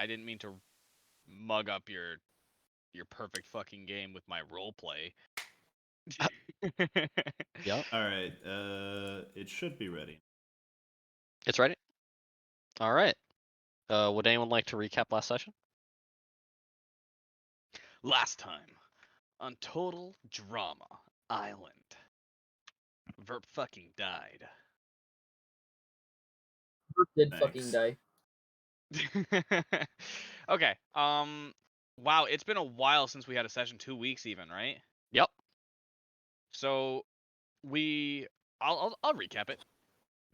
I didn't mean to mug up your perfect fucking game with my role play. Yep. All right. It should be ready. It's ready. All right. Would anyone like to recap last session? Last time on Total Drama Island, Verp fucking died. Verp did Thanks. fucking die. Okay. Wow, it's been a while since we had a session. 2 weeks, even, right? Yep. So I'll recap it.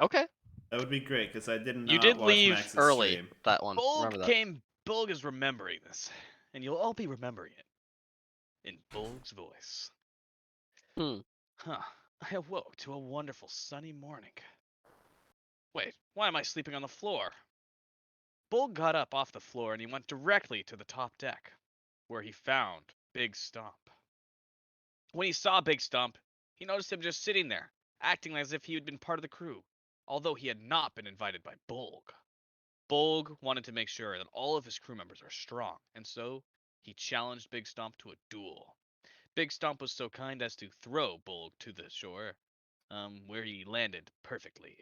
Okay. That would be great because I did not You did watch leave Max's early stream. that one. Remember that. Bulg is remembering this, and you'll all be remembering it in Bulg's voice. Huh. I awoke to a wonderful sunny morning. Wait, why am I sleeping on the floor? Bulg got up off the floor and he went directly to the top deck, where he found Big Stump. When he saw Big Stump, he noticed him just sitting there, acting as if he had been part of the crew, although he had not been invited by Bulg. Bulg wanted to make sure that all of his crew members are strong, and so he challenged Big Stump to a duel. Big Stump was so kind as to throw Bulg to the shore, where he landed perfectly.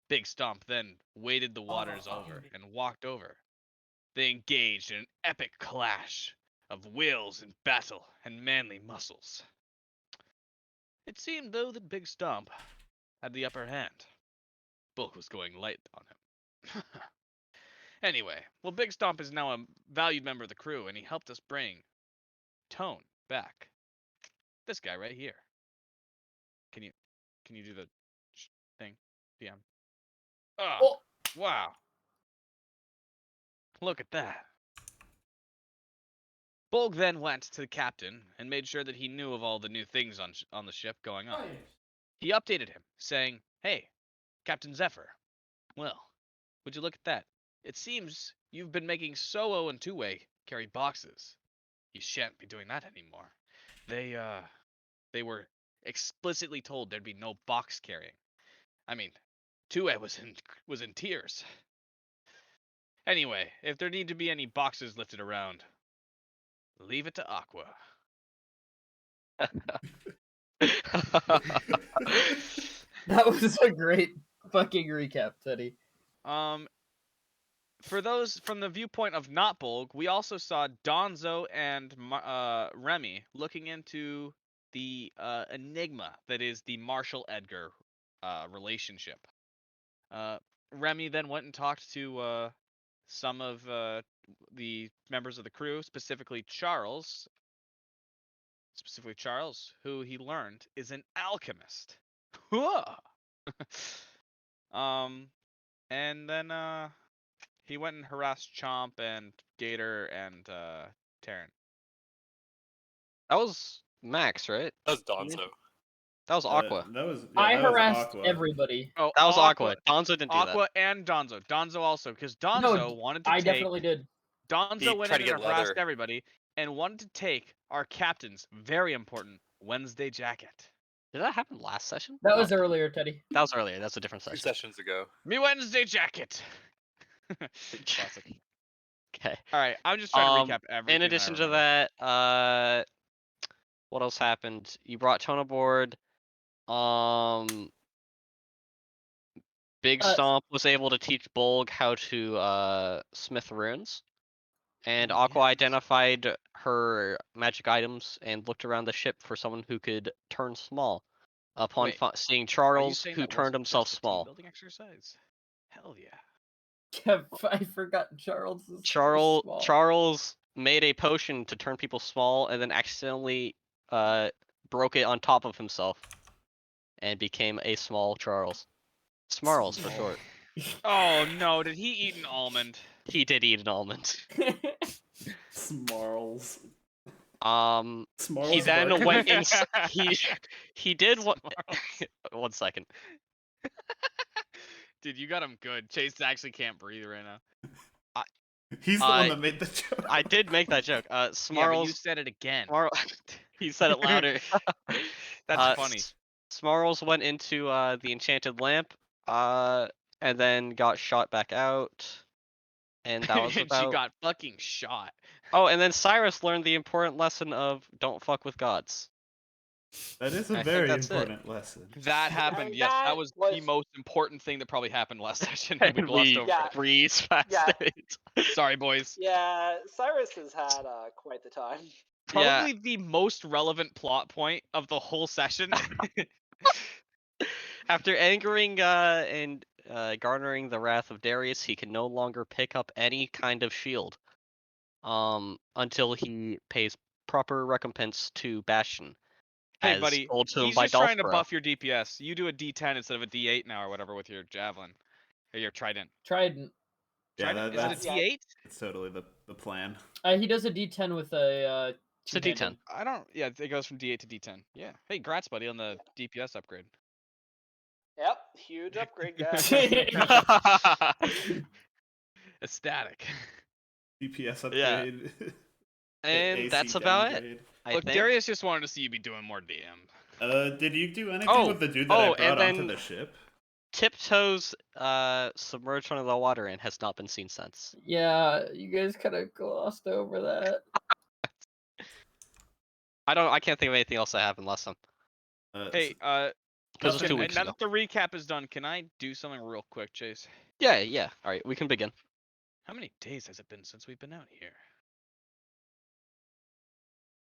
Big Stump then waded the waters over and walked over. They engaged in an epic clash of wills in battle and manly muscles. It seemed, though, that Big Stump had the upper hand. Bulk was going light on him. Anyway, well, Big Stump is now a valued member of the crew, and he helped us bring Tone back. This guy right here. Can you do the thing, PM? Oh, wow. Look at that. Bulg then went to the captain and made sure that he knew of all the new things on the ship going on. He updated him, saying, "Hey, Captain Zephyr. Well, would you look at that? It seems you've been making Solo and Two-Way carry boxes. You shan't be doing that anymore. They were explicitly told there'd be no box carrying. I mean, Two-Way was in tears. Anyway, if there need to be any boxes lifted around, leave it to Aqua." That was a great fucking recap, Teddy. For those from the viewpoint of not Bulg, we also saw Donzo and Remy looking into the enigma that is the Marshall Edgar relationship. Remy then went and talked to some of the members of the crew, specifically Charles, who he learned is an alchemist. And then he went and harassed Chomp and Gator and Terran. That was Max, right? That was Donzo. That was Aqua. I that was harassed Aqua. everybody. Oh, That was Aqua. Donzo didn't do that. Aqua and Donzo. Donzo also, because Donzo No, wanted to I take. definitely did. Donzo went tried in to and get harassed leather. everybody and wanted to take our captain's very important Wednesday jacket. Did that happen last session? That No. was earlier, Teddy. That was earlier. That's a different 2 session. sessions ago. Me Wednesday jacket. Classic. Okay. All right, I'm just trying to recap everything. In addition I to that, what else happened? You brought Tone aboard. Big Stomp was able to teach Bulg how to smith runes. And Aqua identified her magic items and looked around the ship for someone who could turn small. Upon seeing Charles, who turned himself small. Building exercise. Hell yeah. Kev, I forgot Charles is so small. Charles made a potion to turn people small and then accidentally broke it on top of himself and became a small Charles. Smarls for short. Oh no, did he eat an almond? He did eat an almond. Smarls. He then went in. He did what? 1 second. Dude, you got him good. Chase actually can't breathe right now. He's the one that made the joke. I did make that joke. Smarls. Yeah, but you said it again. He said it louder. That's funny. Smarls went into the enchanted lamp, and then got shot back out. And that was and she about. got fucking shot. Oh, and then Cyrus learned the important lesson of don't fuck with gods. That is a I think very that's it. important lesson. That happened. And Yes, that that was the was- most important thing that probably happened last session. And we And glossed we over Yeah. it. freeze fast Yeah. it. Sorry, boys. Yeah, Cyrus has had quite the time. Yeah. Probably the most relevant plot point of the whole session. After angering and garnering the wrath of Darius, he can no longer pick up any kind of shield. Until he pays proper recompense to Bastion. Hey, as buddy, told to him he's by just trying to Dolphro. buff your DPS. You do a D10 instead of a D8 now, or whatever, with your javelin or your trident. Trident. Yeah, Trident? that's Is it a D8? It's totally the plan. He does a D10 with a. It's a two-handed. D10. I don't. Yeah, it goes from D8 to D10. Yeah. Hey, grats, buddy, on the DPS upgrade. Yep, huge upgrade, guys. Ecstatic. DPS Yeah. upgrade. And AC that's about it. downgrade. I Look, think. Darius just wanted to see you be doing more DM. Did you do anything Oh, with the dude that I and brought onto then- the ship? Tiptoes submerged under the water and has not been seen since. Yeah, you guys kind of glossed over that. I can't think of anything else that happened last time. Hey, Because it was 2 now weeks that ago. the recap is done, can I do something real quick, Chase? Yeah. Alright, we can begin. How many days has it been since we've been out here?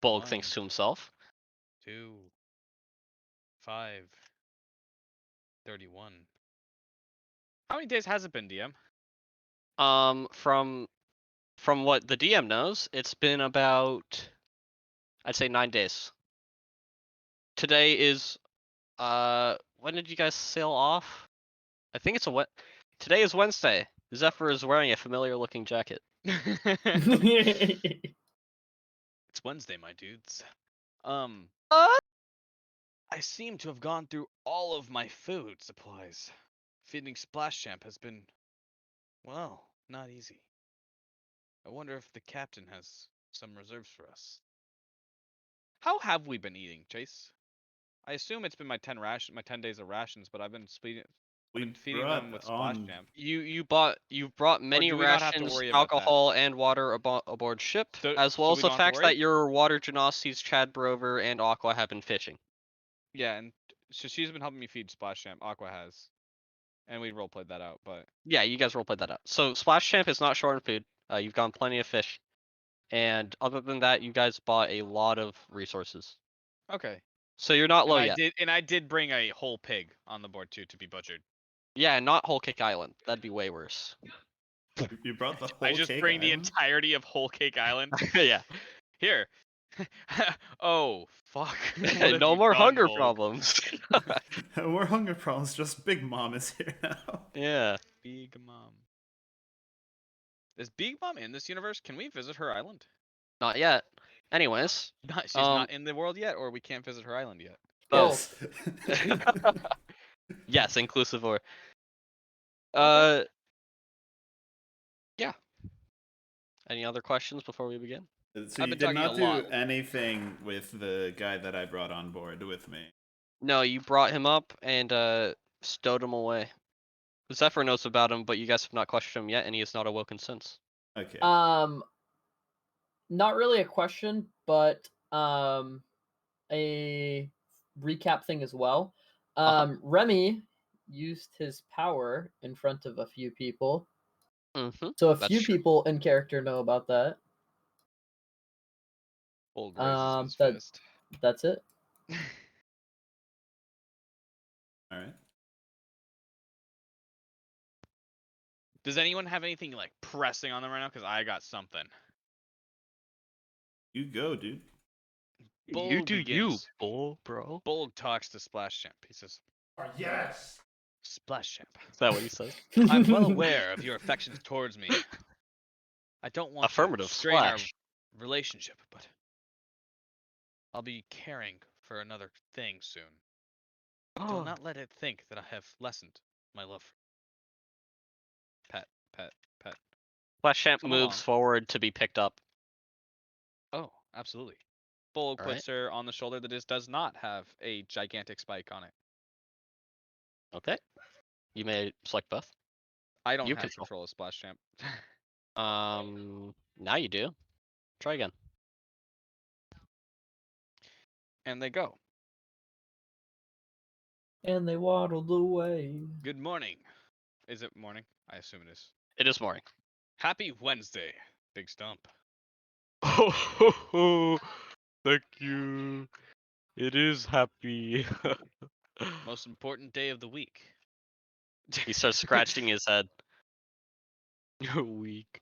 Bolg thinks to himself. 2, 5, 31. How many days has it been, DM? From what the DM knows, it's been about, I'd say 9 days. Today is, when did you guys sail off? I think it's today is Wednesday. Zephyr is wearing a familiar looking jacket. It's Wednesday, my dudes. I seem to have gone through all of my food supplies. Feeding Splash Champ has been, well, not easy. I wonder if the captain has some reserves for us. How have we been eating, Chase? I assume it's been my 10 days of rations, but I've been feeding them with Splash Champ. You've brought many do we not have to rations, worry about that? alcohol, and water aboard ship, So- as well so as we the don't have to fact worry? that your water genosies, Chad Brover, and Aqua have been fishing. Yeah, and so she's been helping me feed Splash Champ. Aqua has. And we roleplayed that out, but Yeah, you guys roleplayed that out. So Splash Champ is not short on food. You've gotten plenty of fish. And other than that, you guys bought a lot of resources. okay. So you're not low and yet. I did bring a whole pig on the board too to be butchered. Yeah, not Whole Cake Island. That'd be way worse. You brought the whole I just cake bring the island? entirety of Whole Cake Island. Yeah. Here. Oh, fuck. What have No you more done, hunger Volk? problems. More hunger problems, just Big Mom is here now. Yeah. Big Mom. Is Big Mom in this universe? Can we visit her island? Not yet. Anyways. She's not in the world yet, or we can't visit her island yet. Yes. Yes, inclusive or. Yeah. Any other questions before we begin? So I've you been did talking not a do lot. anything with the guy that I brought on board with me. No, you brought him up and stowed him away. Zephyr knows about him, but you guys have not questioned him yet, and he has not awoken since. Okay. Not really a question, but a recap thing as well. Remy used his power in front of a few people. Mm-hmm. So a That's few true. people in character know about that. Old raises his that- fist. That's it. All right. Does anyone have anything like pressing on them right now? Because I got something. You go, dude. You Bolg do you, begins. bro. Bolg talks to Splash Champ. He says, Yes. Splash Champ, Is that what he says? I'm well aware of your affections towards me. I don't want Affirmative, to strain our Splash. relationship, but I'll be caring for another thing soon. Do not let it think that I have lessened my love for you. Pet, pet, pet. Flash Champ Come moves along. forward to be picked up. Oh, absolutely. Bolg All right. puts her on the shoulder that does not have a gigantic spike on it. Okay. You may select both. I don't You have control. control of Splash Champ. Now you do. Try again. And they go. And they waddled away. Good morning. Is it morning? I assume it is. It is morning. Happy Wednesday, Big Stump. Oh, thank you. It is happy. Most important day of the week. He starts scratching his head. You're weak.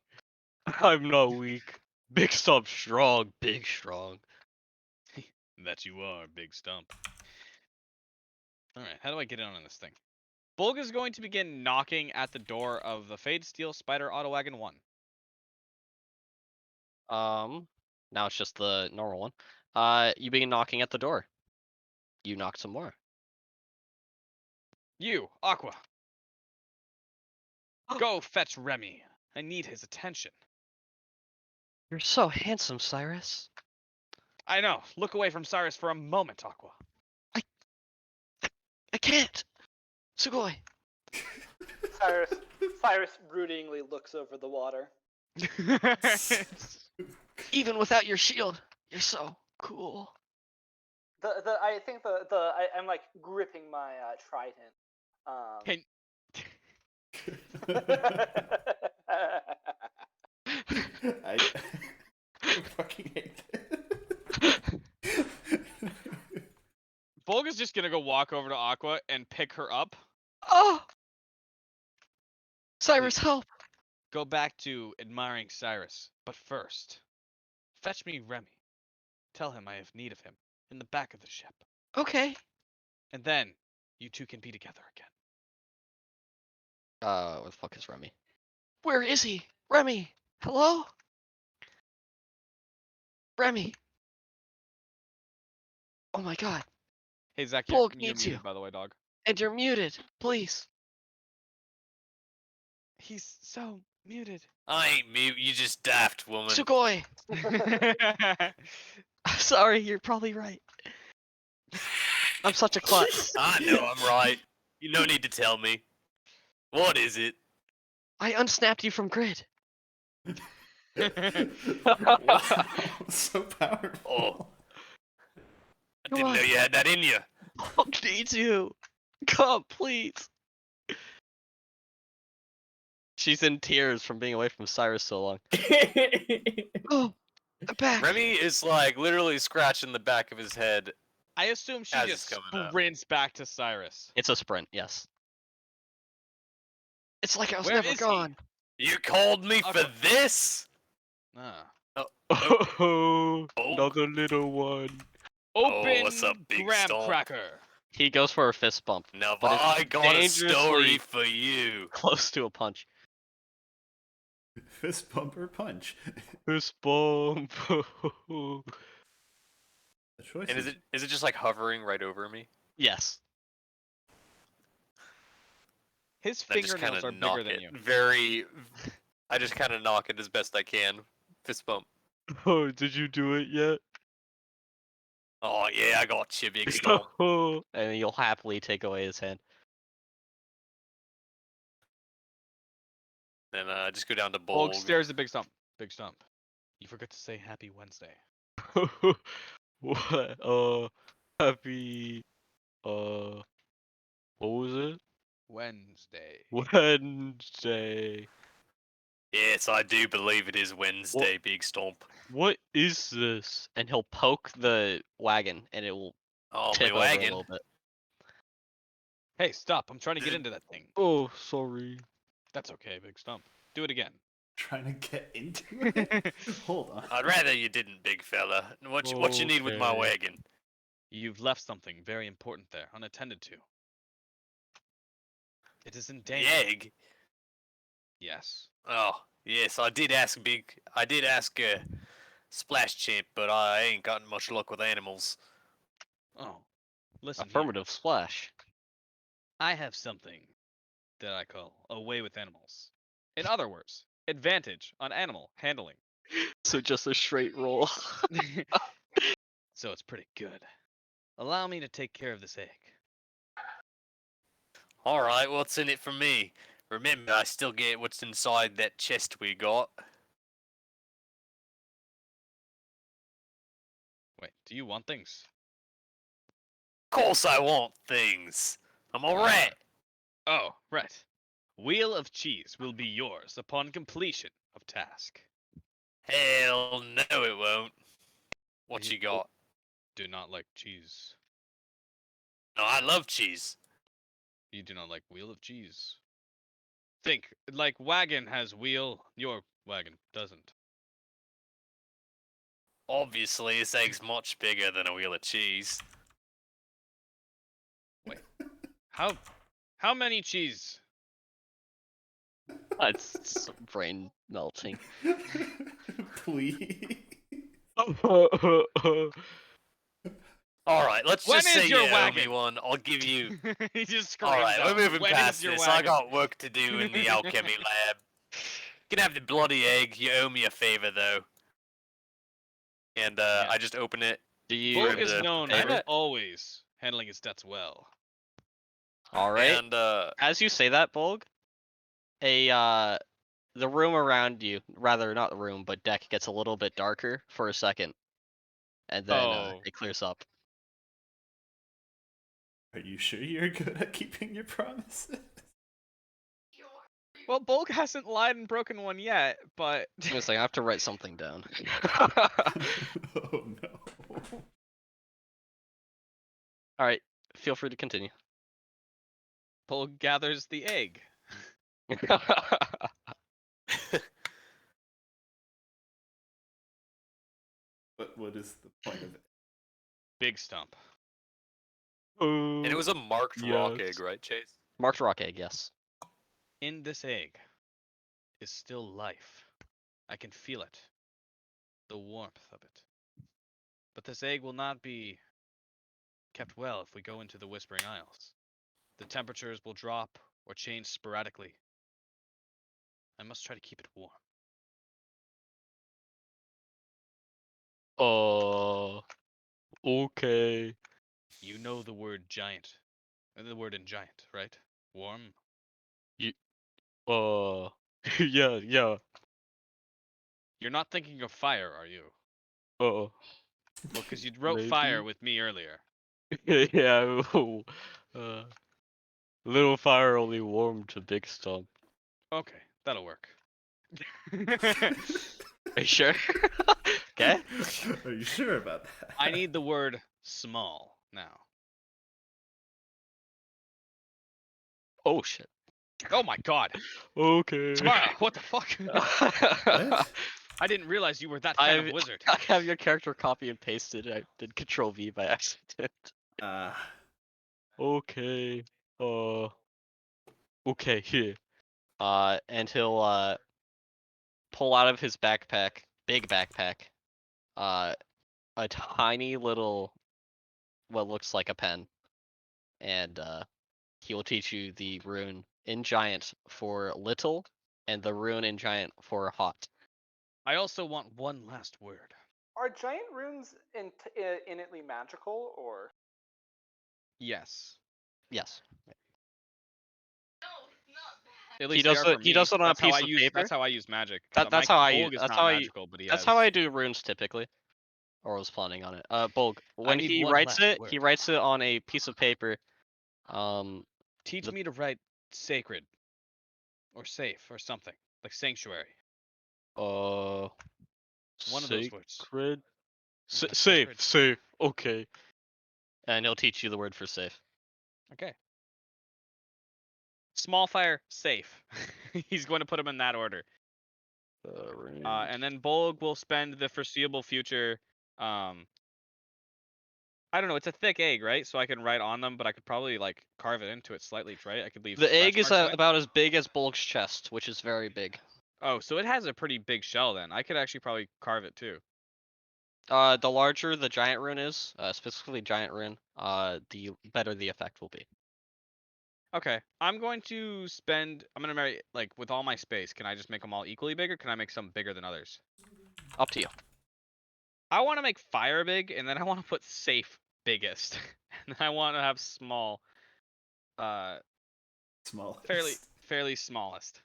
I'm not weak. Big Stump strong. Big strong. That you are, Big Stump. Alright, how do I get in on this thing? Bulg is going to begin knocking at the door of the Fade Steel Spider Auto Wagon 1. Now it's just the normal one. You begin knocking at the door. You knock some more. You, Aqua. Go fetch Remy. I need his attention. You're so handsome, Cyrus. I know. Look away from Cyrus for a moment, Aqua. I can't. Sugoi. Cyrus broodingly looks over the water. Even without your shield, you're so cool. I think I'm like gripping my trident. Can- I fucking hate this. Bulg is just gonna go walk over to Aqua and pick her up. Oh! Cyrus, help! Go back to admiring Cyrus, but first, fetch me Remy. Tell him I have need of him in the back of the ship. Okay. And then, you two can be together again. Where the fuck is Remy? Where is he? Remy! Hello? Remy! Oh my god. Hey, Zach, Bulg you're needs muted, you. by the way, dog. And you're muted. Please. He's so muted. I ain't mute, you just daft woman. Sugoi! Sorry, you're probably right. I'm such a klutz. I know I'm right. You no need to tell me. What is it? I unsnapped you from grid. Wow, so powerful. Oh. I Come didn't on. know you had that in you. Bulg needs you. Come, please. She's in tears from being away from Cyrus so long. Oh, I'm back. Remy is like literally scratching the back of his head. I assume she As just it's coming up. sprints back to Cyrus. It's a sprint, yes. It's like I was Where never is he? gone. You called me for Aqua. this? Ah. Oh, Oh. another little one. Open what's up, big graham stomp? cracker. He goes for a fist bump. Now But it's I got a story dangerously- for you. Close to a punch. Fist bump or punch. Fist bump. The choice And is it just like hovering right over me? Yes. His I just fingernails kinda are knock bigger than it. you. I just kind of knock it as best I can. Fist bump. Oh, did you do it yet? Oh yeah, I got you, big stomp. And you'll happily take away his hand. Then just go down to Bulg Bulg. stares at Big Stump. Big Stump. You forgot to say Happy Wednesday. What? Happy. What was it? Wednesday. Wednesday. Yes, I do believe it is Wednesday, big stomp. What is this? And he'll poke the wagon, and it will Oh, tip my over a wagon. little bit. Hey, stop. I'm trying to get into that thing. Oh, sorry. That's okay, Big Stump. Do it again. trying to get into it? Hold on. I'd rather you didn't, big fella. What you need with my Okay. wagon? You've left something very important there, unattended to. It is in The danger. egg? Yes. Oh, yes, I did ask Splash Champ, but I ain't gotten much luck with animals. Oh. Listen here. Affirmative splash. I have something that I call a way with animals. In other words, advantage on animal handling. So just a straight roll. So it's pretty good. Allow me to take care of this egg. Alright, what's in it for me? Remember, I still get what's inside that chest we got. Wait, do you want things? Of course I want things. I'm a rat. Oh, right. Wheel of cheese will be yours upon completion of task. Hell no, it won't. What You- you got? Do not like cheese. No, I love cheese. You do not like wheel of cheese. Think, like wagon has wheel, your wagon doesn't. Obviously, this egg's much bigger than a wheel of cheese. How many cheese? It's brain melting. Please. All right, let's When just is say your you owe me wagon? one. I'll give you. He just screams All right, out, we're moving "When past is your this. I wagon?" got work to do in the alchemy lab. You can have the bloody egg. You owe me a favor, though. And Yeah. I just open it. Do you? Bolg Grab is the known favor. for always handling his debts well. All right. And As you say that, Bolg, the room around you, rather not the room, but deck gets a little bit darker for a second, and then Oh. it clears up. Are you sure you're good at keeping your promises? Well, Bolg hasn't lied and broken one yet, but I'm just like, I have to write something down. Oh no. All right, feel free to continue. Bolg gathers the egg. What is the point of it? Big stump. and it was a marked rock Yes. egg, right, Chase? Marked rock egg, yes. In this egg is still life. I can feel it. The warmth of it. But this egg will not be kept well if we go into the Whispering Isles. The temperatures will drop or change sporadically. I must try to keep it warm. Okay. You know the word giant. The word in giant, right? Warm? Yeah. You're not thinking of fire, are you? Oh. Well, because you wrote Maybe. fire with me earlier. Yeah. Little fire only warm to big stump. Okay, that'll work. Are you sure? Okay. Are you sure about that? I need the word small now. Oh shit. Oh my god. Okay. Tamara, what the fuck? What? I didn't realize you were that kind of wizard. I have your character copy and pasted. I did Control V by accident. Uh, Okay. Okay, here. And he'll pull out of his backpack, big backpack, a tiny little, what looks like a pen, and he will teach you the rune in giant for little, and the rune in giant for hot. I also want one last word. Are giant runes innately magical, or? Yes. Yes. At He least does they are it. for He me. does it on a That's how piece I of use. paper. That's how I use magic. That's My how I Bolg use. is That's not how I. magical, but he That's has. how I do runes typically, or was planning on it. Bolg. When need he one writes last it, word. he writes it on a piece of paper. Teach the- me to write sacred, or safe, or something like sanctuary. One One of those words. Sacred. That's Safe. sacred. Okay. And he'll teach you the word for safe. Okay. Small fire, safe. He's going to put them in that order. And then Bolg will spend the foreseeable future. I don't know. It's a thick egg, right? So I can write on them, but I could probably like carve it into it slightly, right? I could leave. The egg scratch is marks on it. about as big as Bolg's chest, which is very big. Oh, so it has a pretty big shell then. I could actually probably carve it too. The larger the giant rune is, specifically giant rune, the better the effect will be. Okay, I'm going to spend. I'm gonna marry like with all my space. Can I just make them all equally big, or can I make some bigger than others? Up to you. I want to make fire big, and then I want to put safe biggest, and I want to have small. smallest. fairly smallest.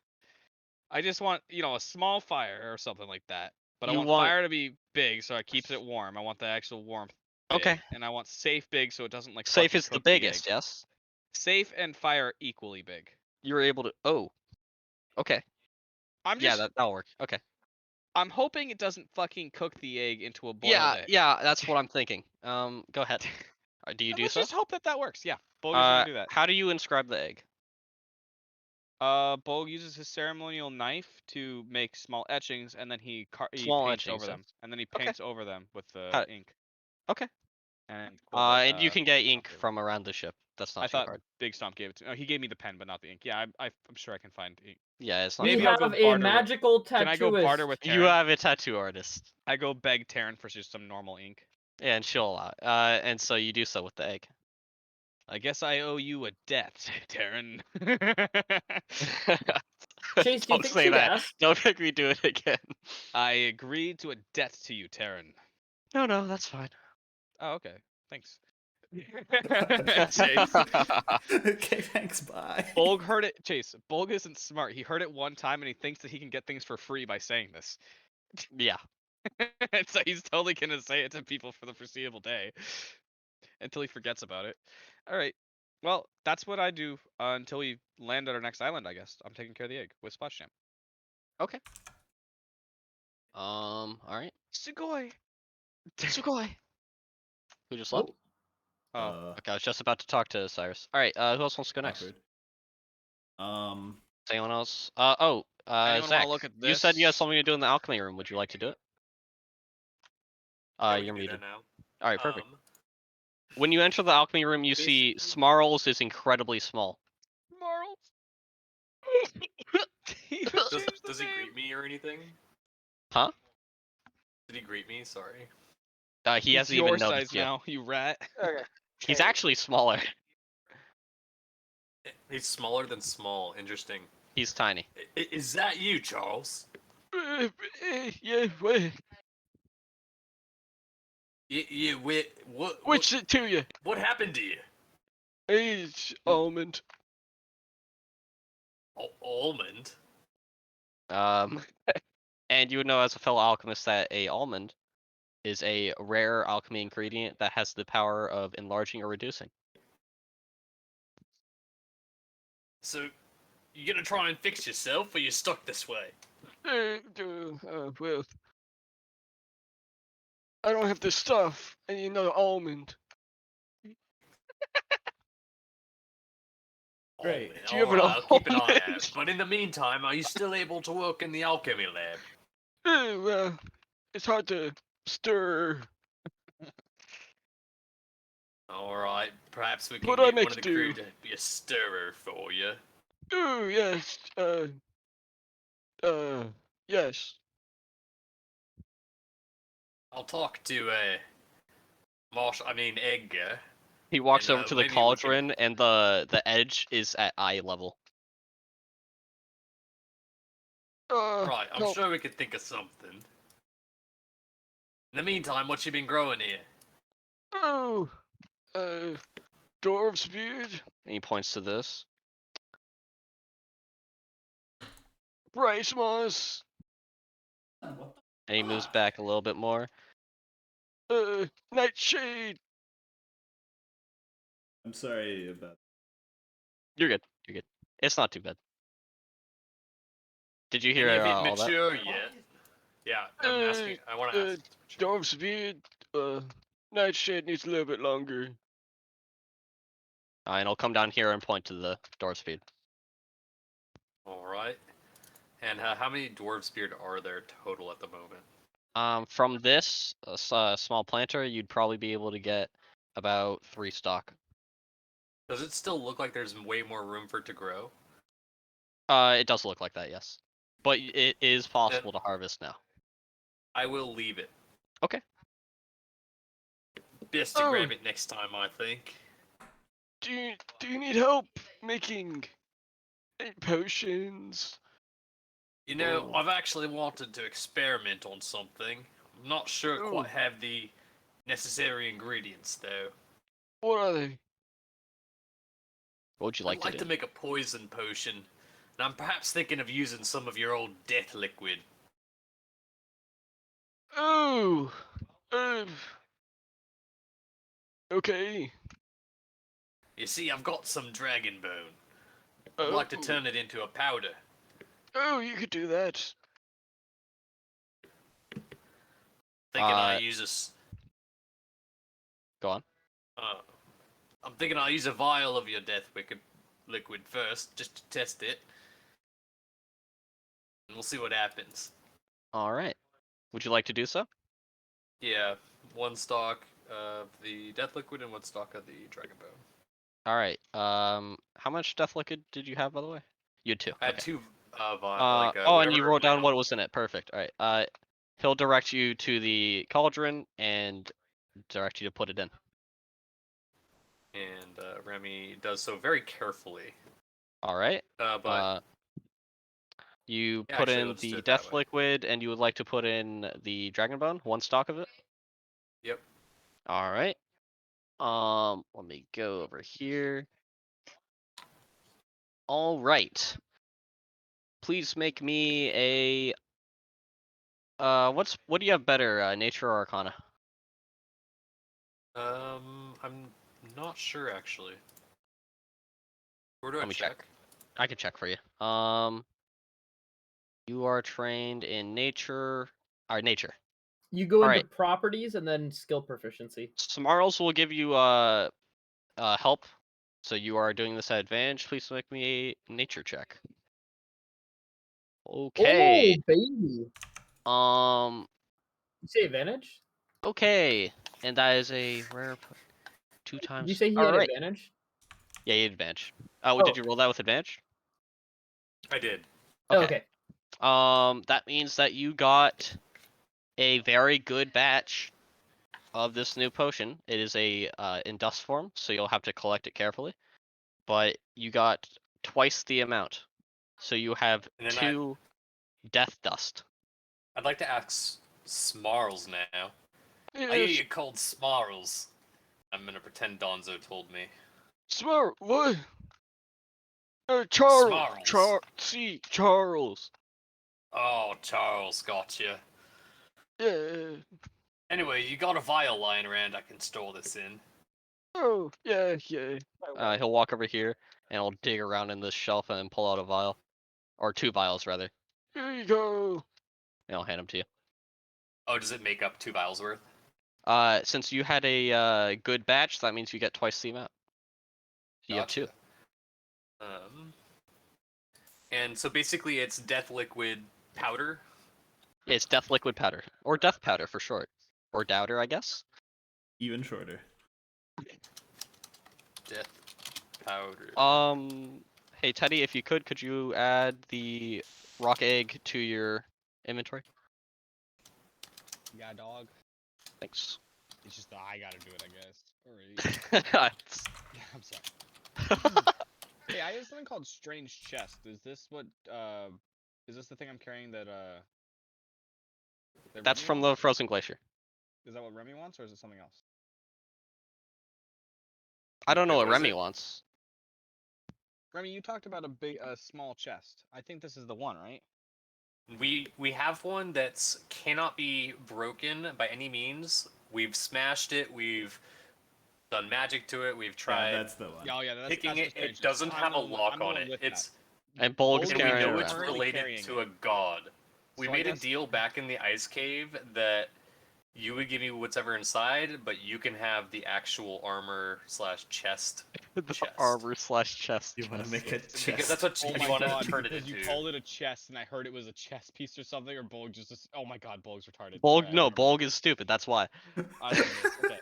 I just want, a small fire or something like that. But I You want want- fire to be big so it keeps it warm. I want the actual warmth big. Okay. And I want safe big so it doesn't like Safe fucking is the cook biggest, egg. yes? Safe and fire equally big. You're able to. Oh. Okay. I'm Yeah, just that'll work. Okay. I'm hoping it doesn't fucking cook the egg into a boiled egg. Yeah, that's what I'm thinking. Go ahead. Do you do Let's so? just hope that works. Yeah, Bolg is gonna do that. How do you inscribe the egg? Bolg uses his ceremonial knife to make small etchings, and then he Small paints etchings, over yeah. them, and then he Okay. paints over them with the How- ink. Okay. And And you can get Big ink Stomp gave it. from around the ship. That's not I too thought hard. Big Stomp gave it to me. Oh, he gave me the pen, but not the ink. Yeah, I'm sure I can find ink. Yeah, it's not. We Maybe I'll have go a barter with- magical tattooist. Can I go barter with You Taryn? have a tattoo artist. I go beg Taryn for just some normal ink. Yeah, and she'll allow it. And so you do so with the egg. I guess I owe you a debt, Taryn. Chase, do you Don't think say she'd that. ask? Don't make me do it again. I agreed to a debt to you, Taryn. No, that's fine. Oh, okay. Thanks. Chase. Okay, thanks, bye. Bolg heard it. Chase, Bolg isn't smart. He heard it one time and he thinks that he can get things for free by saying this. Yeah. And so he's totally gonna say it to people for the foreseeable day until he forgets about it. All right. Well, that's what I do until we land at our next island. I guess I'm taking care of the egg with Spot Jam. Okay. All right. Sugoi. Sugoi. Who just left? Oh, Okay, I was just about to talk to Cyrus. All right. Who else wants to go next? Awkward. Is anyone else? Anyone wanna Zach. look at You said you had this? something to do in the alchemy room. Would you like to do it? Yeah, we You're can do muted. that now. All right, perfect. When you enter the alchemy room, you see Smarls is incredibly small. Marls. Does he greet me or anything? Huh? Did he greet me? Sorry. He He's hasn't your even size noticed you. now, you rat. Okay. He's Okay. actually smaller. He's smaller than small. Interesting. He's tiny. Is that you, Charles? Yeah, wait. Yeah. What? What's it to you? What happened to you? It's almond. Almond. And you would know as a fellow alchemist that a almond is a rare alchemy ingredient that has the power of enlarging or reducing. So, you gonna try and fix yourself, or you stuck this way? Well, I don't have the stuff, and you know almond. Great. Almond. Do you have an Alright, I'll keep an eye almond? out. But in the meantime, are you still able to work in the alchemy lab? Well, it's hard to stir. Alright, perhaps we can What do I get make one of the you crew do? to be a stirrer for you. Oh, yes. Yes. I'll talk to Edgar. He walks And, over to the maybe we can- cauldron, and the edge is at eye level. Right, I'm help. sure we could think of something. In the meantime, what you been growing here? Oh, dwarf's beard, And he points to this. rice moss, And he moves back a little bit more. nightshade. I'm sorry about. You're good. You're good. It's not too bad. Did you hear Any of it all that? mature yet? Yeah, I'm asking. I want to ask. Dwarf's beard, nightshade needs a little bit longer. And I'll come down here and point to the dwarf's feed. Alright. And how many dwarves beard are there total at the moment? From this small planter, you'd probably be able to get about 3 stock. Does it still look like there's way more room for it to grow? It does look like that, yes. But it is possible to harvest now. I will leave it. Okay. Best to grab it next time, I think. Do you need help making potions? You know, I've actually wanted to experiment on something. I'm not sure Oh. quite have the necessary ingredients, though. What are they? What would you I'd like like to to do? make a poison potion and I'm perhaps thinking of using some of your old death liquid. Oh, okay. You see, I've got some dragon bone. I'd like to turn it into a powder. Oh, you could do that. Thinking I use Go on. I'm thinking I'll use a vial of your death liquid first, just to test it. And we'll see what happens. All right. Would you like to do so? Yeah, 1 stock of the death liquid and 1 stock of the dragon bone. All right. How much death liquid did you have, by the way? You had 2. I had Okay. 2 Oh, and you whatever wrote down amount. what was in it. Perfect. All right. He'll direct you to the cauldron and direct you to put it in. And Remy does so very carefully. All right. But you yeah, put actually, in let's do the it that death way. liquid, and you would like to put in the dragon bone, 1 stock of it. Yep. All right. Let me go over here. All right. Please make me a. What do you have better, nature or arcana? I'm not sure actually. Where do I Let me check. check? I can check for you. You are trained in nature. All right, nature. You go All into right. properties and then skill proficiency. Smarls will give you help. So you are doing this at advantage. Please make me a nature check. Okay. Oh, baby. Um. You say advantage? Okay. And that is a rare 2 Did times. you say he All had right. advantage? Yeah, you had advantage. Oh, Oh. did you roll that with advantage? I did. Oh, Okay. okay. That means that you got a very good batch of this new potion. It is a in dust form, so you'll have to collect it carefully. But you got twice the amount, so you have And then 2 death dust. I'd like to ask Smarls now. I hear Yes. you called Smarls. I'm gonna pretend Donzo told me. Smart. What? Charles. Smarls. Charles. Oh, Charles, gotcha. Yeah. Anyway, you got a vial lying around I can store this in. Oh, yeah. He'll walk over here and he'll dig around in this shelf and then pull out a vial, or 2 vials rather. Here you go. And I'll hand them to you. Oh, does it make up 2 vials worth? Since you had a good batch, that means you get twice the amount. So you have 2. And so basically it's death liquid powder. It's death liquid powder, or death powder for short, or dowder, I guess. Even shorter. Death powder. Hey Teddy, if you could you add the rock egg to your inventory? Yeah, dog. Thanks. It's just that I gotta do it, I guess. Alright. Yeah, I'm sorry. Hey, I have something called Strange Chest. Is this what, is this the thing I'm carrying that That's Remy from the wants? frozen glacier. Is that what Remy wants, or is it something else? I don't know Wait, what what is Remy it? wants. Remy, you talked about a small chest. I think this is the one, right? We have one that's cannot be broken by any means. We've smashed it. We've done magic to it. We've tried Yeah, that's the one. Yeah, oh yeah, that's picking the it. strange It chest. doesn't I'm have the a one- lock I'm the on one it. with It's And Bolg's and we carrying it know around. it's currently related carrying to it. a god. We So I made a guess- deal back in the ice cave that you would give me whatever inside, but you can have the actual armor / chest. The chest. armor/chest. You want to chest. make a chest? Because that's what Oh you my wanted god, to turn it because you into. called it a chest and I heard it was a chess piece or something, or Bolg just oh my god, Bolg's retarded. Bolg, Alright, no, never Bolg mind. is stupid. That's why. I love this. Okay.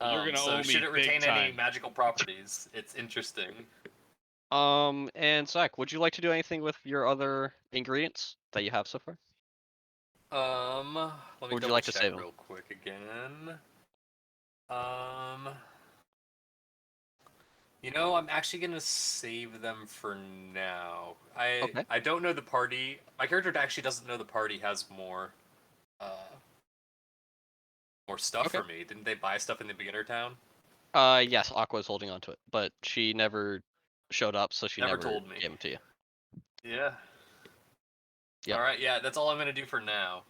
You're gonna So owe me should it big retain any time. magical properties? It's interesting. And Zach, would you like to do anything with your other ingredients that you have so far? Let me Would you double like to check save 'em? real quick again. You know, I'm actually gonna save them for now. Okay. I don't know the party. My character actually doesn't know the party has more stuff Okay. for me. Didn't they buy stuff in the beginner town? Yes, Aqua's holding on to it, but she never showed up, so she Never never told me. gave them to you. Yeah. Yep. All right. Yeah, that's all I'm gonna do for now.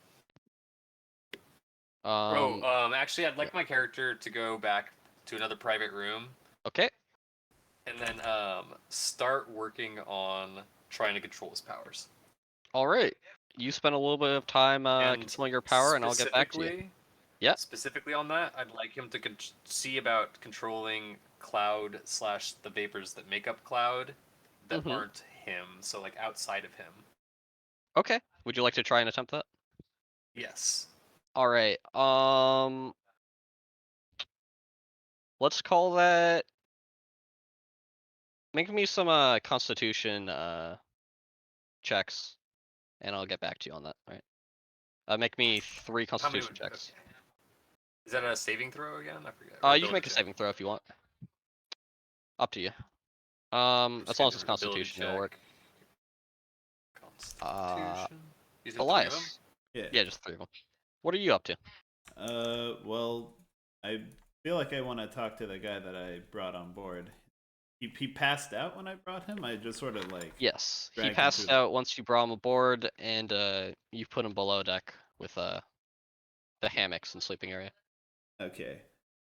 Um. Actually, I'd like my character to go back to another private room Okay. and then start working on trying to control his powers. All right. You spend a little bit of time And controlling your power, and I'll get back to you. specifically- Yeah. Specifically on that, I'd like him to see about controlling Cloud / the vapors that make up Cloud that Mhm. aren't him. So like outside of him. Okay. Would you like to try and attempt that? Yes. All right. Let's call that. Make me some Constitution checks, and I'll get back to you on that. All right. Make me 3 How many Constitution would- checks. okay. Is that a saving throw again? I forget. Or You can ability make a check? saving throw if you want. Up to you. Just As gonna long as do it's an ability Constitution, it'll work. check. Constitution. These are 3 of them? Elias. Yeah. Yeah, just 3 of them. What are you up to? Well, I feel like I want to talk to the guy that I brought on board. He passed out when I brought him. I just sort of like. Yes, he dragged him passed through out once you brought him aboard, and you put him below deck with the hammocks and sleeping area. Okay,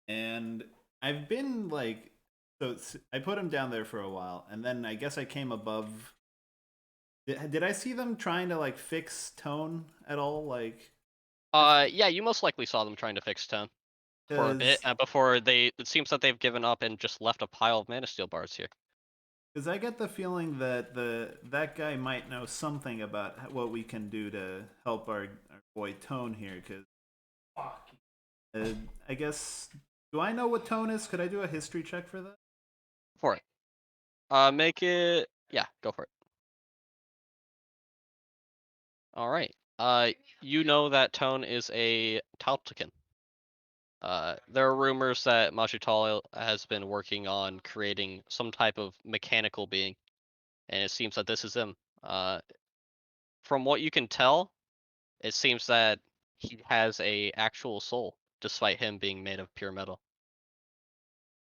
and I've been like, I put him down there for a while, and then I guess I came above. Did I see them trying to like fix tone at all? Like, Yeah, you most likely saw them trying to fix tone for a bit before it seems that they've given up and just left a pile of mana steel bars here. Because I get the feeling that that guy might know something about what we can do to help our boy Tone here. Because I guess, do I know what Tone is? Could I do a history check for that? For it. Make it. Yeah, go for it. All right. You know that Tone is a Tautlican. There are rumors that Majutal has been working on creating some type of mechanical being, and it seems that this is him. From what you can tell, it seems that he has a actual soul, despite him being made of pure metal.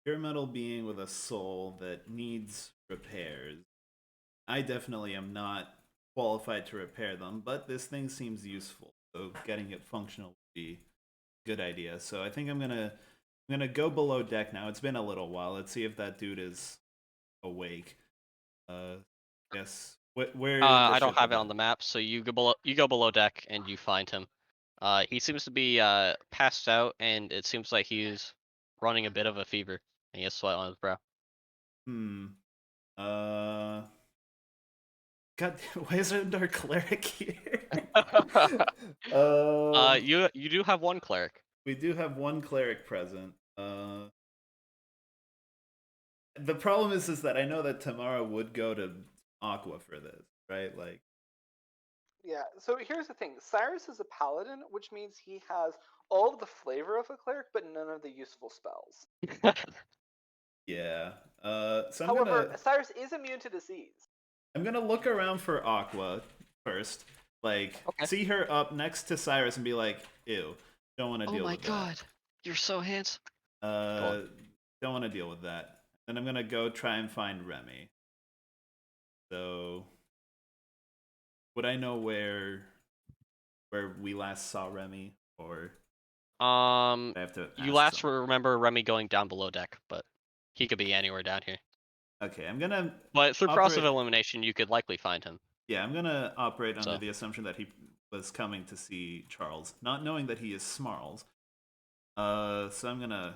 Pure metal being with a soul that needs repairs. I definitely am not qualified to repair them, but this thing seems useful. So getting it functional would be a good idea. So I think I'm gonna go below deck now. It's been a little while. Let's see if that dude is awake. Guess where in the I don't ship have is it on the map, so you go below deck and you find him. He seems to be passed out, and it seems like he's running a bit of a fever, and he has sweat on his brow. God, why isn't our cleric here? You do have one cleric. We do have one cleric present. The problem is that I know that Tamara would go to Aqua for this, right? Like, Yeah, so here's the thing. Cyrus is a paladin, which means he has all of the flavor of a cleric, but none of the useful spells. yeah. So However, Cyrus is immune to disease. I'm gonna look around for Aqua first. Like, see her up next to Cyrus and be like, ew, don't want to deal with that. Oh my god, you're so handsome. Don't want to deal with that. Then I'm gonna go try and find Remy. So, would I know where we last saw Remy, or I have to? You last remember Remy going down below deck, but he could be anywhere down here. Okay, I'm gonna. But through process of elimination, you could likely find him. Yeah, I'm gonna operate under the assumption that he was coming to see Charles, not knowing that he is Smarls. So I'm gonna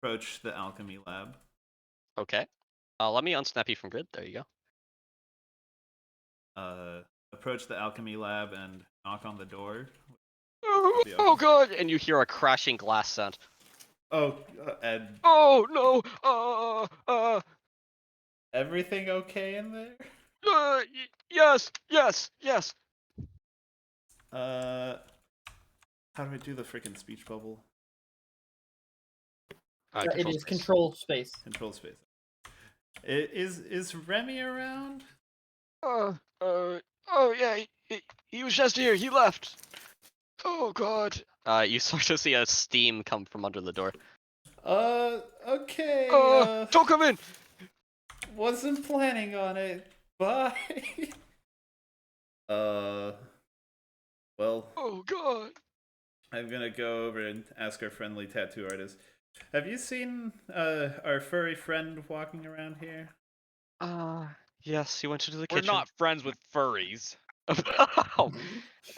approach the alchemy lab. Okay. Let me unsnap you from grid. There you go. Approach the alchemy lab and knock on the door. Oh god! And you hear a crashing glass sound. Oh, and oh no! Everything okay in there? Yes. How do I do the freaking speech bubble? It is control space. Control space. Is Remy around? Oh yeah, he was just here. He left. Oh god. You start to see a steam come from under the door. Okay. Don't come in. wasn't planning on it. Bye. Well, Oh god. I'm gonna go over and ask our friendly tattoo artist. Have you seen our furry friend walking around here? Yes, he went into the We're kitchen. not friends with furries.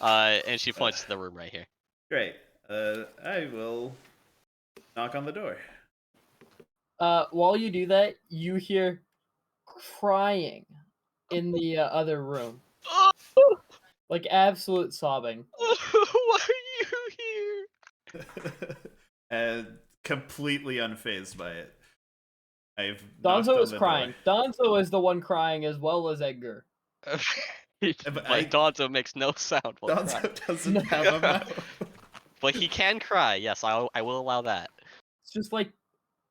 And she points to the room right here. Great. I will knock on the door. While you do that, you hear crying in the other room, like absolute sobbing. Why are you here? And completely unfazed by it. I've knocked Donzo on is the crying. door. Donzo is the one crying as well as Edgar. But I- Donzo makes no sound while crying. Donzo doesn't have a mouth. But he can cry. Yes, I will allow that. It's just like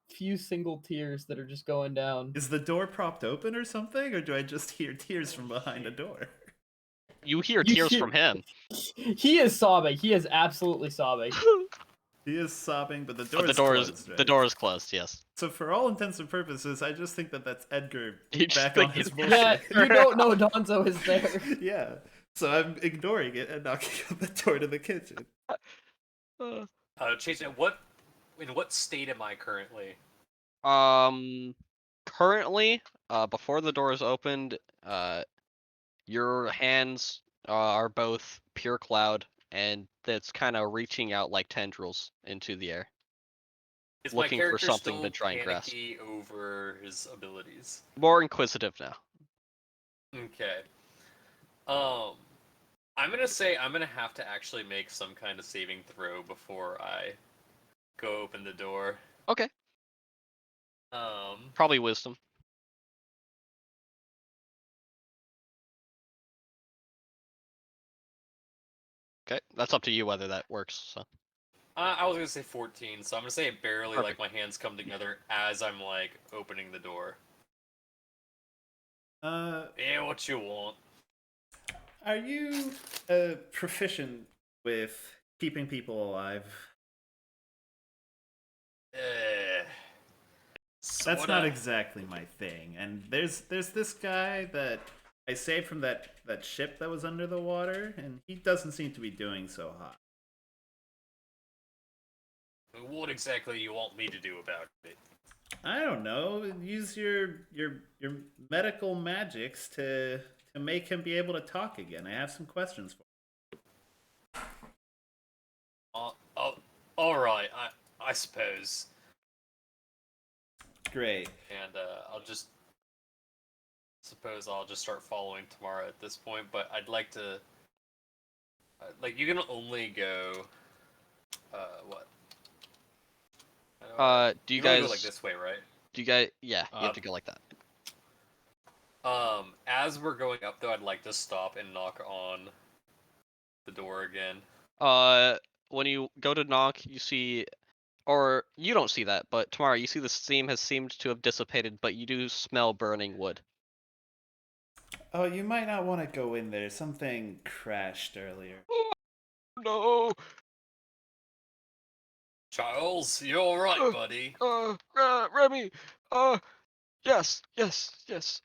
few single tears that are just going down. Is the door propped open or something, or do I just hear tears from behind a door? You hear You tears hear- from him. He is sobbing. He is absolutely sobbing. He is sobbing, but the But door the is closed, right? the door is closed. Yes. So for all intents and purposes, I just think that that's Edgar You just back think on his he's- bullshit. Yeah, you don't know Donzo is there. Yeah. So I'm ignoring it and knocking on the door to the kitchen. Chase, in what state am I currently? Currently, before the door is opened, your hands are both pure cloud, and it's kind of reaching out like tendrils into the air. Is Looking my for character something still to try and grasp. panicky over his abilities? More inquisitive now. Okay. I'm gonna say I'm gonna have to actually make some kind of saving throw before I go open the door. Okay. Um, Probably wisdom. Okay, that's up to you whether that works. So. I was gonna say 14, so I'm gonna say it barely. Perfect. Like my hands come together as I'm like opening the door. Yeah, what you want? Are you proficient with keeping people alive? That's not exactly my thing. And there's this guy that I saved from that ship that was under the water, and he doesn't seem to be doing so hot. What exactly you want me to do about it? I don't know. Use your medical magics to make him be able to talk again. I have some questions for him. All right. I suppose. Great. And I'll just start following Tamara at this point. But I'd like to. Like you can only go. What? Do you can only guys go like this way, right? Do you guys? Yeah, you have to go like that. As we're going up though, I'd like to stop and knock on the door again. When you go to knock, you see, or you don't see that, but Tamara, you see the steam has seemed to have dissipated, but you do smell burning wood. Oh, you might not want to go in there. Something crashed earlier. No. Charles, you all right, buddy? Remy. Yes. It's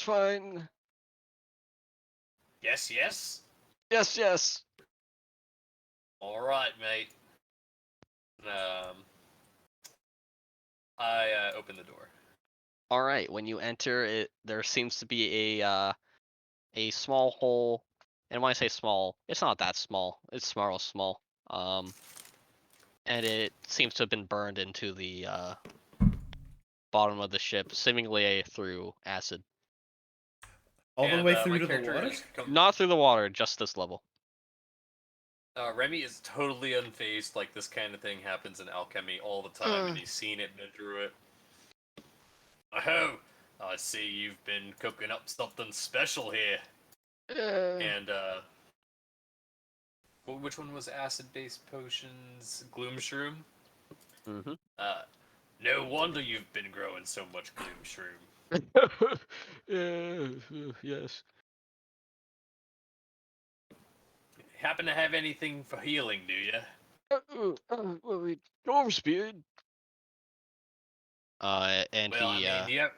fine. Yes. Yes. All right, mate. I open the door. All right. When you enter, there seems to be a small hole, and when I say small, it's not that small. It's small. And it seems to have been burned into the bottom of the ship, seemingly through acid. All the way through to the water? Not through the water, just this level. Remy is totally unfazed. Like this kind of thing happens in alchemy all the time, and he's seen it, been through it. Oh, I see you've been cooking up something special here. And which one was acid-based potions? Gloom shroom. Mm-hmm. No wonder you've been growing so much gloom shroom. Yes. Happen to have anything for healing, do you? Well, we go over speed. And Well, he I mean,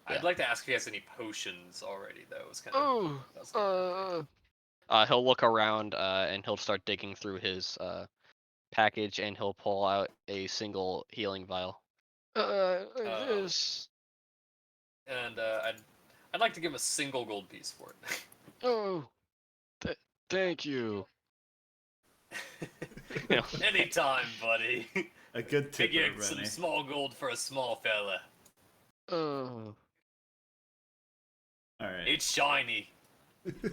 I'd like to ask if he has any potions already, though. It's kind of. He'll look around and he'll start digging through his package and he'll pull out a single healing vial. This. And I'd like to give him a single gold piece for it. Oh, thank you. Anytime, buddy. A good tipper, Figure Remy. some small gold for a small fella. Oh. All right. It's shiny. Then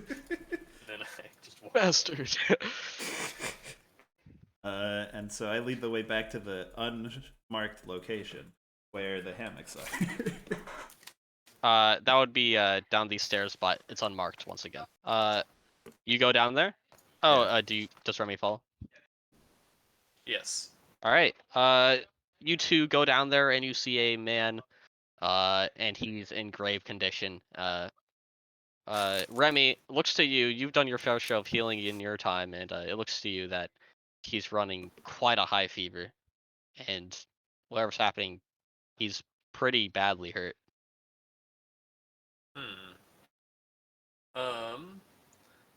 I just walk Bastard. And so I lead the way back to the unmarked location where the hammocks are. That would be down these stairs, but it's unmarked once again. You go down there? Oh, Yeah. does Remy follow? Yes. All right. You two go down there and you see a man, and he's in grave condition. Remy, looks to you. You've done your fair share of healing in your time, and it looks to you that he's running quite a high fever, and whatever's happening, he's pretty badly hurt.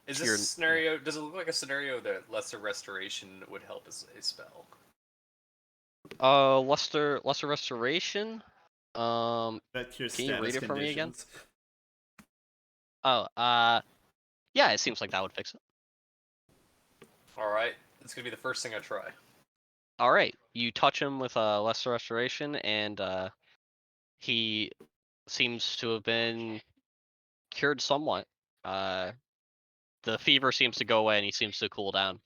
Is this a scenario? Does it look like a scenario that lesser restoration would help as a spell? Lesser restoration. That cures Can you read it for me again? conditions. Oh, yeah, it seems like that would fix it. All right, it's gonna be the first thing I try. All right, you touch him with a lesser restoration, and he seems to have been cured somewhat. The fever seems to go away, and he seems to cool down.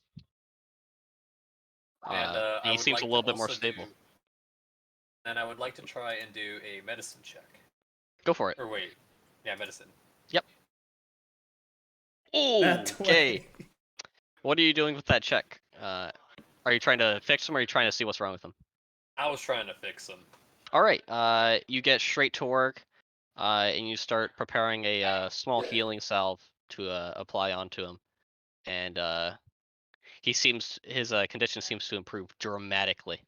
And he seems a little bit more stable. And I would like to try and do a medicine check. Go for it. Or wait, yeah, medicine. Yep. Okay. What are you doing with that check? Are you trying to fix him, or are you trying to see what's wrong with him? I was trying to fix him. All right. You get straight to work, and you start preparing a small healing salve to apply onto him, and his condition seems to improve dramatically.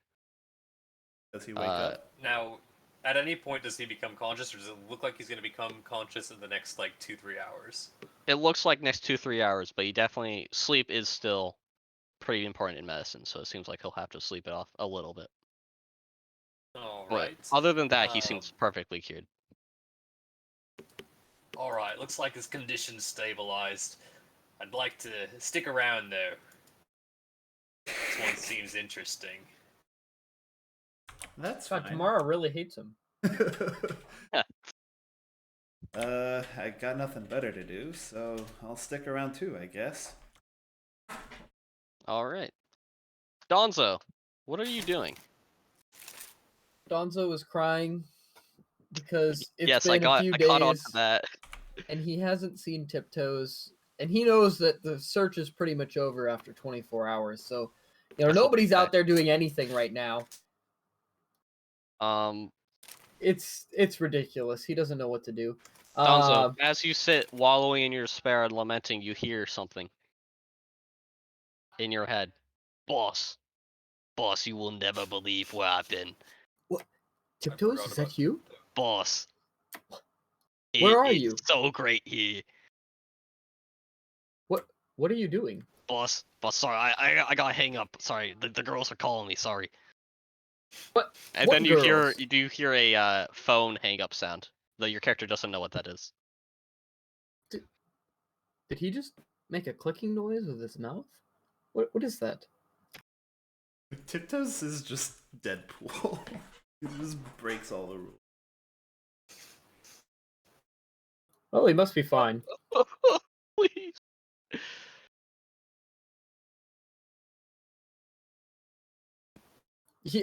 Does he wake up? Now, at any point does he become conscious, or does it look like he's going to become conscious in the next, 2-3 hours? It looks like next 2-3 hours, but sleep is still pretty important in medicine, so it seems like he'll have to sleep it off a little bit. Alright. Other than that, he seems perfectly cured. Alright, looks like his condition's stabilized. I'd like to stick around, though. This one seems interesting. That's God, fine. Tamara really hates him. I got nothing better to do, so I'll stick around too, I guess. All right. Donzo, what are you doing? Donzo is crying because it's I been a few caught on days, to that. and he hasn't seen Tiptoes, and he knows that the search is pretty much over after 24 hours. So, nobody's out there doing anything right now. It's ridiculous. He doesn't know what to do. Donzo, as you sit wallowing in your despair and lamenting, you hear something in your head. Boss, you will never believe where I've been. What? Tiptoes, is that you? Boss. Where are you? So great here. What are you doing? Boss, sorry, I gotta hang up. Sorry, the girls are calling me, sorry. What? And then you hear a phone hang up sound, though your character doesn't know what that is. Did he just make a clicking noise with his mouth? What is that? Tiptoes is just Deadpool. He just breaks all the rules. Oh, he must be fine. Please.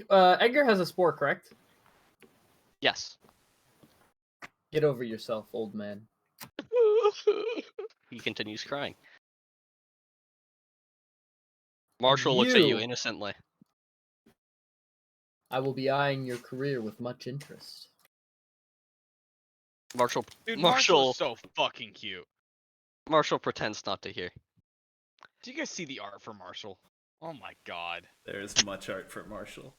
Edgar has a spore, correct? Yes. Get over yourself, old man. He continues crying. Marshall looks at you innocently. I will be eyeing your career with much interest. Marshall's so fucking cute. Marshall pretends not to hear. Do you guys see the art for Marshall? Oh my god. There's much art for Marshall.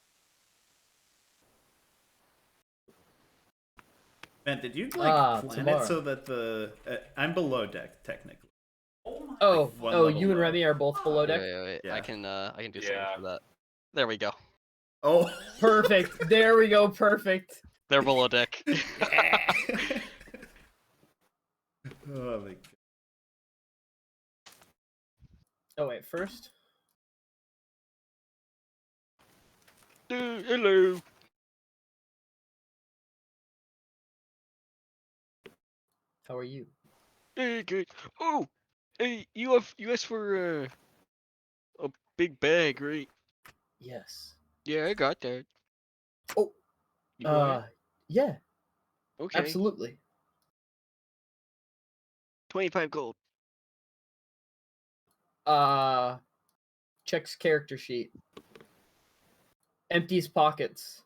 Man, did you plan it tomorrow. so that the I'm below deck technically? Oh, one oh, level you and low. Remy are both below deck. Wait. Yeah. I can do something Yeah. for that. There we go. Oh, Perfect. There we go. Perfect. They're below deck. yeah. Oh my God. Oh wait, first. Hello. How are you? Hey, good. Oh, hey, you asked for a big bag, right? Yes. Yeah, I got that. Oh. You want it? Yeah. Okay. Absolutely. 25 gold. Checks character sheet. Empties pockets.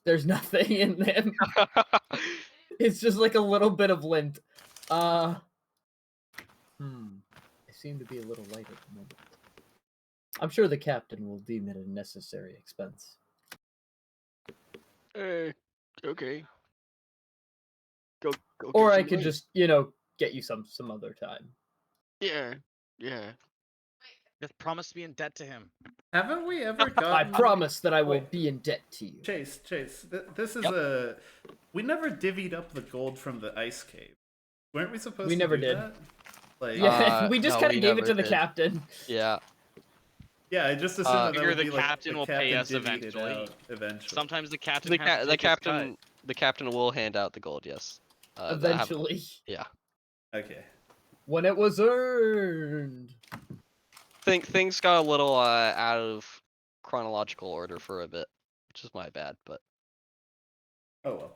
There's nothing in them. It's just like a little bit of lint. I seem to be a little light at the moment. I'm sure the captain will deem it a necessary expense. Okay. Go. Or get I some could money. just, get you some other time. Yeah. Just promise to be in debt to him. Haven't we ever I gotten? promise that I will Wait. be in debt to you. Chase, this is Yep. we never divvied up the gold from the ice cave. Weren't we supposed We to never do did. that? Like, Yeah, we just no, kind we of gave it never to the did. captain. Yeah. yeah, I just assumed that Figure would the be like captain the will pay captain us divvied it eventually. out eventually. Sometimes the captain has to The take his cut. captain will hand out the gold. Yes. Eventually. Yeah. Okay. When it was earned. Things got a little out of chronological order for a bit, which is my bad, but Oh well.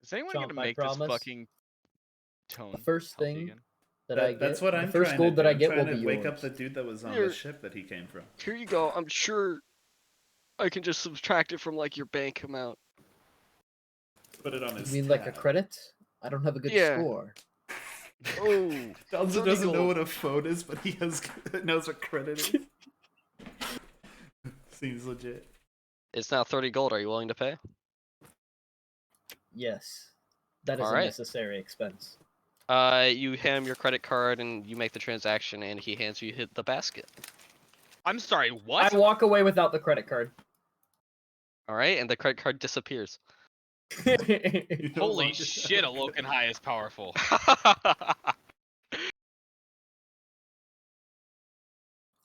Is anyone Chomp, gonna I make this promise. fucking tone The first healthy thing again? that I get, That's what the I'm first trying gold to do. that I I'm get will trying be to wake yours. up the dude that was on Here. the ship that he came from. here you go. I'm sure I can just subtract it from like your bank amount. Put it on You his mean like a tab. credit? I don't have a good Yeah. score. Oh, Donzo 30 doesn't know gold. what a phone is, but he knows what credit is. Seems legit. It's now 30 gold. Are you willing to pay? Yes. That is All a right. necessary expense. You hand him your credit card and you make the transaction, and he hands you the basket. I'm sorry, what? I walk away without the credit card. All right, and the credit card disappears. You no Holy longer shit, a have Loken High is powerful.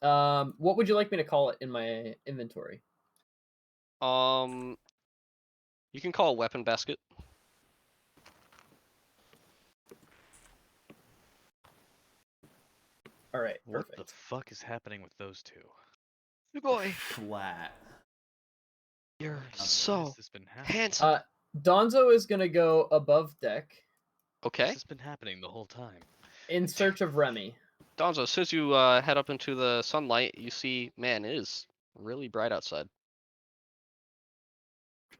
What would you like me to call it in my inventory? You can call a weapon basket. All right, What perfect. the fuck is happening with those two? Good boy. flat. You're Why so has this been happening? handsome. Donzo is gonna go above deck Okay. This has been happening the whole time. in search of Remy. Donzo, as soon as you head up into the sunlight, you see, man, it is really bright outside.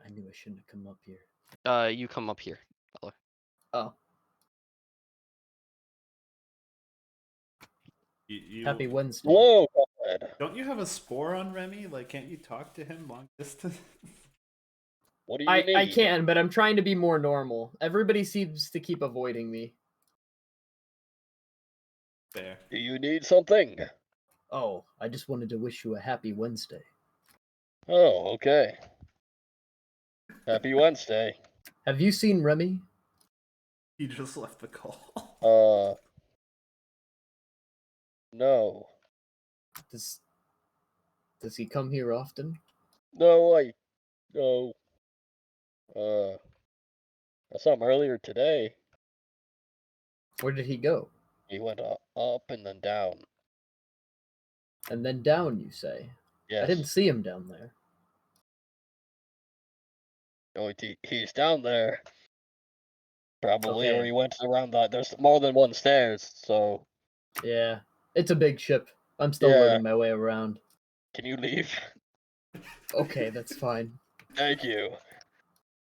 I knew I shouldn't have come up here. You come up here. Oh, You, happy Wednesday. Whoa. don't you have a spore on Remy? Like, can't you talk to him long distance? What do I can, but I'm trying to be more normal. Everybody seems to keep avoiding me. Fair. Do you need something? Oh, I just wanted to wish you a happy Wednesday. Oh, okay. Happy Wednesday. Have you seen Remy? He just left the call. No. Does he come here often? No. I saw him earlier today. Where did he go? He went up and then down. And then down, you say? Yes. I didn't see him down there. Oh, he's down there. Probably, Okay. or he went around that. There's more than one stairs, so. Yeah, it's a big ship. I'm still Yeah. learning my way around. Can you leave? Okay, that's fine. Thank you.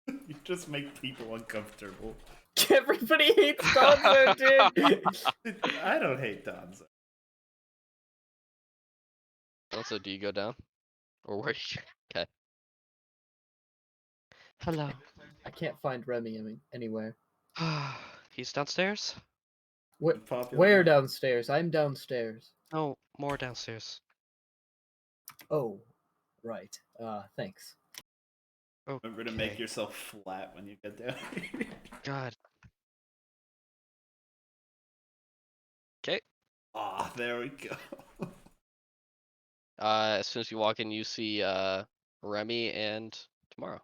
You just make people uncomfortable. Everybody hates Donzo, dude. I don't hate Donzo. Also, do you go down? Or where you? Okay. Hello. I can't find Remy anywhere. He's downstairs? Where downstairs? I'm downstairs. No, more downstairs. Oh, right. Thanks. Remember to make yourself flat when you get down here. God. Okay. Ah, there we go. As soon as you walk in, you see Remy and Tomorrow.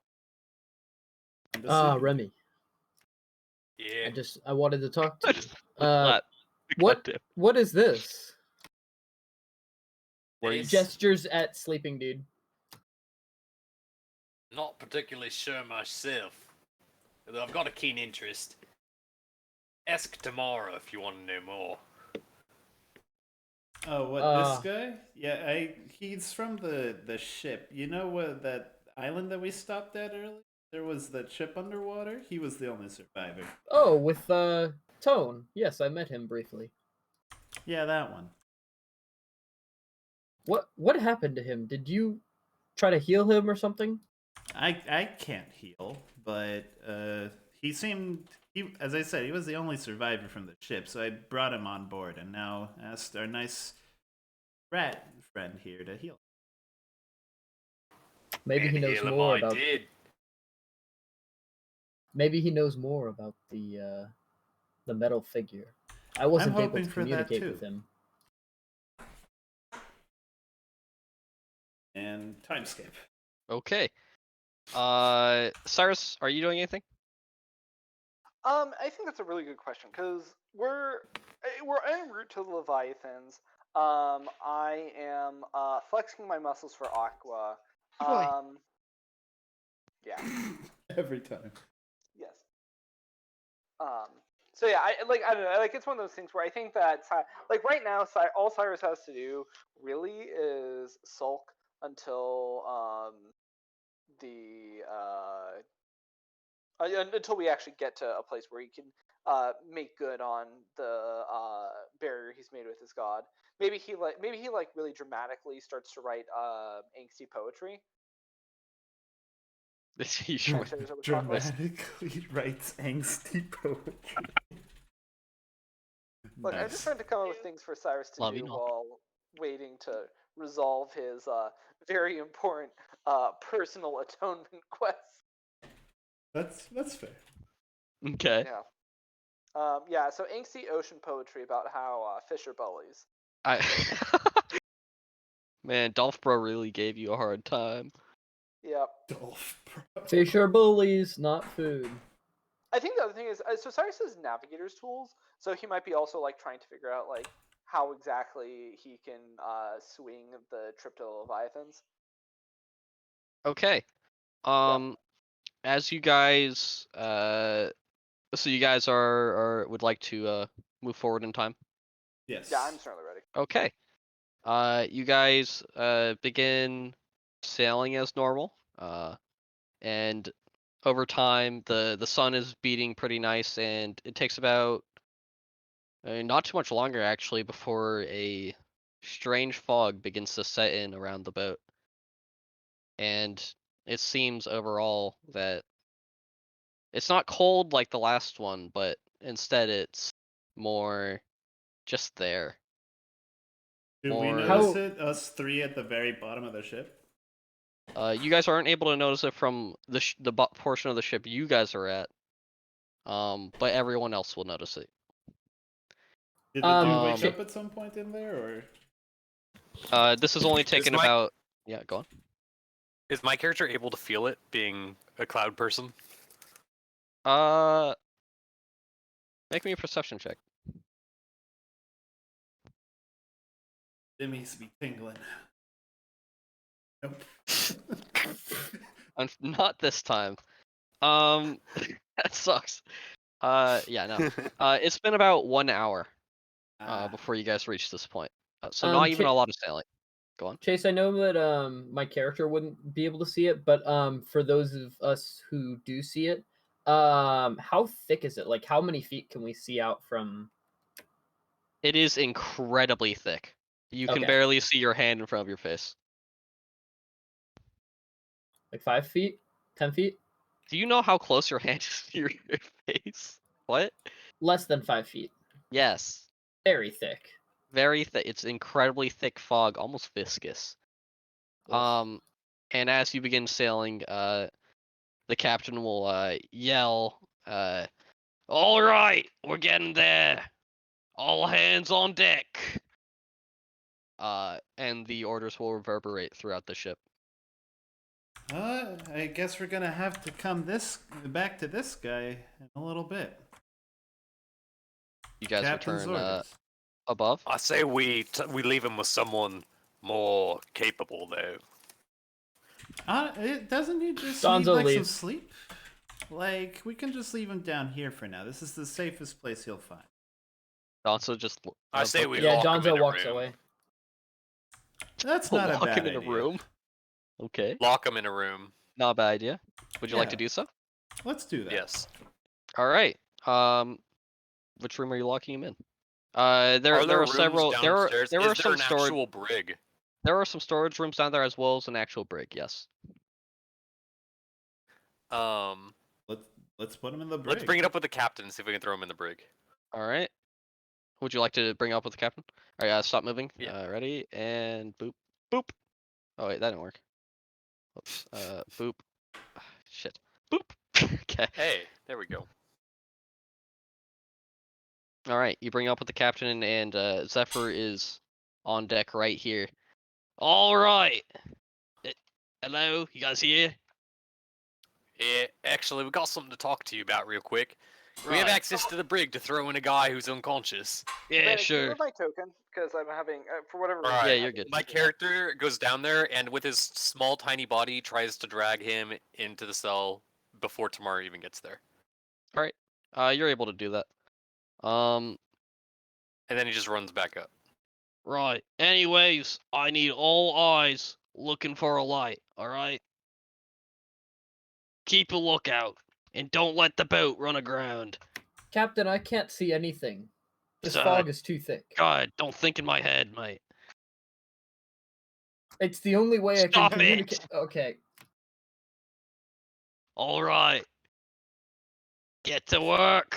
Remy. Yeah. I wanted to talk to you. Flat. What is this? It's Gestures at sleeping dude. not particularly sure myself, although I've got a keen interest. Ask tomorrow if you want to know more. Oh, what, this guy? Yeah, he's from the ship. You know what, that island that we stopped at earlier? There was that ship underwater? He was the only survivor. Oh, with Tone. Yes, I met him briefly. Yeah, that one. What happened to him? Did you try to heal him or something? I can't heal, but he seemed, as I said, he was the only survivor from the ship, so I brought him on board and now asked our nice rat friend here to heal. Maybe he knows heal him more I about. did. Maybe he knows more about the metal figure. I wasn't able hoping to for that communicate too. with him. And timeskip. Okay. Cyrus, are you doing anything? I think that's a really good question because we're en route to the Leviathans. I am flexing my muscles for Aqua. Yeah. Every time. Yes. So yeah, I don't know, like it's one of those things where I think that like right now, all Cyrus has to do really is sulk until until we actually get to a place where he can make good on the barrier he's made with his god. Maybe he really dramatically starts to write angsty poetry. Dramatically writes angsty poetry. Look, Nice. I'm just trying to come up with things for Cyrus to do while waiting to resolve his very important personal atonement quest. That's fair. Okay. Yeah. Yeah. So angsty ocean poetry about how fish are bullies. Man, Dolph Bro really gave you a hard time. Yep. Dolph Bro. Fish are bullies, not food. I think the other thing is, so Cyrus has navigator's tools, so he might be also like trying to figure out like how exactly he can swing the trip to the Leviathans. Okay. As you guys, so you guys would like to move forward in time? Yes. Yeah, I'm certainly ready. Okay. You guys begin sailing as normal. And over time, the sun is beating pretty nice, and it takes about not too much longer actually before a strange fog begins to set in around the boat. And it seems overall that it's not cold like the last one, but instead it's more just there. Do we notice it, us three at the very bottom of the ship? You guys aren't able to notice it from the portion of the ship you guys are at, but everyone else will notice it. Did the dude wake up at some point in there, or? This is only taken about. Yeah, go on. Is my character able to feel it, being a cloud person? Make me a perception check. It needs to be tingling. Nope. Not this time. That sucks. Yeah, no. It's been about 1 hour before you guys reach this point. So not even a lot of sailing. Go on. Chase, I know that my character wouldn't be able to see it, but for those of us who do see it, how thick is it? Like, how many feet can we see out from? It is incredibly thick. You can barely see your hand in front of your face. Like 5 feet? 10 feet? Do you know how close your hand is to your face? What? Less than 5 feet. Yes. Very thick. Very thick. It's incredibly thick fog, almost viscous. Oof. And as you begin sailing, the captain will yell, "All right, we're getting there. All hands on deck." And the orders will reverberate throughout the ship. I guess we're gonna have to come back to this guy in a little bit. You guys Captain's return orders. above. I say we leave him with someone more capable, though. Doesn't he just Donzo need like some leaves. sleep? Like, we can just leave him down here for now. This is the safest place he'll find. Also, just I say we Yeah, lock him in Donzo a walks room. away. That's not a lock bad him in idea. a room. Okay, Lock him in a room. not a bad idea. Would you like to Yeah. do so? Let's do that. Yes. All right. Which room are you locking him in? Are There are rooms several. downstairs? There Is are there some an storage. actual brig? There are some storage rooms down there as well as an actual brig. Yes. Let's put him in the brig. Let's bring it up with the captain and see if we can throw him in the brig. All right. Would you like to bring up with the captain? All right. Stop moving. Yeah. Ready and boop, boop. Oh wait, that didn't work. Oops. Boop. Shit. Boop. Okay. Hey, there we go. All right. You bring up with the captain, and Zephyr is on deck right here. All right. Hello, you guys here? Yeah, actually, we got something to talk to you about real quick. We have Right. access to the brig to throw in a guy who's unconscious. Yeah, Vanity, sure. Give me my token because I'm having for whatever reason. Alright, Yeah, I'm you're having good. issues My with that. character goes down there and with his small, tiny body tries to drag him into the cell before Tamara even gets there. You're able to do that. And then he just runs back up. Right. Anyways, I need all eyes looking for a light, alright? Keep a lookout, and don't let the boat run aground. Captain, I can't see anything. This Sir. fog is too thick. God, don't think in my head, mate. It's the only way I can Stop it! communicate. Okay. Alright. Get to work!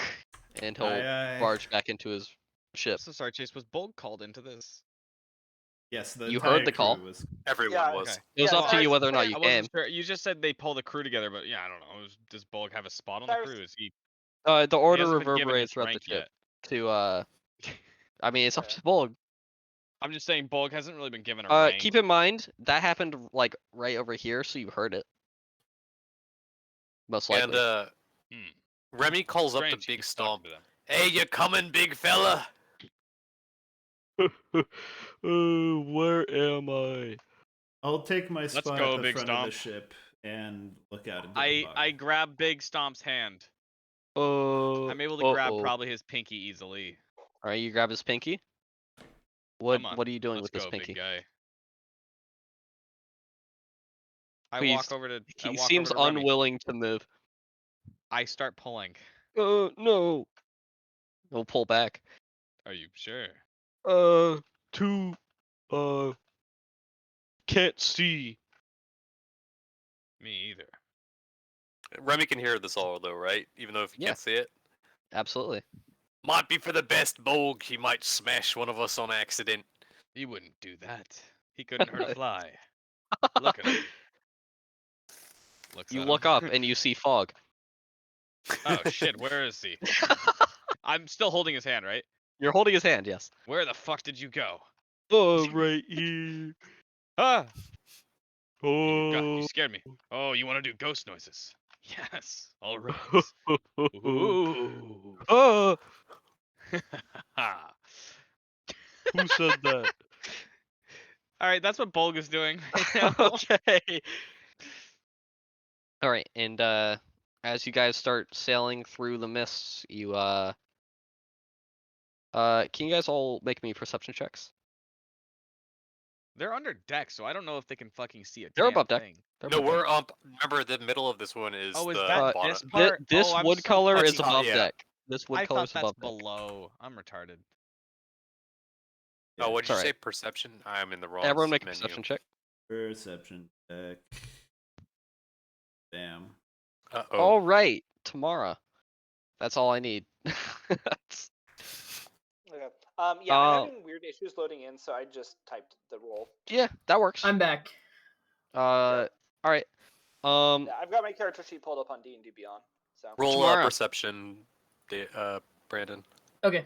And he'll Aye, aye. barge back into his ship. So sorry, Chase. Was Bulk called into this? Yes, the You entire heard the call. crew was. Everyone Yeah, was. Okay. It was Yeah, up to you whether or not you I came. wasn't sure. You just said they pulled a crew together, but yeah, I don't know. Does Bulk have a spot on the Cyrus- crew? Is he? The He order hasn't been given reverberates his throughout the rank ship yet. to, I mean, it's up Yeah. to Bolg. I'm just saying, Bulk hasn't really been given a rank. Keep in mind, that happened, like, right over here, so you heard it. Most likely. And, Remy calls up Strange, the big he's talking stomp. to them. Hey, you coming, big fella? Where am I? I'll take my spot go, at the Big front of the Stomp. ship and look out into the I bottom. grab Big Stomp's hand. I'm able to grab probably his pinky easily. Alright, you grab his pinky? What Come on, are you doing let's with this go, pinky? big guy. I Please, walk over to. I He walk seems over to Remy. unwilling to move. I start pulling. No. He'll pull back. Are you sure? Can't see. Me either. Remy can hear this all, though, right? Even though if you Yeah. can't see it. Absolutely. Might be for the best, Bolg. He might smash one of us on accident. He wouldn't do that. He couldn't hurt a fly. Look at him. Looks You at look him. up and you see fog. Oh shit, where is he? I'm still holding his hand, right? You're holding his hand, yes. Where the fuck did you go? Oh, right here. Ah! Oh. You scared me. Oh, you want to do ghost noises? Yes. All right. Ooh. Ooh. Oh, Ha. who said that? All right, that's what Bulg is doing right now. Okay. All right, and as you guys start sailing through the mists, you can you guys all make me perception checks? They're under deck, so I don't know if they can fucking see a They're damn above deck. thing. They're No, above deck. we're up. Remember, the middle of this one is Oh, is the that bottom. this part? This Oh, I'm wood so color is fucking- above yeah. deck. This wood I color thought is that's above deck. below. I'm retarded. Oh, what did you It's say? alright. Perception? I am in the wrong Everyone make a menu. perception check. Perception check. Damn. Uh-oh. All right, Tamara. That's all I need. Okay. Yeah, I'm having weird issues loading in, so I just typed the roll. Yeah, that works. I'm back. All right. Yeah, I've got my character sheet pulled up on D&D Beyond. So Roll Tamara. perception, Brandon. Okay.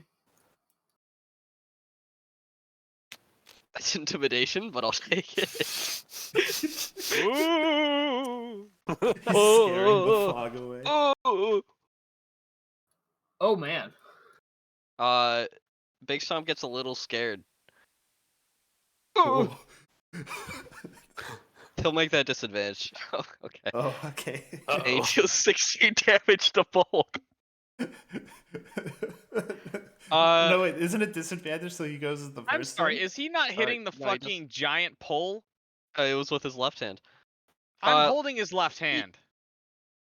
That's intimidation, but I'll take it. Ooh. He's scaring the fog away. Oh man. Big Stomp gets a little scared. Whoa. He'll make that disadvantage. Okay. Oh, okay. And he Uh-oh. deals 16 damage to Bulk. No, wait, isn't it disadvantage so he goes as the first I'm sorry, one? is he not hitting the no, he fucking giant pole? It was with his left hand. I'm holding his left hand.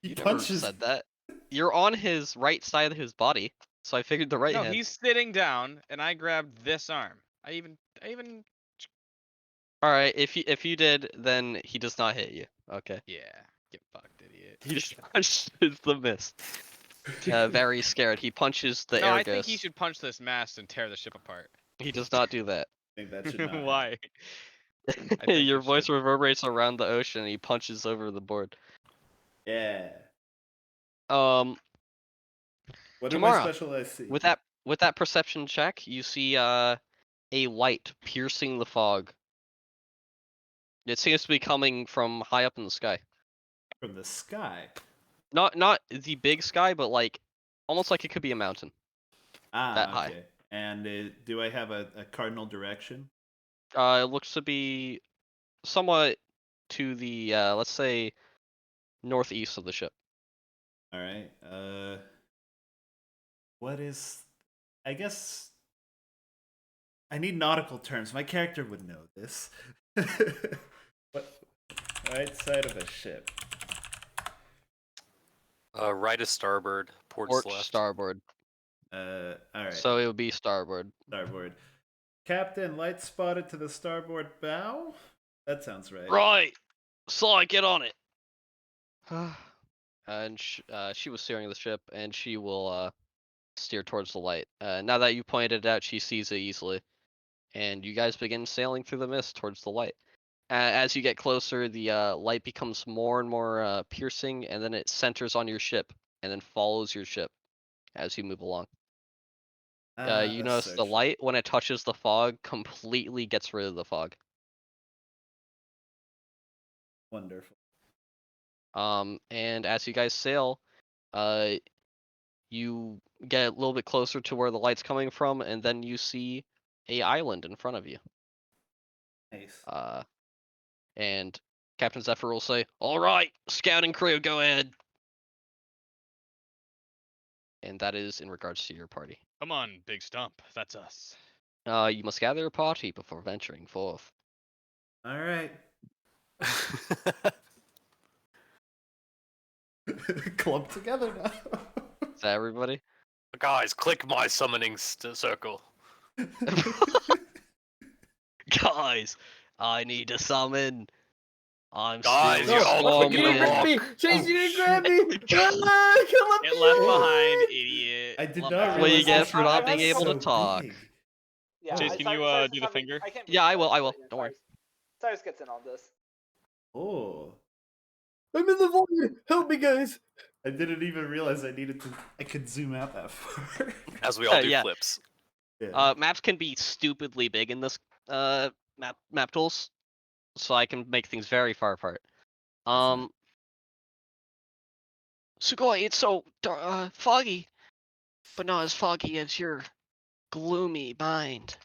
He You punches. never said that. You're on his right side of his body, so I figured the right No, hand. he's sitting down, and I grabbed this arm. I even. All right, if you did, then he does not hit you. Okay. Yeah, get fucked, idiot. He just punches the mist. Very scared. He punches the No, air I think he ghost. should punch this mast and tear the ship apart. He does not do that. I think that should not Why? think Your he voice should. reverberates around the ocean and he punches over the board. happen. Yeah. What do my Tamara, special eyes see? with that perception check, you see a light piercing the fog. It seems to be coming from high up in the sky. From the sky. Not the big sky, but like almost like it could be a mountain. That high. Okay. And do I have a cardinal direction? It looks to be somewhat to the let's say northeast of the ship. All right. What is? I guess I need nautical terms. My character would know this. What? Right side of a ship. Right is starboard, port's Port left. starboard. All right. So it would be starboard. Starboard. Captain, light spotted to the starboard bow. That sounds right. Right. So get on it. And she was steering the ship, and she will steer towards the light. Now that you pointed it out, she sees it easily, and you guys begin sailing through the mist towards the light. As you get closer, the light becomes more and more piercing, and then it centers on your ship, and then follows your ship as you move along. You notice the light, when it touches the fog, completely gets rid of the fog. Wonderful. And as you guys sail, you get a little bit closer to where the light's coming from, and then you see a island in front of you. Nice. And Captain Zephyr will say, "All right, scouting crew, go ahead." And that is in regards to your party. Come on, Big Stump. That's us. You must gather a party before venturing forth. All right. Clump together now. Is that everybody? Guys, click my summoning circle. Guys, I need to summon. I'm Guys, still you're all swarming. clicking You the didn't rock. grab me! Chase, you didn't grab me! Get left behind, idiot. I did Love not that. That's what you realize get this for was not being so able to talk. big. Yeah, Chase, I- can Cyrus- you, Cyrus do is the having- finger? I can't Yeah, I beat will, Cyrus, I will. but yeah, Don't worry. Cyrus gets in on this. Oh. I'm in the void! Help me, guys! I didn't even realize I could zoom out that far. As we all do Yeah. flips. Yeah. Maps can be stupidly big in this map tools, so I can make things very far apart. Sugoi, it's so foggy, but not as foggy as your gloomy mind.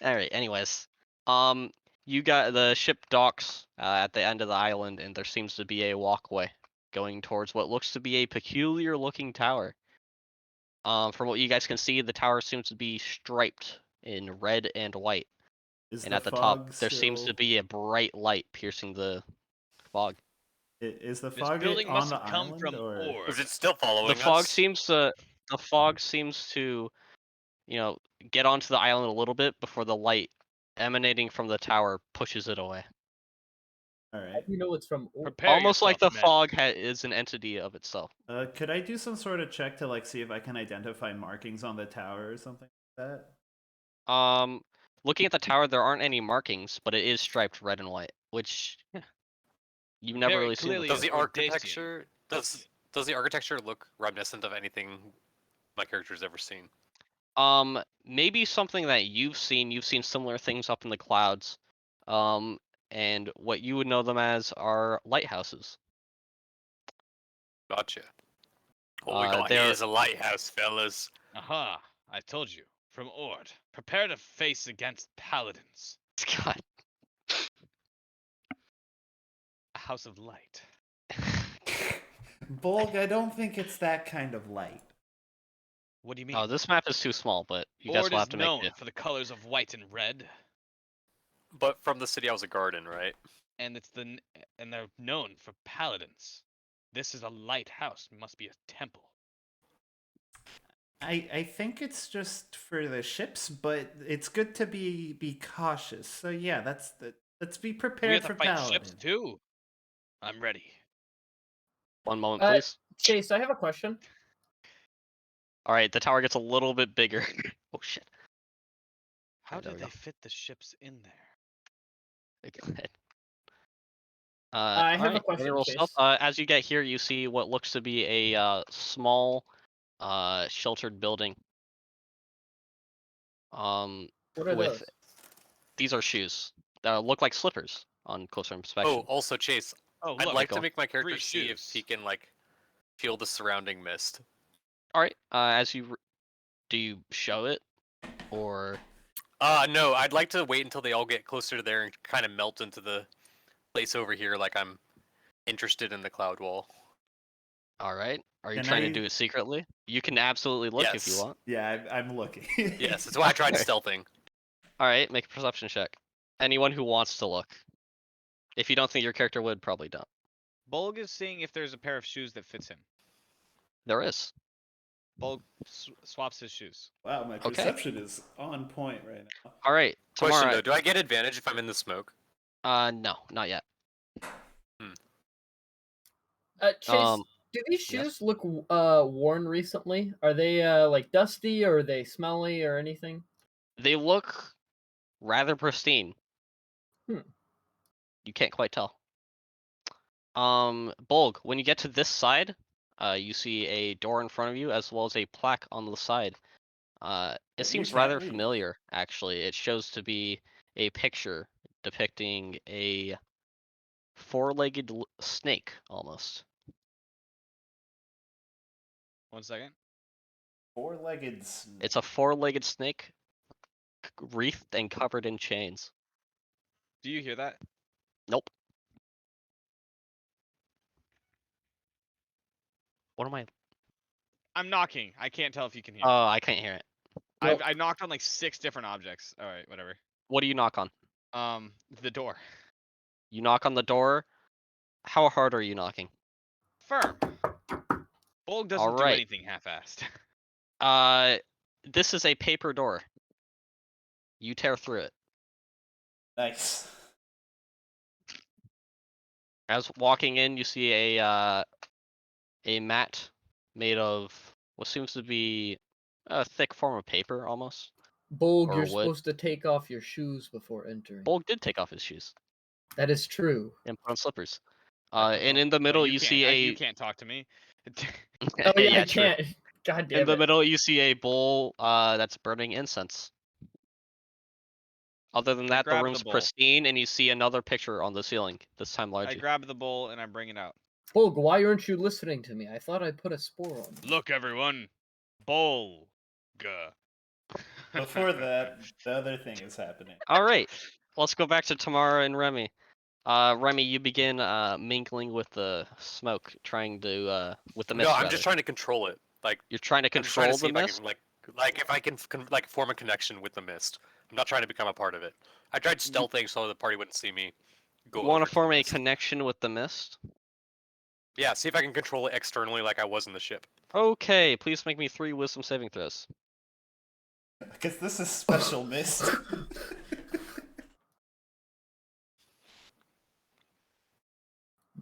Alright, anyways. You got the ship docks at the end of the island, and there seems to be a walkway going towards what looks to be a peculiar looking tower. From what you guys can see, the tower seems to be striped in red and white. And at the top, there seems to be a bright light piercing the fog. Is the This fog building on must the have come island, from or ore. Is it still following The fog us? seems to get onto the island a little bit before the light emanating from the tower pushes it away. All How right. do you know it's from Orc? Prepare Almost like the yourself, men. fog is an entity of itself. Could I do some sort of check to like see if I can identify markings on the tower or something like that? Looking at the tower, there aren't any markings, but it is striped red and white, which you've never Very really seen clearly before. Does the Ordacian. architecture does the architecture look reminiscent of anything my character's ever seen? Maybe something that you've seen. You've seen similar things up in the clouds. And what you would know them as are lighthouses. Gotcha. What we got here is a lighthouse, fellas. Aha! I told you. From Ord. Prepare to face against paladins. God. A house of light. Bolg, I don't think it's that kind of light. What do you mean? Oh, this map is too small, but you guys Ord will is have to make known it. for the colors of white and red, But from the city, I was a garden, right? and they're known for paladins. This is a lighthouse. Must be a temple. I think it's just for the ships, but it's good to be cautious. So yeah, let's be We prepared have for to fight paladin. ships too. I'm ready. One moment, please. Chase, I have a question. All right, the tower gets a little bit bigger. Oh shit. How Alright, there did we they fit the ships in there? Go ahead. I have a alright, question, roll stealth. Chase. As you get here, you see what looks to be a small, sheltered building. What are With those? these are shoes that look like slippers on closer inspection. Oh, also Chase, Oh, I'd look. like go to on. make my character 3 see if shoes. he can like feel the surrounding mist. All right. As you do, you show it, or No, I'd like to wait until they all get closer to there and kind of melt into the place over here, like I'm interested in the cloud wall. all right? Are you Can trying to I- do it secretly? You can absolutely look if you Yes. want. Yeah, I'm looking. Yes, that's why I tried Okay. stealthing. All right, make a perception check. Anyone who wants to look. If you don't think your character would, probably don't. Bolg is seeing if there's a pair of shoes that fits him. There is. Bolg swaps his shoes. Wow, my Okay. perception is on point right now. All right. Question Tamara. though, do I get advantage if I'm in the smoke? No, not yet. Chase, do these yes. shoes look worn recently? Are they like dusty, or are they smelly, or anything? They look rather pristine. Hmm. You can't quite tell. Bolg, when you get to this side, you see a door in front of you as well as a plaque on the side. It You seems can't rather leave. familiar, actually. It shows to be a picture depicting a four-legged snake, almost. 1 second. Four-legged snake. It's a four-legged snake, wreathed and covered in chains. Do you hear that? Nope. What am I? I'm knocking. I can't tell if you can hear. Oh, I can't hear it. Nope. I knocked on like 6 different objects. All right, whatever. What do you knock on? The door. You knock on the door. How hard are you knocking? Firm. Bolg doesn't All do right. anything half-assed. This is a paper door. You tear through it. Nice. As walking in, you see a mat made of what seems to be a thick form of paper, almost. Bolg, Or you're wood. supposed to take off your shoes before entering. Bolg did take off his shoes That is true. and put on slippers. I And don't- in the middle, you you can't. see a. You can't talk to me. Oh yeah, I true. can't. God damn In the it. middle, you see a bowl that's burning incense. Other than I that, the grab the room's bowl. pristine, and you see another picture on the ceiling. This time I larger. grab the bowl and I bring it out. Bolg, why aren't you listening to me? I thought I put a spore on you. Look, everyone. Bolg. Before that, the other thing is happening. All right, let's go back to Tamara and Remy. Remy, you begin mingling with the smoke, trying to with the mist. No, I'm rather. just trying to control it. Like You're trying to I'm just trying control to see the if mist. I can like if I can like form a connection with the mist. I'm not trying to become a part of it. I tried stealthing so the party wouldn't see me. Go You want over to the form a mist. connection with the mist? Yeah, see if I can control it externally like I was in the ship. Okay, please make me 3 wisdom saving throws. Because this is special mist.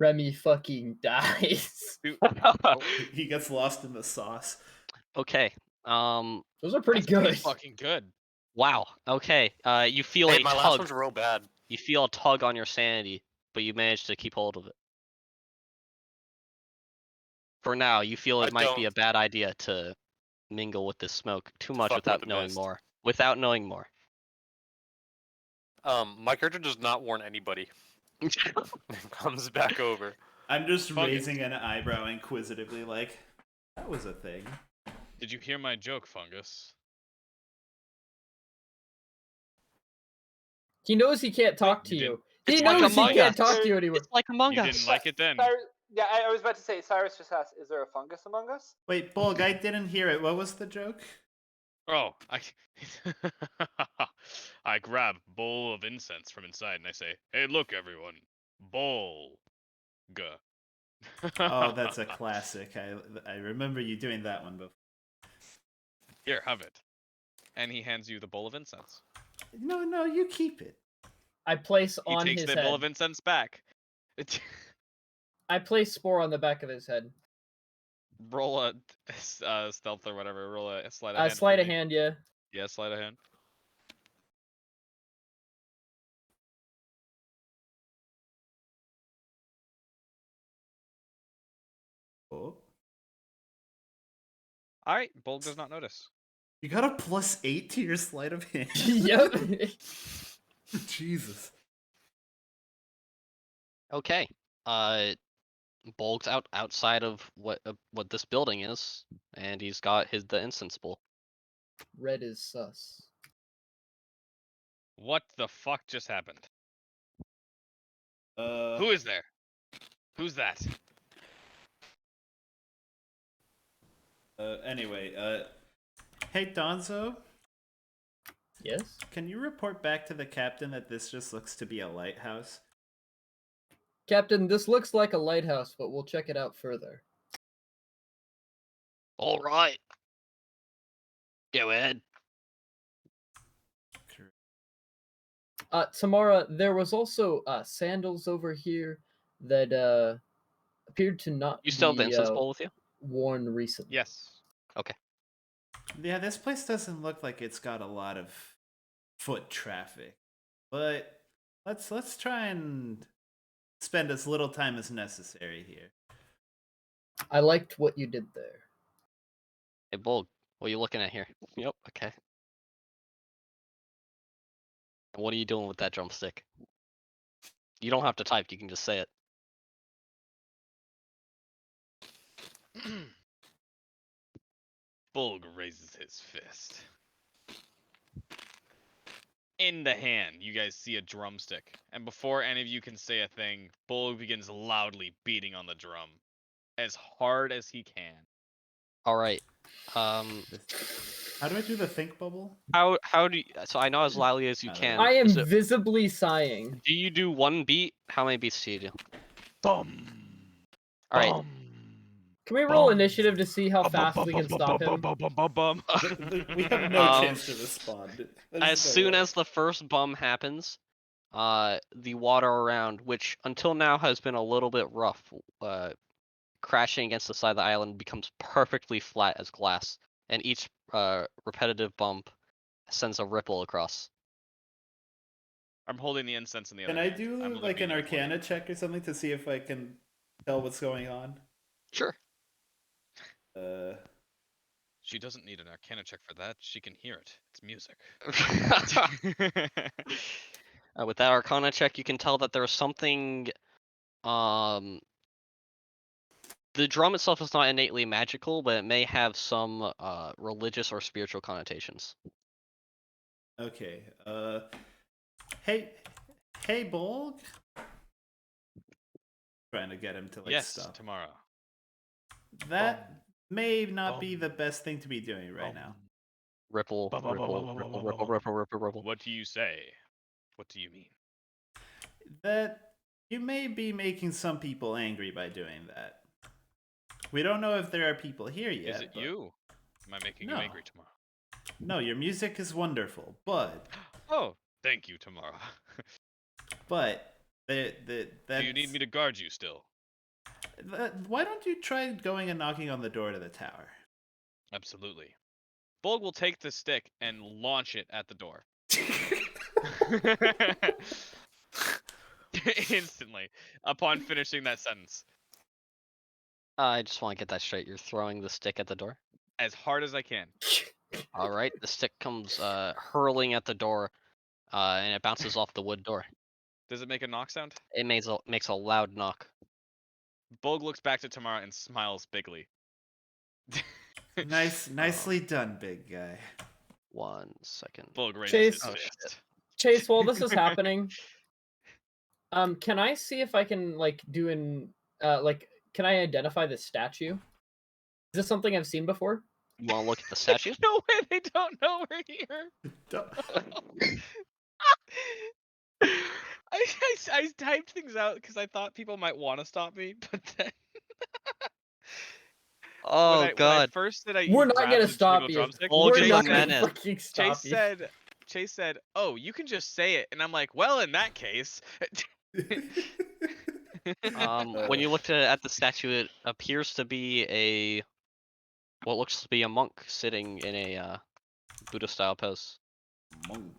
Remy fucking dies. He gets lost in the sauce. Okay. Those are pretty That's pretty good. fucking good. Wow. Okay. You feel Hey, a my last tug. one's real bad. You feel a tug on your sanity, but you manage to keep hold of it. For now, you feel it might be a bad idea to mingle with this smoke too much Fuck with without the knowing mist. more. Without knowing more. My character does not warn anybody. Comes back over. I'm just Fungus. raising an eyebrow inquisitively, like, that was a thing. Did you hear my joke, Fungus? He knows he can't talk to You you. It's He like knows he Among can't Us. talk to you anymore. It's like Among You Us. didn't like it then. Yeah, I was about to say. Cyrus just asked, "Is there a fungus among us?" Wait, Bulg, I didn't hear it. What was the joke? Oh, I grab bowl of incense from inside and I say, "Hey, look, everyone, bowl." Oh, that's a classic. I remember you doing that one before. Here, have it. And he hands you the bowl of incense. No, you keep it. I place He on takes his the head. bowl of incense back. I place Spore on the back of his head. Roll a stealth or whatever. Roll a sleight of hand. Sleight for of me. hand, yeah. Yeah, sleight of hand. Oh. All right, Bold does not notice. You got a +8 to your sleight of hand. Yep. Jesus. Okay. Bulg's outside of what this building is, and he's got the incense bowl. Red is sus. What the fuck just happened? Uh. Who is there? Who's that? Anyway, hey Donzo, Yes? can you report back to the captain that this just looks to be a lighthouse? Captain, this looks like a lighthouse, but we'll check it out further. All right. Go ahead. Tamara, there was also sandals over here that appeared to not You still have the be incense bowl with you? worn recently. Yes. Okay. Yeah, this place doesn't look like it's got a lot of foot traffic, but let's try and spend as little time as necessary here. I liked what you did there. Hey, Bulg, what are you looking at here? Yep. Okay. And what are you doing with that drumstick? You don't have to type. You can just say it. Bulg raises his fist. In the hand, you guys see a drumstick. And before any of you can say a thing, Bulg begins loudly beating on the drum. As hard as he can. All right. How do I do the think bubble? How do you, so I know as loudly as you can. I am Is it- visibly sighing. do you do one beat? How many beats do you do? Bum. All right. Bum. Can we roll Bum. initiative to see how fast we can stop him? We have no Um, chance to respond. As soon as the first bum happens, the water around, which until now has been a little bit rough, crashing against the side of the island becomes perfectly flat as glass, and each repetitive bump sends a ripple across. I'm holding the incense in the other Can I hand. do I'm only like an beating it for you. Arcana check or something to see if I can tell what's going on? Sure. She doesn't need an Arcana check for that. She can hear it. It's music. With that Arcana check, you can tell that there's something. The drum itself is not innately magical, but it may have some religious or spiritual connotations. Okay. Hey, Bulg. Trying to get him to like Yes, stop. tomorrow. That may not be the best thing to be doing right now. Ripple, ripple. What do you say? What do you mean? That you may be making some people angry by doing that. We don't know if there are people here yet. Is it but... you? Am I making you angry tomorrow? No, your music is wonderful, but... Oh, thank you, tomorrow. But... Do you need me to guard you still? Why don't you try going and knocking on the door to the tower? Absolutely. Bolg will take the stick and launch it at the door. Instantly, upon finishing that sentence. I just want to get that straight. You're throwing the stick at the door? As hard as I can. Alright, the stick comes hurling at the door, and it bounces off the wood door. Does it make a knock sound? It makes a loud knock. Bolg looks back to Tamara and smiles bigly. Nicely done, big guy. 1 second. Bolg raises Chase. his Oh, fist. Chase, while this is happening, can I see if I can can I identify this statue? Is this something I've seen before? You want to look at the statue? No way, they don't know we're here. I typed things out because I thought people might want to stop me, but then Oh when I god. first said We're not grabbed gonna the stop jingle you. drumstick, Bolg We're is not a gonna menace. fucking stop you. Chase said, "Oh, you can just say it," and I'm like, "Well, in that case." When you look at the statue, it appears to be what looks to be a monk sitting in a Buddha-style pose. Monk.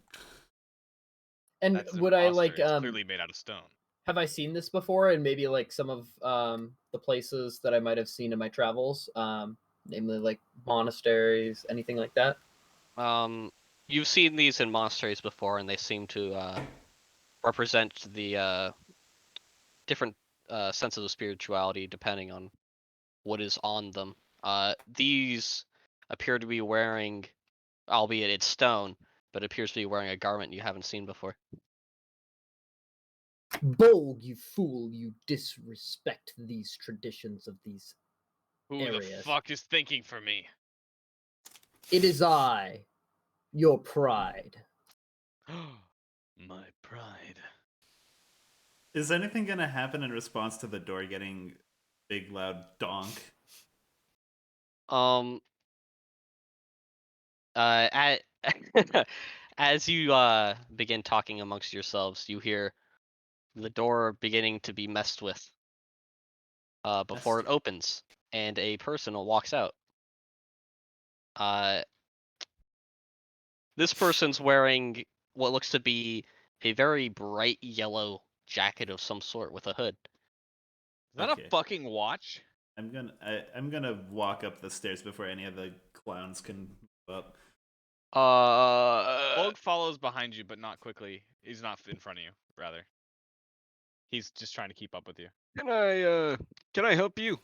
And That's an would I imposter. It's clearly made out of stone. have I seen this before? And maybe like some of the places that I might have seen in my travels, namely like monasteries, anything like that. You've seen these in monasteries before, and they seem to represent the different senses of spirituality depending on what is on them. These appear to be wearing, albeit it's stone, but appears to be wearing a garment you haven't seen before. Bolg, you fool! You disrespect these traditions of these Who areas. the fuck is thinking for me? It is I, your pride. My pride. Is anything gonna happen in response to the door getting big, loud donk? As you begin talking amongst yourselves, you hear the door beginning to be messed with before it opens, and a person walks out. This person's wearing what looks to be a very bright yellow jacket of some sort with a hood. Is that Okay. a fucking watch? I'm gonna walk up the stairs before any of the clowns can move up. Bolg follows behind you, but not quickly. He's not in front of you, rather. He's just trying to keep up with you. Can I help you?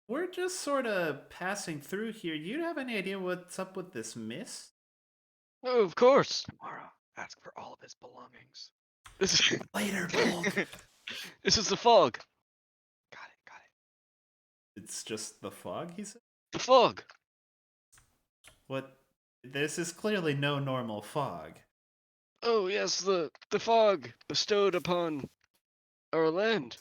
We're just sort of passing through here. You have any idea what's up with this mist? Oh, of course. Tomorrow, ask for all of his belongings. Later, Bolg. This is the fog. Got it. It's just the fog, he said? The fog. What? This is clearly no normal fog. Oh yes, the fog bestowed upon our land.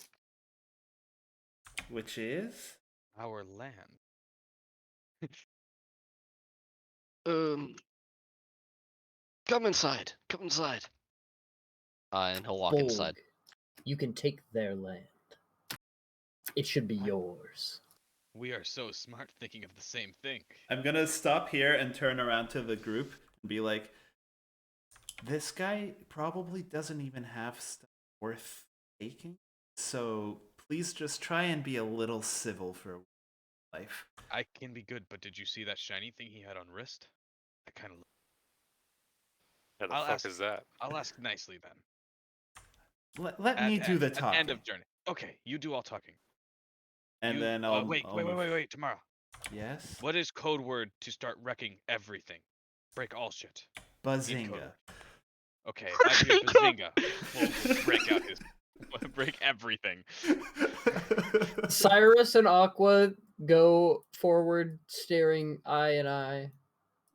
Which is? Our land. Come inside. Come inside. And he'll walk Bolg, inside. you can take their land. It should be yours. We are so smart thinking of the same thing. I'm gonna stop here and turn around to the group and be like, this guy probably doesn't even have stuff worth taking, so please just try and be a little civil for life. I can be good, but did you see that shiny thing he had on wrist? I kind of. How the I'll fuck ask- is that? I'll ask nicely then. Let me do the At talking. end of journey. Okay, you do all talking. And You- then I'll wait. Tomorrow. Yes. What is code word to start wrecking everything? Break all shit. Bazinga. Okay, I hear Bazinga. We'll break out his. Break everything. Cyrus and Aqua go forward, staring eye in eye.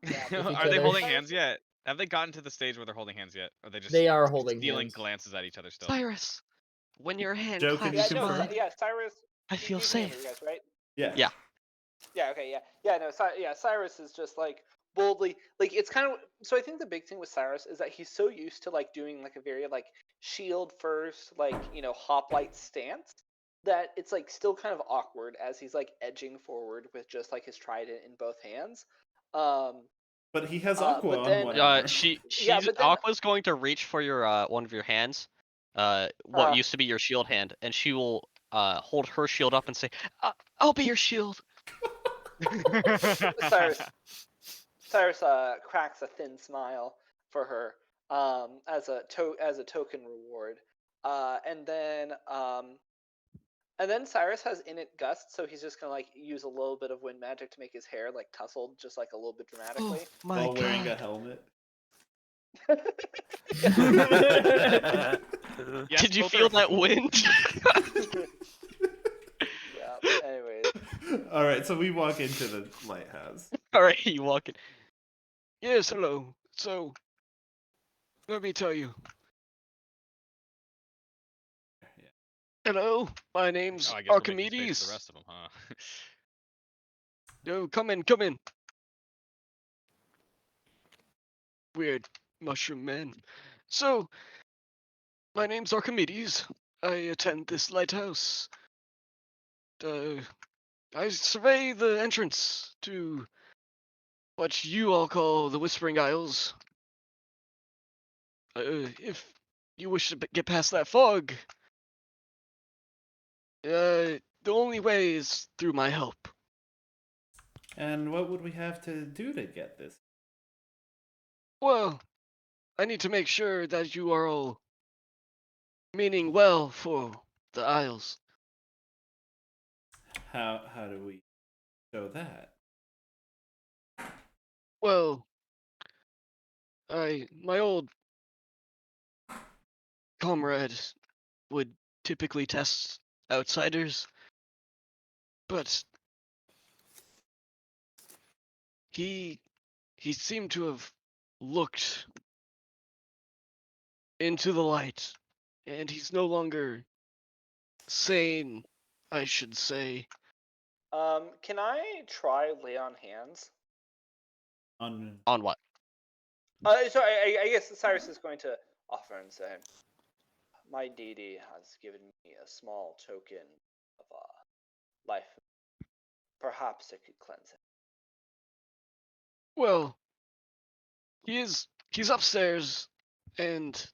with each Are they other. holding hands yet? Have they gotten to the stage where they're holding hands yet? Or are they just They are holding stealing hands. glances at each other still? Cyrus, when your hand Joe, can clasps you confirm? mine, Cyrus. I feel you can hear me, safe. guys, right? Yeah. Yeah. Yeah, okay, yeah. No, Cyrus is just like boldly, like it's kind of, so I think the big thing with Cyrus is that he's so used to like doing like a very like shield first, like, hoplite stance, that it's like still kind of awkward as he's like edging forward with just like his trident in both hands. But he has Aqua but on then- one arm. Yeah, but then- Aqua's going to reach for your one of your hands, what used to be your shield hand, and she will hold her shield up and say, "I'll be your shield." Cyrus cracks a thin smile for her as a token reward, and then Cyrus has innate gust, so he's just gonna like use a little bit of wind magic to make his hair like tousled just like a little bit dramatically. Oh my While god! wearing a helmet. Yes, Did you both feel are that applicable. wind? Yeah. Anyways. All right, so we walk into the lighthouse. All right, you walk in. Yes, hello. So, let me tell you. Yeah. Hello, my name's Oh, I guess we're making space for Archimedes. the rest of them, huh? No, come in, come in. Weird mushroom man. So, my name's Archimedes. I attend this lighthouse. I survey the entrance to what you all call the Whispering Isles. If you wish to get past that fog, the only way is through my help. And what would we have to do to get this? Well, I need to make sure that you are all meaning well for the Isles. How do we show that? Well, my old comrade would typically test outsiders, but he seemed to have looked into the light, and he's no longer sane, I should say. Can I try lay on hands? On On what? So I guess Cyrus is going to offer and say, "My deity has given me a small token of life. Perhaps it could cleanse it." Well, he's upstairs, and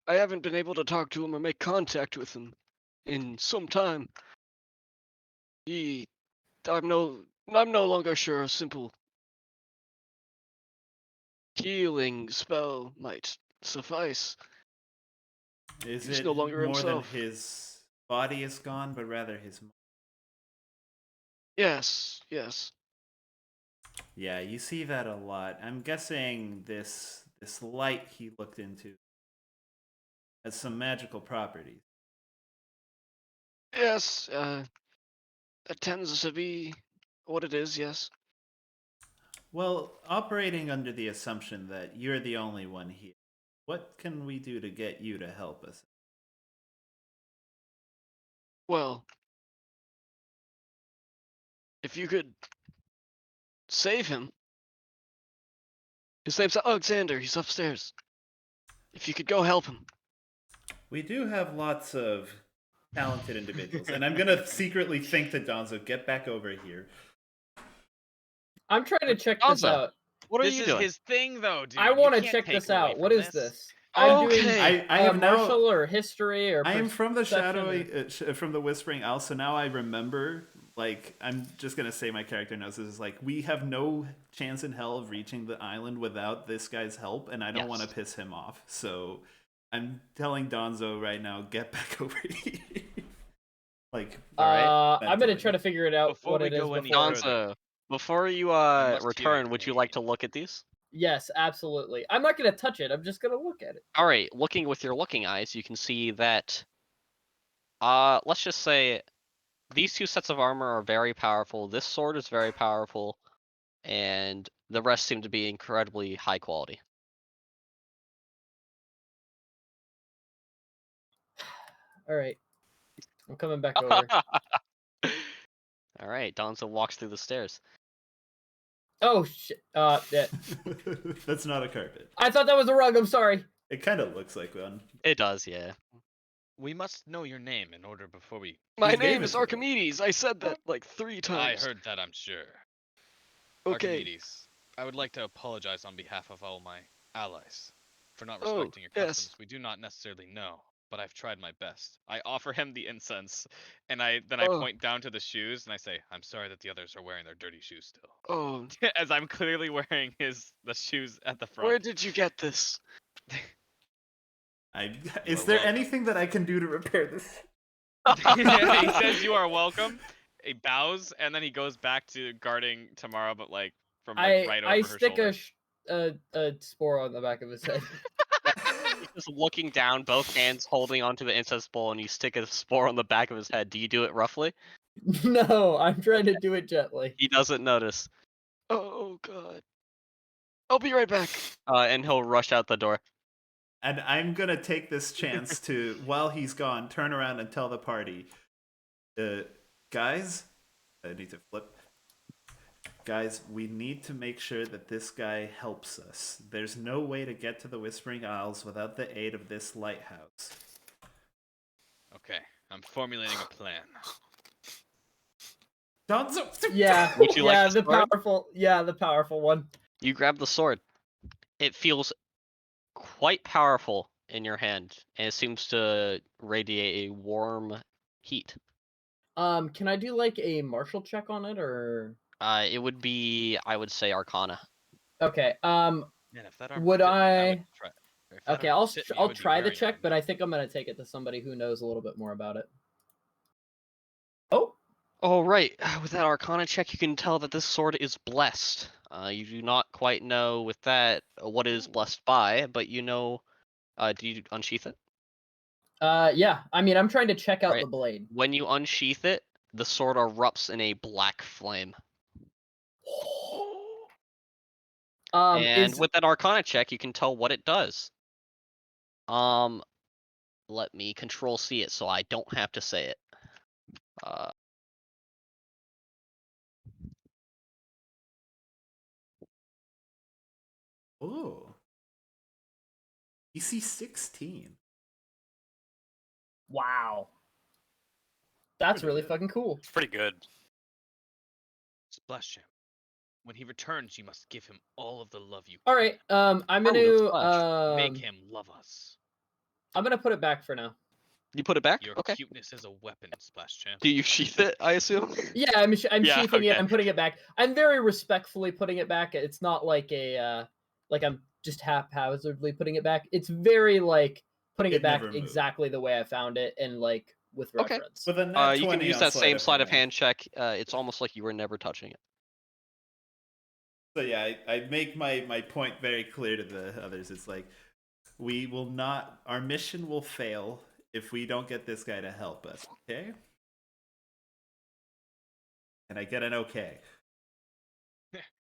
I haven't been able to talk to him or make contact with him in some time. I'm no longer sure a simple healing spell might suffice. is He's it no longer more than himself. his body is gone, but rather his mind? Yes. Yeah, you see that a lot. I'm guessing this light he looked into has some magical properties. Yes, that tends to be what it is, yes. Well, operating under the assumption that you're the only one here, what can we do to get you to help us? Well, if you could save him. His name's Alexander, he's upstairs. If you could go help him. We do have lots of talented individuals, and I'm gonna secretly think to Donzo, get back over here. I'm trying to check this Alza, out. What are This you is doing? his thing, though, dude. I You want to can't check take this away out. from What is this? I'm doing Okay. I am now martial or history or I am from the perception shadowy from the Whispering Isles, so now I remember. Like, I'm just gonna say my character knows this is like we have no chance in hell of reaching the island without this guy's help, and I don't want to Yes. piss him off. So I'm telling Donzo right now, get back over here. Like, I'm gonna mentally. try to figure it out Before what we it is go any before. further, Donza, before you must hear return, it would you clean. like to look at these? Yes, absolutely. I'm not gonna touch it. I'm just gonna look at it. All right, looking with your looking eyes, you can see that. Let's just say these two sets of armor are very powerful. This sword is very powerful, and the rest seem to be incredibly high quality. All right, I'm coming back over. All right, Donza walks through the stairs. Oh shit! Yeah. That's not a carpet. I thought that was a rug. I'm sorry. It kind of looks like one. It does, yeah. We must know your name in order before we. My He gave name it is to me. Archimedes. I said that like 3 I times. heard that, I'm sure. Okay. Archimedes, I would like to apologize on behalf of all my allies for not Oh, respecting your yes. customs. We do not necessarily know, but I've tried my best. I offer him the incense, and I Oh. point down to the shoes, and I say, "I'm sorry that the others are wearing their dirty shoes still." Oh, As I'm clearly wearing the shoes at the front. where did you get this? Is are there welcome. anything that I can do to repair this? He says, "You are welcome." He bows, and then he goes back to guarding Tamara, but like from like right over I her stick shoulder. a spore on the back of his head. He's just looking down, both hands holding onto the incense bowl, and you stick a spore on the back of his head. Do you do it roughly? No, I'm trying to do it gently. He doesn't notice. Oh god. I'll be right back. And he'll rush out the door. And I'm gonna take this chance to, while he's gone, turn around and tell the party, guys, I need to flip. Guys, we need to make sure that this guy helps us. There's no way to get to the Whispering Isles without the aid of this lighthouse. Okay, I'm formulating a plan. Donzo! Yeah, Would you like yeah, the sword? the powerful one. You grab the sword. It feels quite powerful in your hand, and it seems to radiate a warm heat. Can I do like a martial check on it, or? It would be, I would say, Arcana. Okay. Man, if that armor Would fit me, I? would try. If that Okay, armor I'll fit me, I I'll would be try the wearing it check, right but now. I think I'm gonna take it to somebody who knows a little bit more about it. Oh. Oh, right. With that Arcana check, you can tell that this sword is blessed. You do not quite know with that what it is blessed by, but you know. Do you unsheath it? Yeah. I mean, I'm trying to check out Right. the blade. When you unsheath it, the sword erupts in a black flame. And with that Arcana check, you can tell what it does. Let me Control C it so I don't have to say it. Oh. EC 16. Wow. That's Pretty really good. fucking cool. It's pretty good. Splash Champ. When he returns, you must give him all of the love you All can. right. I'm Affirmative gonna splash. Make him love us. I'm gonna put it back for now. You put it back? Your Okay. cuteness is a weapon, Splash Champ. Do you sheath it, I assume? Yeah, I'm Yeah, sheathing it. okay. I'm putting it back. I'm very respectfully putting it back. It's not like a like I'm just haphazardly putting it back. It's very like putting it back never moved. exactly the way I found it and like with Okay. reference. With a nat You can 20 use on that same sleight of hand. hand check. It's almost like you were never touching it. So yeah, I make my point very clear to the others. It's like, we will not, our mission will fail if we don't get this guy to help us, okay? And I get an okay.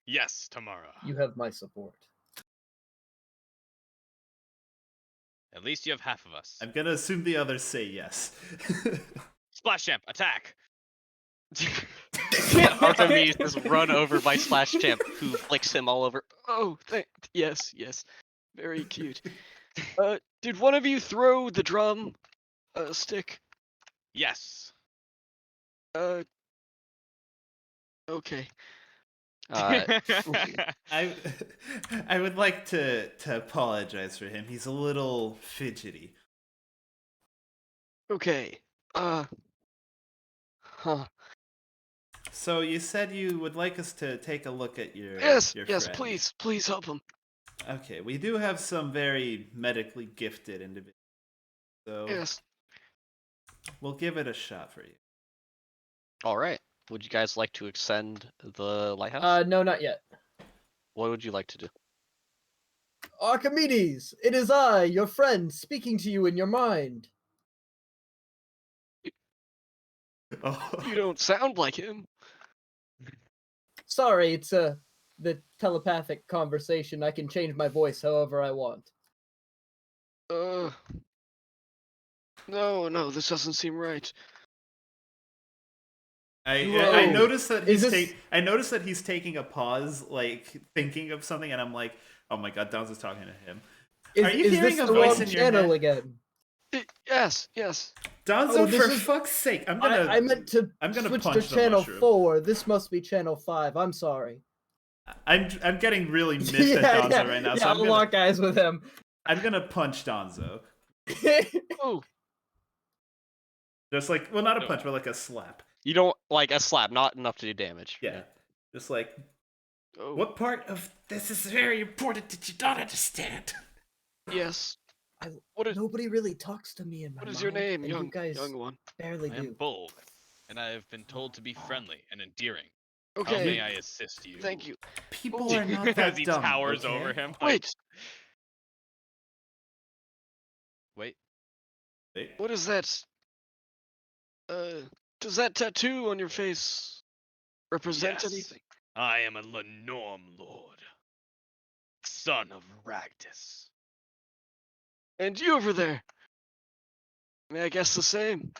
Yes, Tamara. You have my support. At least you have half of us. I'm gonna assume the others say yes. Splash Champ, attack! Archimedes is run over by Slash Champ, who flicks him all over. Oh, yes. Very cute. Did one of you throw the drum stick? Yes. Okay. I would like to apologize for him. He's a little fidgety. Okay. Huh. So you said you would like us to take a look at your Yes, your yes, friend. please help him. Okay, we do have some very medically gifted individuals, so Yes. we'll give it a shot for you. All right. Would you guys like to ascend the lighthouse? No, not yet. What would you like to do? Archimedes, it is I, your friend, speaking to you in your mind. Oh. You don't sound like him. Sorry, it's the telepathic conversation. I can change my voice however I want. No, this doesn't seem right. I noticed that I noticed that he's taking a pause, like thinking of something, and I'm like, oh my god, Downs is talking to him. Are you is hearing this a the voice wrong in your channel head? again? Yes, yes. Donzo, Oh, this for is- fuck's sake, I'm gonna. I meant to I'm gonna switch to punch the channel mushroom. 4. This must be channel 5. I'm sorry. I'm getting really miffed at Donzo right now, so I'm I'll lock eyes with him. I'm gonna punch Donzo. Oh, Just like, well, not a No. punch, but like a slap. You don't like a slap, not enough to do damage. Yeah, just like. oh. What part of this is very important that you don't understand? Yes. What is Nobody really talks to me in my what mind. is your name, and young you guys young one? barely I do. am Bulg, and I have been told to be friendly and endearing. How Okay. may I assist you? Thank you. People Oh. are not As that he dumb. towers okay? over him. Wait. Wait. What is that? Does that tattoo on your face represent Yes. anything? I am a Lenorm Lord, son of Ragdis. And you over there? May I guess the same?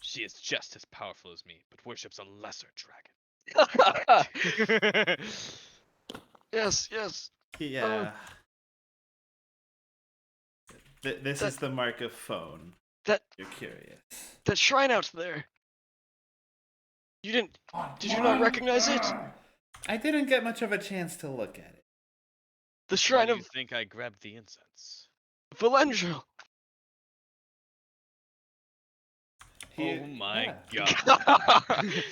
She is just as powerful as me, but worships a lesser dragon. Yes, yes. Yeah. This that- is the mark of phone. That You're curious. that shrine out there. Did you not recognize it? I didn't get much of a chance to look at it. The Why shrine do of you think I grabbed the incense? Valendro. Oh my god.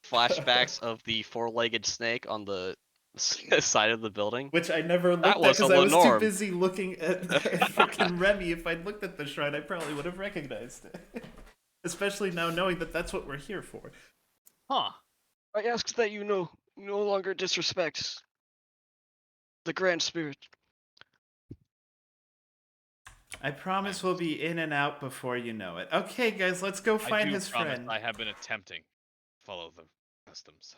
Flashbacks of the four-legged snake on the side of the building. Which I never looked That at was because a I was too Lenorm. busy looking at freaking Remy. If I'd looked at the shrine, I probably would have recognized it. Especially now knowing that that's what we're here for. Huh. I ask that you no longer disrespect the Grand Spirit. I promise we'll be in and out before you know it. Okay, guys, let's go I find do his promise friend. I have been attempting to follow the customs.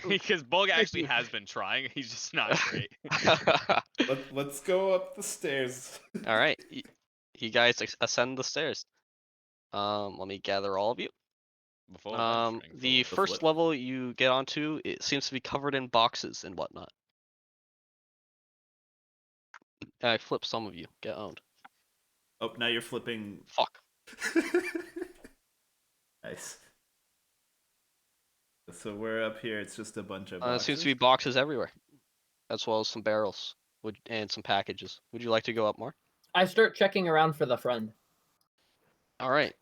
Because Bulg actually you. has been trying. He's just not great. Let's go up the stairs. All right, you guys ascend the stairs. Let me gather all of you. Before venturing The forth. first level you get onto, it seems to be covered in boxes and whatnot. I flipped some of you. Get owned. Oh, now you're flipping. Fuck. Nice. So we're up here. It's just a bunch of It boxes. seems to be boxes everywhere, as well as some barrels and some packages. Would you like to go up more? I start checking around for the friend. All right.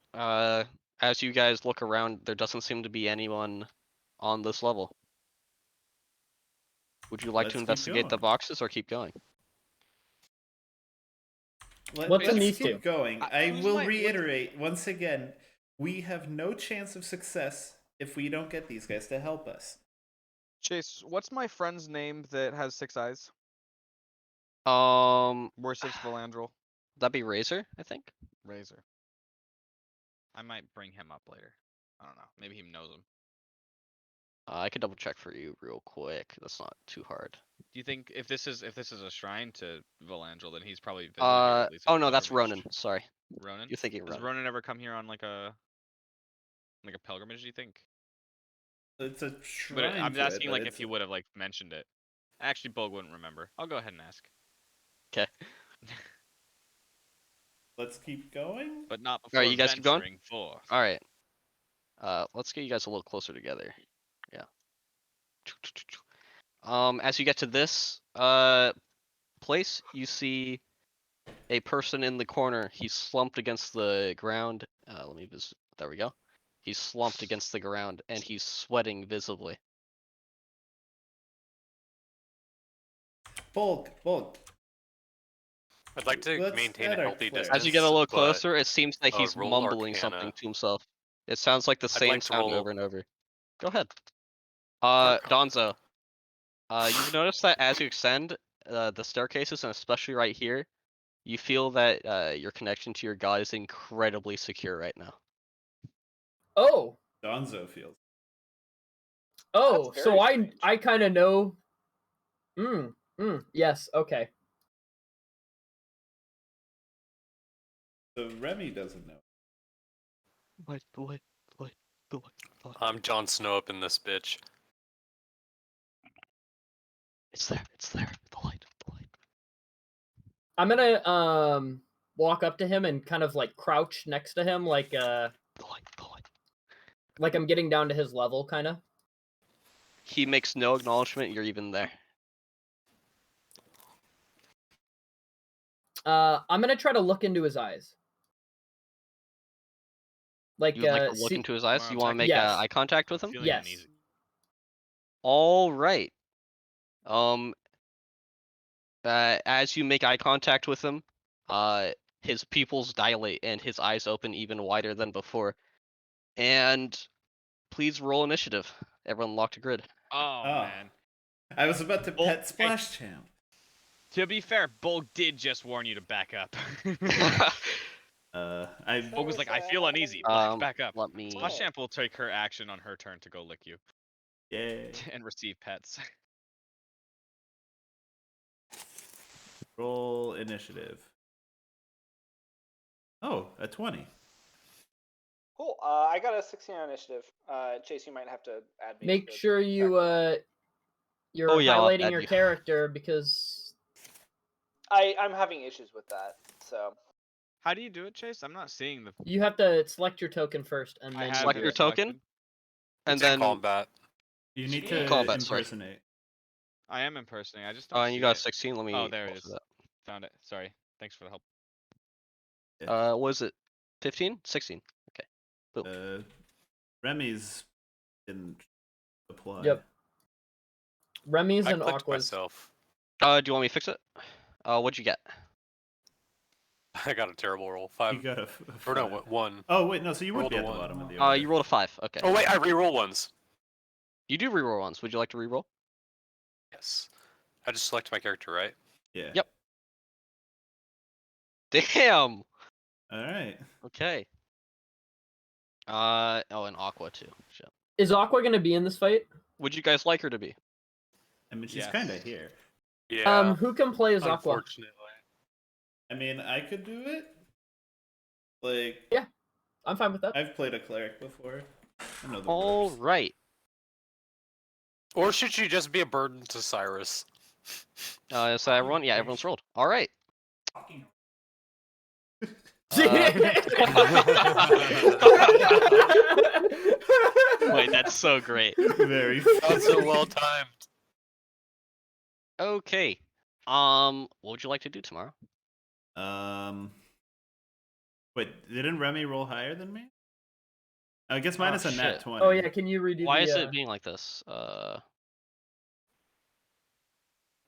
As you guys look around, there doesn't seem to be anyone on this level. Would you like Let's to keep investigate the going. boxes or keep going? What's in Let's these keep two? going. I who's will my- reiterate once again: we have no chance of success if we don't get these guys to help us. Chase, what's my friend's name that has 6 eyes? Worships Valandrel. That'd be Razor, I think. Razor. I might bring him up later. I don't know. Maybe he knows him. I could double check for you real quick. That's not too hard. Do you think if this is a shrine to Valandrel, then he's probably visited here at least Oh a no, that's pilgrimage? Ronan. Sorry, Ronan? you're thinking Does Ronan. Ronan ever come here on like a pilgrimage, do you think? It's a But shrine. I'm to it, asking but like if it's- he would have like mentioned it. Actually, Bulg wouldn't remember. I'll go ahead and ask. Okay. Let's keep going. But not before Alright, you guys keep going? venturing forth. All right. Let's get you guys a little closer together. Yeah. As you get to this place, you see a person in the corner. He's slumped against the ground. Let me visit. There we go. He's slumped against the ground and he's sweating visibly. Bulk. I'd like to Let's maintain get a our healthy clear. distance. As you get a little but closer, it seems that uh, he's roll mumbling Arcana. something to himself. It sounds like the same like to sound roll- over and over. Go ahead. Donzo. You've noticed that as you extend the staircases, and especially right here, you feel that your connection to your god is incredibly secure right now. Oh, Donzo feels. oh, That's so very I strange. kind of know. Yes, okay. So Remy doesn't know. What? I'm Jon Snow up in this bitch. It's there. It's there. The light. The light. I'm gonna walk up to him and kind of like crouch next to him, like The light. The light. like I'm getting down to his level, kind of. He makes no acknowledgement you're even there. I'm gonna try to look into his eyes. Like, You would like to look see, into his eyes? Well, You want to make yes. eye contact with him? Feeling yes. uneasy. All right. As you make eye contact with him, his pupils dilate and his eyes open even wider than before. And please roll initiative. Everyone locked a grid. Oh, Oh. man. I was about to Well, pet Splash Champ. To be fair, Bulk did just warn you to back up. Bulk was like, I feel uneasy. Back up. Let me. Splash Champ will take her action on her turn to go lick you Yay. and receive pets. Roll initiative. Oh, a 20. Cool. I got a 16 on initiative. Chase, you might have to add me. Make to the sure you you're Oh, yeah, I'll highlighting add your you. character because I'm having issues with that. So How do you do it, Chase? I'm not seeing the. you have to select your token first and I then have Select him your token? selected. And It's in then. combat. You need Jeez. to Combat, sorry. impersonate. I am impersonating. I just don't see You got it. 16. Let me. Oh, there it alter is. Found it. Sorry. Thanks for the help. that. Was it 15? 16. Okay. Boom. Remy's didn't apply. Yep. Remy's I and clicked Aqua's. myself. Do you want me to fix it? What'd you get? I got a terrible roll. You 5. got a Or no, 5. 1. Oh wait, no. So you would Rolled be a at the 1. bottom of the order. You rolled a 5. Okay. Oh wait, I reroll ones. You do reroll ones. Would you like to reroll? Yes. I just select my character, right? Yeah. Yep. Damn. All right. Okay. And Aqua too. Shit. Is Aqua gonna be in this fight? Would you guys like her to be? I mean, she's Yes. kind of here. Yeah. Who can play as Aqua? Unfortunately. I mean, I could do it. Like, Yeah, I'm fine with that. I've played a cleric before. I know the All ropes. right. Or should she just be a burden to Cyrus? So everyone, yeah, everyone's rolled. All right. Wait, that's so great. Very. Not so well timed. Okay. What would you like to do tomorrow? Wait, didn't Remy roll higher than me? I guess mine Oh, is a nat shit. 20. Oh yeah, can you redo Why the? is it being like this?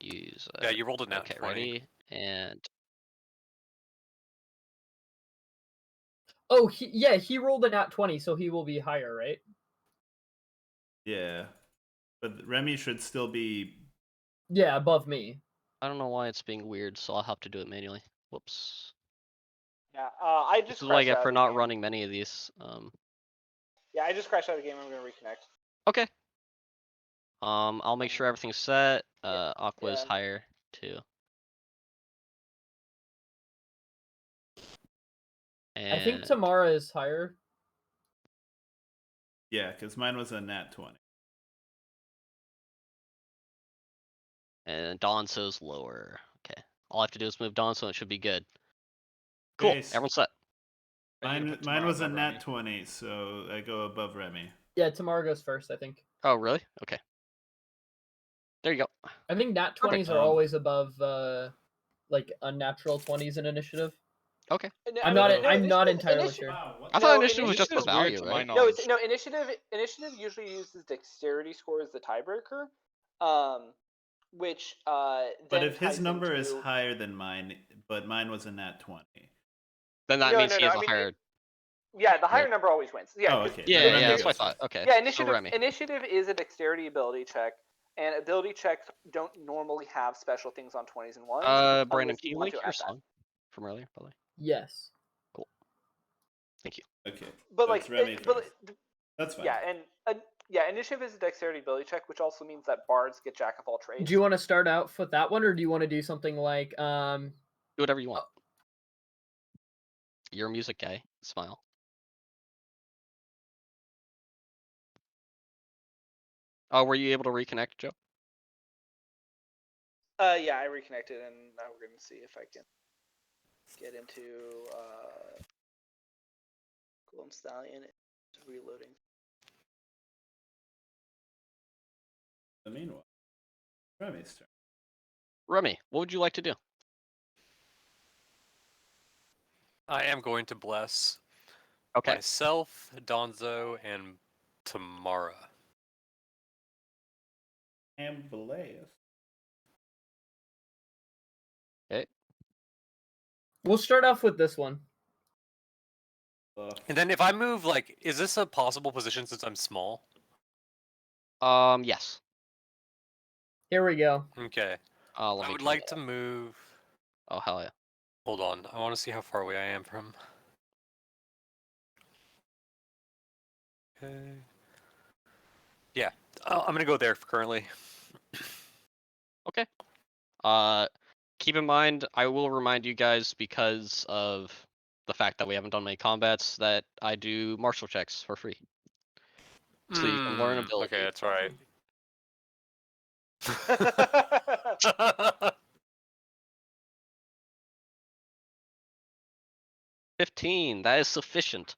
Use. Yeah, you rolled a nat Okay, 20. ready and. Oh, he rolled a nat 20, so he will be higher, right? Yeah, but Remy should still be. Yeah, above me. I don't know why it's being weird, so I'll have to do it manually. Whoops. yeah, I This just is what I crashed get out for of the not game. running many of these. Yeah, I just crashed out of the game. I'm gonna reconnect. Okay. I'll make sure everything's set. Yeah, Aqua's yeah. higher too. I think And Tamara is higher. Yeah, because mine was a nat 20. Donso's lower. Okay. All I have to do is move Donso and it should be good. Cool. Okay, Everyone's set. I need to Mine, put mine Tamara was a above nat Remy. 20, so I go above Remy. Yeah, Tamara goes first, I think. Oh, really? Okay. There you go. I think nat 20s are always above like unnatural 20s in initiative. Okay. I'm not entirely sure. I thought initiative was just the Initiative's weird value, to my right? knowledge. No, initiative usually uses dexterity score as the tiebreaker, which But then if his ties number is into- higher than mine, but mine was a nat 20. Then that means he has a higher. Yeah, the higher Right. number always wins. Yeah, Oh, 'cause okay. Yeah, Then Remy yeah, that's what I goes thought. first. Okay. Yeah, So Remy. initiative is a dexterity ability check, and ability checks don't normally have special things on 20s and 1s. Brandon, unless can you want link to your add that. song from earlier, by the way? Yes. Cool. Thank you. Okay. But so like, it's Remy but first. That's fine. yeah, and yeah, initiative is a dexterity ability check, which also means that bards get jack of all trades. Do you want to start out with that one, or do you want to do something like Do whatever you want. You're a music guy. Smile. Oh, were you able to reconnect, Joe? Yeah, I reconnected, and now we're gonna see if I can get into Golden Stallion. It's reloading. The meanwhile, Remy's turn. Remy, what would you like to do? I am going to bless Okay. myself, Donzo, and Tamara. And Blaze. Okay. We'll start off with this one. And then if I move, like, is this a possible position since I'm small? Yes. Here we go. Okay. Let I me would turn like that to up. move. Oh, hell yeah. Hold on. I want to see how far away I am from. Okay. Yeah. I'm going to go there currently. Okay. Keep in mind, I will remind you guys, because of the fact that we haven't done many combats, that I do martial checks for free. So you can learn abilities. Okay, that's right. 15, that is sufficient.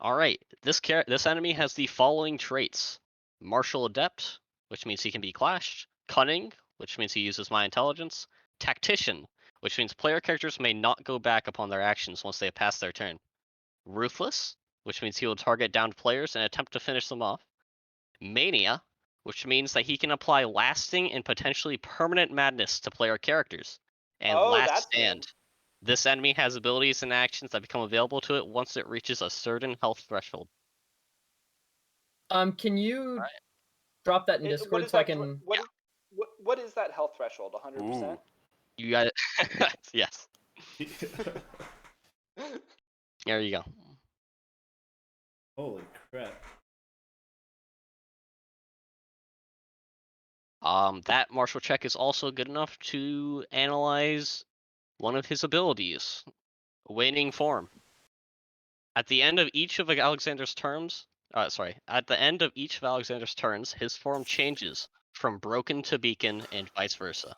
Alright, this enemy has the following traits. Martial Adept, which means he can be clashed. Cunning, which means he uses my intelligence. Tactician, which means player characters may not go back upon their actions once they have passed their turn. Ruthless, which means he will target downed players and attempt to finish them off. Mania, which means that he can apply lasting and potentially permanent madness to player characters. And Oh, Last that's Stand. This enemy has abilities and actions that become available to it once it reaches a certain health threshold. Can you Alright. drop that in What Discord is so I that? can? What is that health threshold? 100%. You got it. Yes. There you go. Holy crap. That martial check is also good enough to analyze one of his abilities, Waning Form. At the end of each of Alexander's turns, at the end of each of Alexander's turns, his form changes from broken to beacon and vice versa.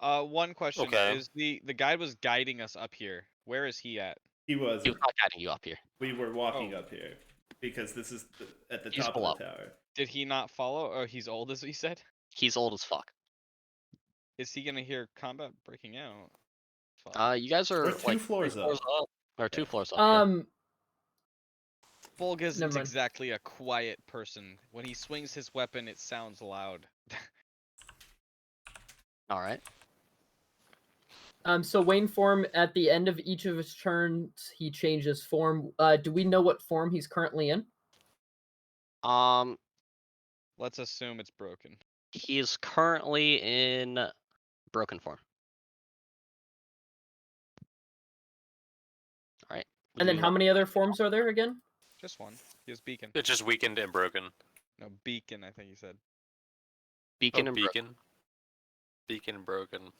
One question. Okay. Is the guide was guiding us up here. Where is he at? He He was. was not guiding you up here. We were walking Oh. up here because this is at the He's top below. of the tower. Did he not follow? Oh, he's old, as he said. He's old as fuck. Is he gonna hear combat breaking out? Fuck. You guys are We're two like floors three floors up. up, or 2 floors up. Yeah. Volg isn't Never mind. exactly a quiet person. When he swings his weapon, it sounds loud. All right. So Wayne form at the end of each of his turns, he changes form. Do we know what form he's currently in? Let's assume it's broken. He is currently in broken form. All right. And then how many other forms are there again? Just one. He was beacon. It's just weakened and broken. No, beacon, I think he said. Beacon Oh, and beacon. Beacon and broken.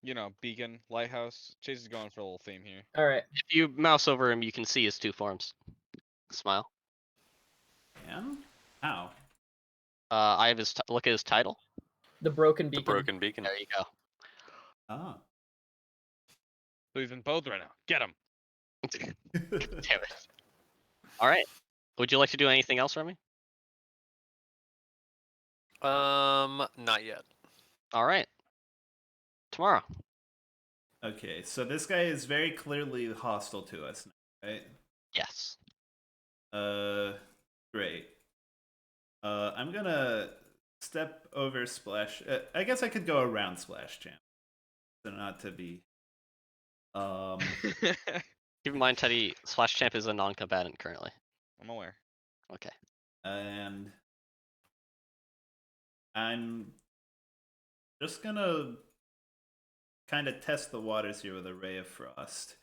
You know, beacon, lighthouse. Chase is going for a little theme here. All right. If you mouse over him, you can see his 2 forms. Smile. And how? I have his look at his title. The broken The beacon. broken beacon. There you go. Ah. So he's in both right now. Get him. Damn it. All right. Would you like to do anything else, Remy? Not yet. All right. Tomorrow. Okay, so this guy is very clearly hostile to us now, right? Yes. Great. I'm gonna step over Splash. I guess I could go around Splash Champ, so not to be. Keep in mind, Teddy, Slash Champ is a non-combatant currently. I'm aware. Okay. And I'm just gonna kind of test the waters here with a Ray of Frost.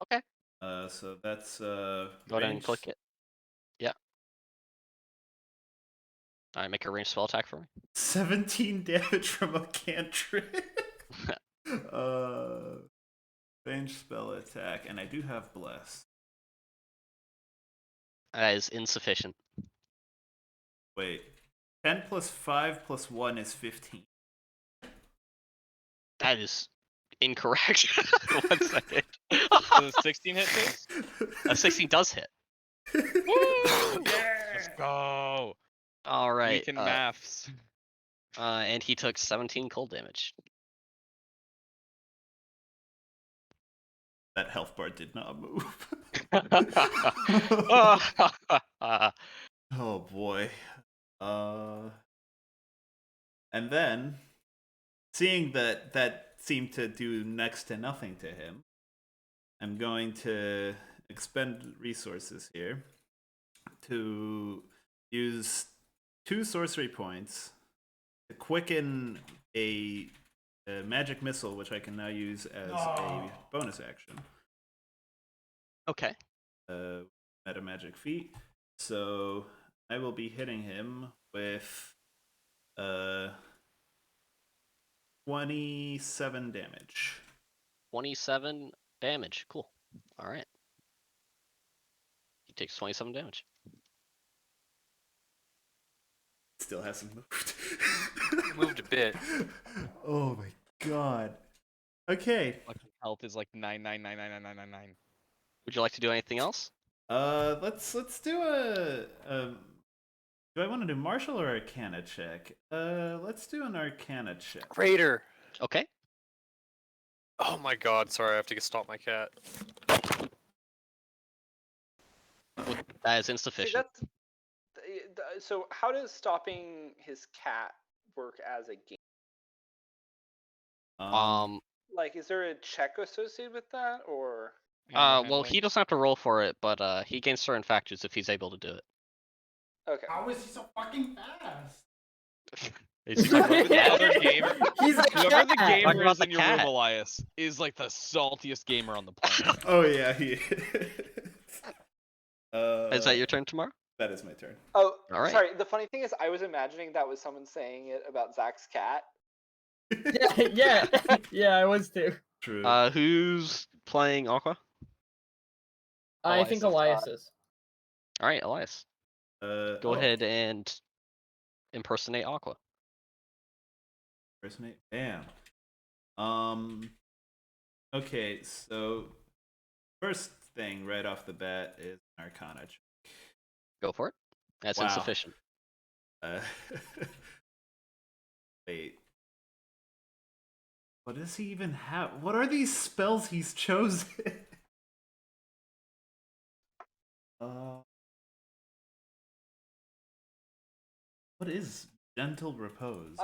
Okay. So that's Go ahead and click it. Yeah. All right, make a ranged spell attack for me. 17 damage from a cantrip. Ranged spell attack, and I do have Bless. That is insufficient. Wait, 10 plus 5 plus 1 is 15. That is incorrect. 1 second. Does a 16 hit this? A 16 does hit. Woo! Yeah! Let's go. All right. Weak in maths. And he took 17 cold damage. That health bar did not move. Oh boy. And then, seeing that that seemed to do next to nothing to him, I'm going to expend resources here to use 2 sorcery points to quicken a magic missile, which I can now use as a bonus action. Okay. Meta magic feat. So I will be hitting him with 27 damage. 27 damage. Cool. All right. He takes 27 damage. Still hasn't moved. Moved a bit. Oh my god. Okay. Fucking health is like 9999999. Would you like to do anything else? Let's do a do I want to do martial or arcana check? Let's do an arcana check. Raider. Okay. Oh my god, sorry, I have to stop my cat. That is See, insufficient. so how does stopping his cat work as a game? Like, is there a check associated with that, or? Well, he doesn't have to roll for it, but he gains certain factors if he's able to do it. Okay. How is he so fucking fast? Whoever the other gamer, He's a whoever the cat. gamer Talking about is the in your cat. room, Elias, is like the saltiest gamer on the planet. Oh yeah, he is. Is that your turn tomorrow? That is my turn. Oh, All right. sorry. The funny thing is, I was imagining that was someone saying it about Zach's cat. Yeah, I was too. True. Who's playing Aqua? I think Elias is. All right, Elias. Go ahead and impersonate Aqua. Impersonate. Bam. Okay, so first thing right off the bat is an Arcana check. Go for it. That's Wow. insufficient. Wait. What does he even have? What are these spells he's chosen? What is Gentle Repose?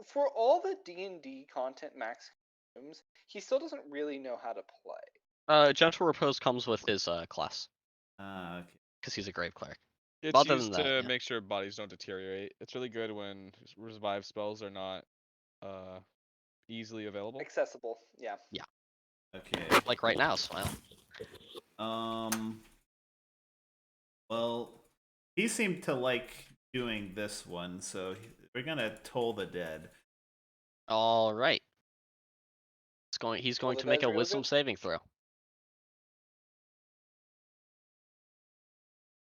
For all the D&D content Max consumes, he still doesn't really know how to play. Gentle Repose comes with his class. Okay. Because he's a grave cleric. It's Other used than that, to yeah. make sure bodies don't deteriorate. It's really good when revive spells are not easily available. Accessible, yeah. Yeah. Okay. Like right now, Smile. Well, he seemed to like doing this one, so we're gonna toll the dead. All right. He's going to make a wisdom saving throw.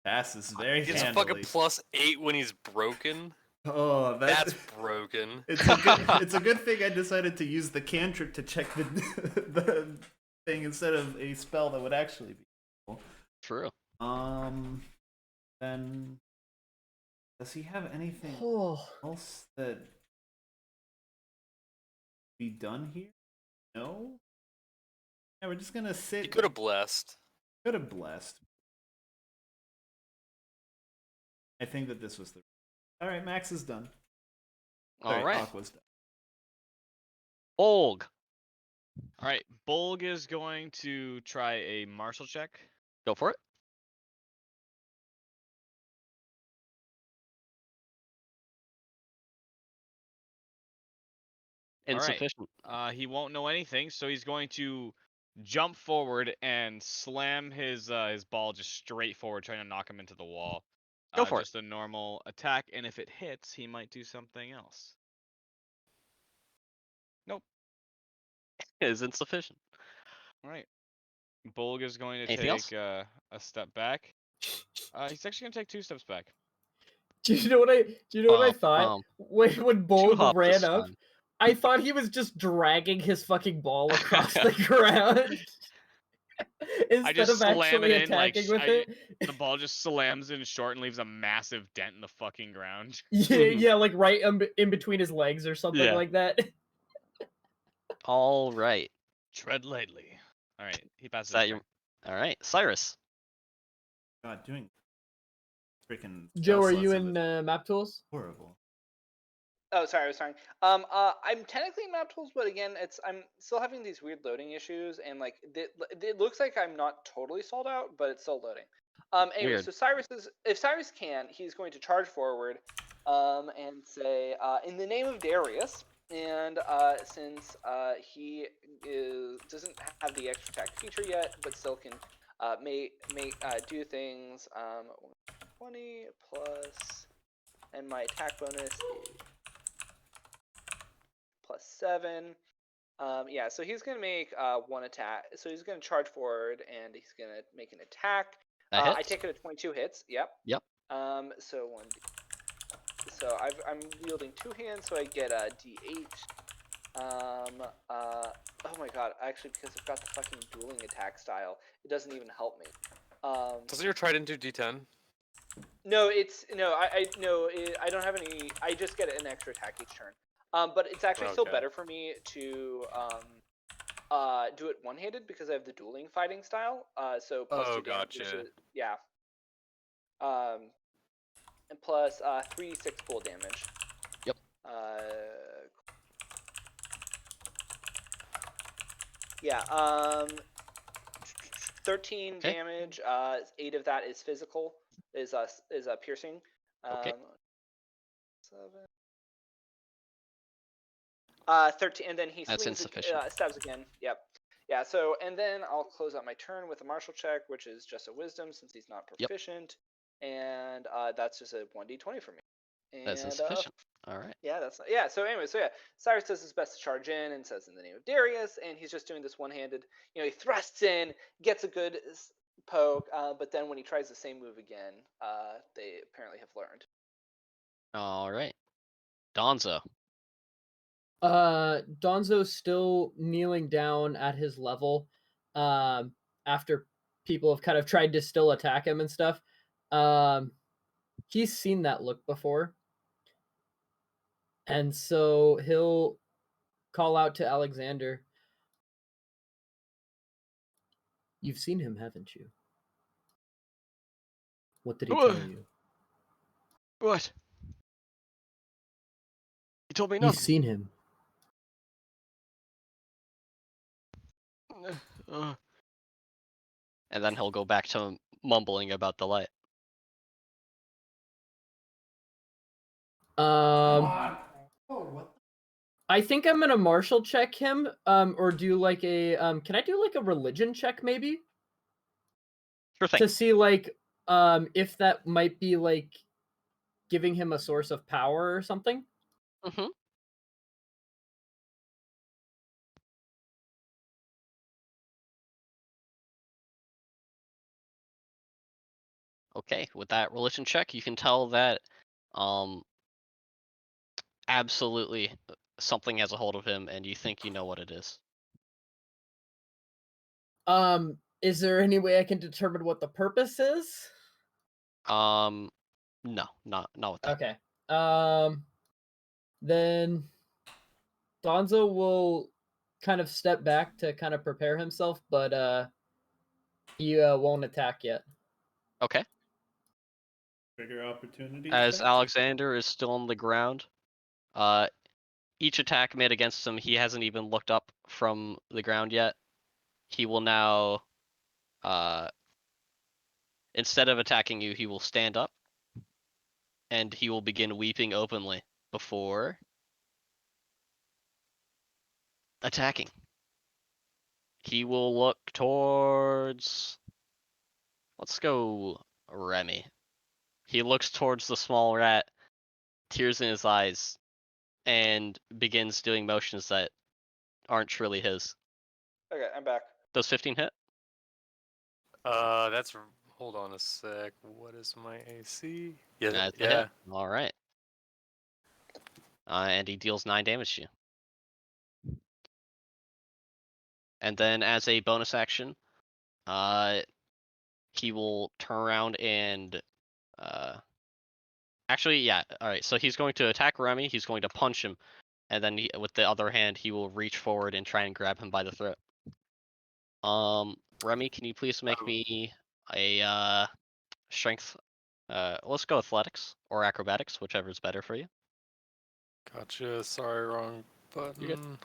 Passes very He's handily. fucking +8 when he's broken. Oh, That's broken. It's a good thing I decided to use the cantrip to check the the thing instead of a spell that would actually be cool. True. Then does he have anything Oh. else that be done here? No. Yeah, we're just gonna sit. He could have blessed. Could have blessed. I think that this was the. All right, Max is done. All right. Aqua's done. Olg. All right, Bolg is going to try a martial check. Go for it. Insufficient. All right. He won't know anything, so he's going to jump forward and slam his ball just straight forward, trying to knock him into the wall. Go for it. Just a normal attack, and if it hits, he might do something else. Nope. It is insufficient. All right. Bolg is going to Anything else? take a step back. He's actually going to take 2 steps back. Do you know what I thought when Bolg ran up? I thought he was just dragging his fucking ball across the ground instead of actually attacking with it. The ball just slams in short and leaves a massive dent in the fucking ground. Yeah, like right in between his legs or something like that. All right. Tread lightly. All right, he passes. All right, Cyrus. God, doing freaking. Joe, are you in map tools? Horrible. Oh, sorry, I was sorry. I'm technically in map tools, but again, I'm still having these weird loading issues, and like it looks like I'm not totally sold out, but it's still loading. Anyway, Weird. so if Cyrus can, he's going to charge forward, and say, in the name of Darius, and since he doesn't have the extra attack feature yet, but still can do things. 20 plus, and my attack bonus is +7. Yeah, so he's gonna make one attack. So he's gonna charge forward and he's gonna make an attack. I take it at 22 hits. Yep. So one. So I'm wielding two hands, so I get a D8. Oh my god! Actually, because I've got the fucking dueling attack style, it doesn't even help me. Doesn't your trident do D10? No, I don't have any. I just get an extra attack each turn. But it's actually still better for me to do it one-handed because I have the dueling fighting style. So plus 2 damage. Gotcha. Yeah. And plus 3 6 pool damage. Yep. 13 damage. 8 of that is physical. Is piercing. Okay. 13, and then he That's swings, insufficient. stabs again. Yep. Yeah. So, and then I'll close out my turn with a martial check, which is just a wisdom since he's not proficient, and that's just a 1d20 for me. And, that's insufficient. All right. Yeah, So anyway, Cyrus does his best to charge in and says in the name of Darius, and he's just doing this one-handed. He thrusts in, gets a good poke, but then when he tries the same move again, they apparently have learned. All right. Donzo. Donzo's still kneeling down at his level after people have kind of tried to still attack him and stuff. He's seen that look before. And so he'll call out to Alexander. You've seen him, haven't you? What did he tell you? What? He told me nothing. You've seen him. And then he'll go back to mumbling about the light. I think I'm gonna martial check him, or do like a can I do like a religion check maybe? Sure thing. To see like if that might be like giving him a source of power or something. Mm-hmm. Okay, with that religion check, you can tell that absolutely something has a hold of him, and you think you know what it is. Is there any way I can determine what the purpose is? No, not with that. Okay. Then Donzo will kind of step back to kind of prepare himself, but he won't attack yet. Okay. Trigger opportunity. As Alexander is still on the ground, each attack made against him, he hasn't even looked up from the ground yet. He will now, instead of attacking you, he will stand up, and he will begin weeping openly before attacking. He will look towards... Let's go Remy. He looks towards the small rat, tears in his eyes, and begins doing motions that aren't truly his. Okay, I'm back. Does 15 hit? That's Hold on a sec. What is my AC? Yeah, That's a yeah. hit. All right. And he deals 9 damage to you. And then as a bonus action, he will turn around and actually, yeah. All right. So he's going to attack Remy. He's going to punch him, and then with the other hand, he will reach forward and try and grab him by the throat. Remy, can you please make me a strength? Let's go athletics or acrobatics, whichever is better for you. Gotcha. Sorry, wrong button. You're good.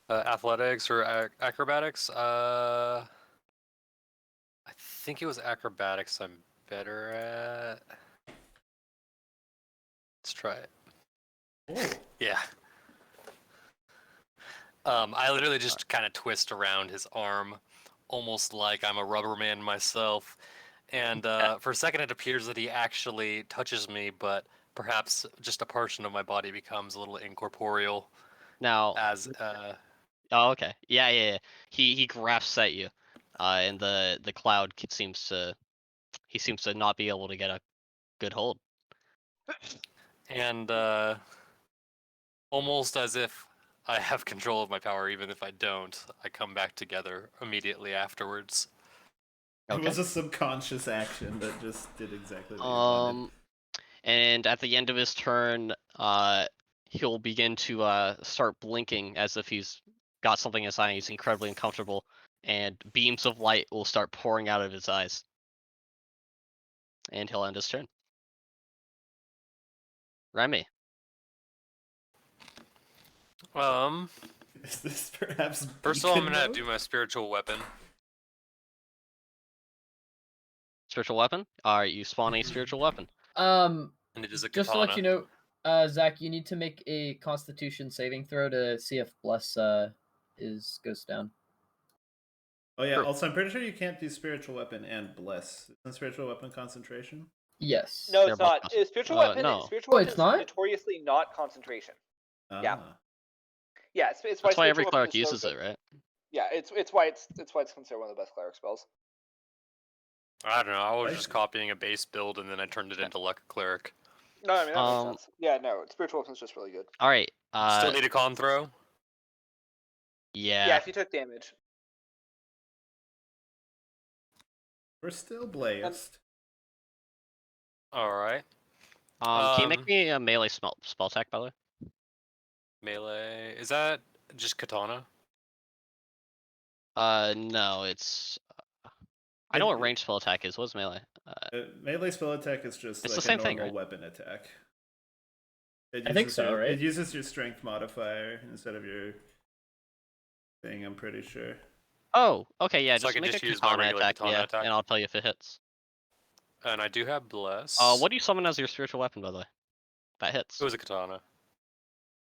Athletics or acrobatics? I think it was acrobatics I'm better at. Let's try it. Oh. Yeah. I literally just kind of twist around his arm, almost like I'm a rubber man myself. And for a second, it appears that he actually touches me, but perhaps just a portion of my body becomes a little incorporeal. Now, As oh, okay, yeah. He grasps at you, and the cloud seems to not be able to get a good hold. And almost as if I have control of my power, even if I don't, I come back together immediately afterwards. Okay. It was a subconscious action that just did exactly what you wanted. And at the end of his turn, he'll begin to start blinking as if he's got something in his eye. He's incredibly uncomfortable, and beams of light will start pouring out of his eyes. And he'll end his turn. Remy. Is this perhaps First of all, I'm beacon gonna mode? do my spiritual weapon. Spiritual weapon? Alright, you spawn a spiritual weapon. And it is a just to katana. let you know, Zach, you need to make a Constitution saving throw to see if Bless goes down. Oh yeah. Also, I'm pretty sure you can't do spiritual weapon and bless. Isn't spiritual weapon concentration? Yes. No, They're it's both not. concent- Spiritual weapon. no. Spiritual Oh, weapon it's is not? notoriously not concentration. Yeah. Ah. Yeah, it's why That's why spiritual every weapon cleric is so uses good. it, right? Yeah, it's why it's considered one of the best cleric spells. I don't know. I was just copying a base build, and then I turned it into like a cleric. No, I mean that makes sense. Yeah, no, spiritual weapon is just really good. Alright. Still need a con throw? Yeah. Yeah, if you took damage. We're still blessed. Alright. Can you make me a melee spell attack, by the way? Melee. Is that just katana? No, it's... I know what ranged spell attack is. What's melee? Melee spell attack is just it's like the same a normal thing, right? weapon attack. I think so, right? It uses your strength modifier instead of your thing, I'm pretty sure. Oh, okay, yeah, So I just can make just a use my katana regular attack, katana yeah, attack? and I'll tell you if it hits. And I do have bless. What do you summon as your spiritual weapon, by the way? That hits. It was a katana.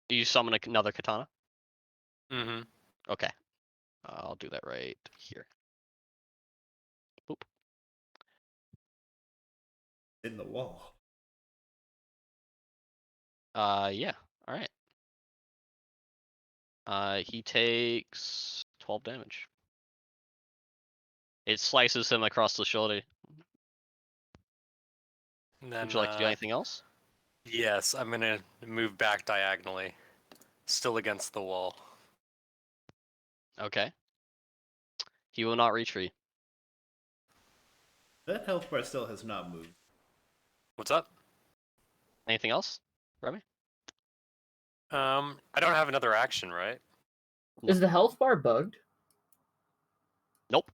Do you summon another katana? Mm-hmm. Okay. I'll do that right here. Boop. In the wall. Yeah. Alright. He takes 12 damage. It slices him across the shoulder. And then, Would you like to do anything else? Yes, I'm gonna move back diagonally. Still against the wall. Okay. He will not reach for you. That health bar still has not moved. What's up? Anything else, Remy? I don't have another action, right? No. Is the health bar bugged? Nope.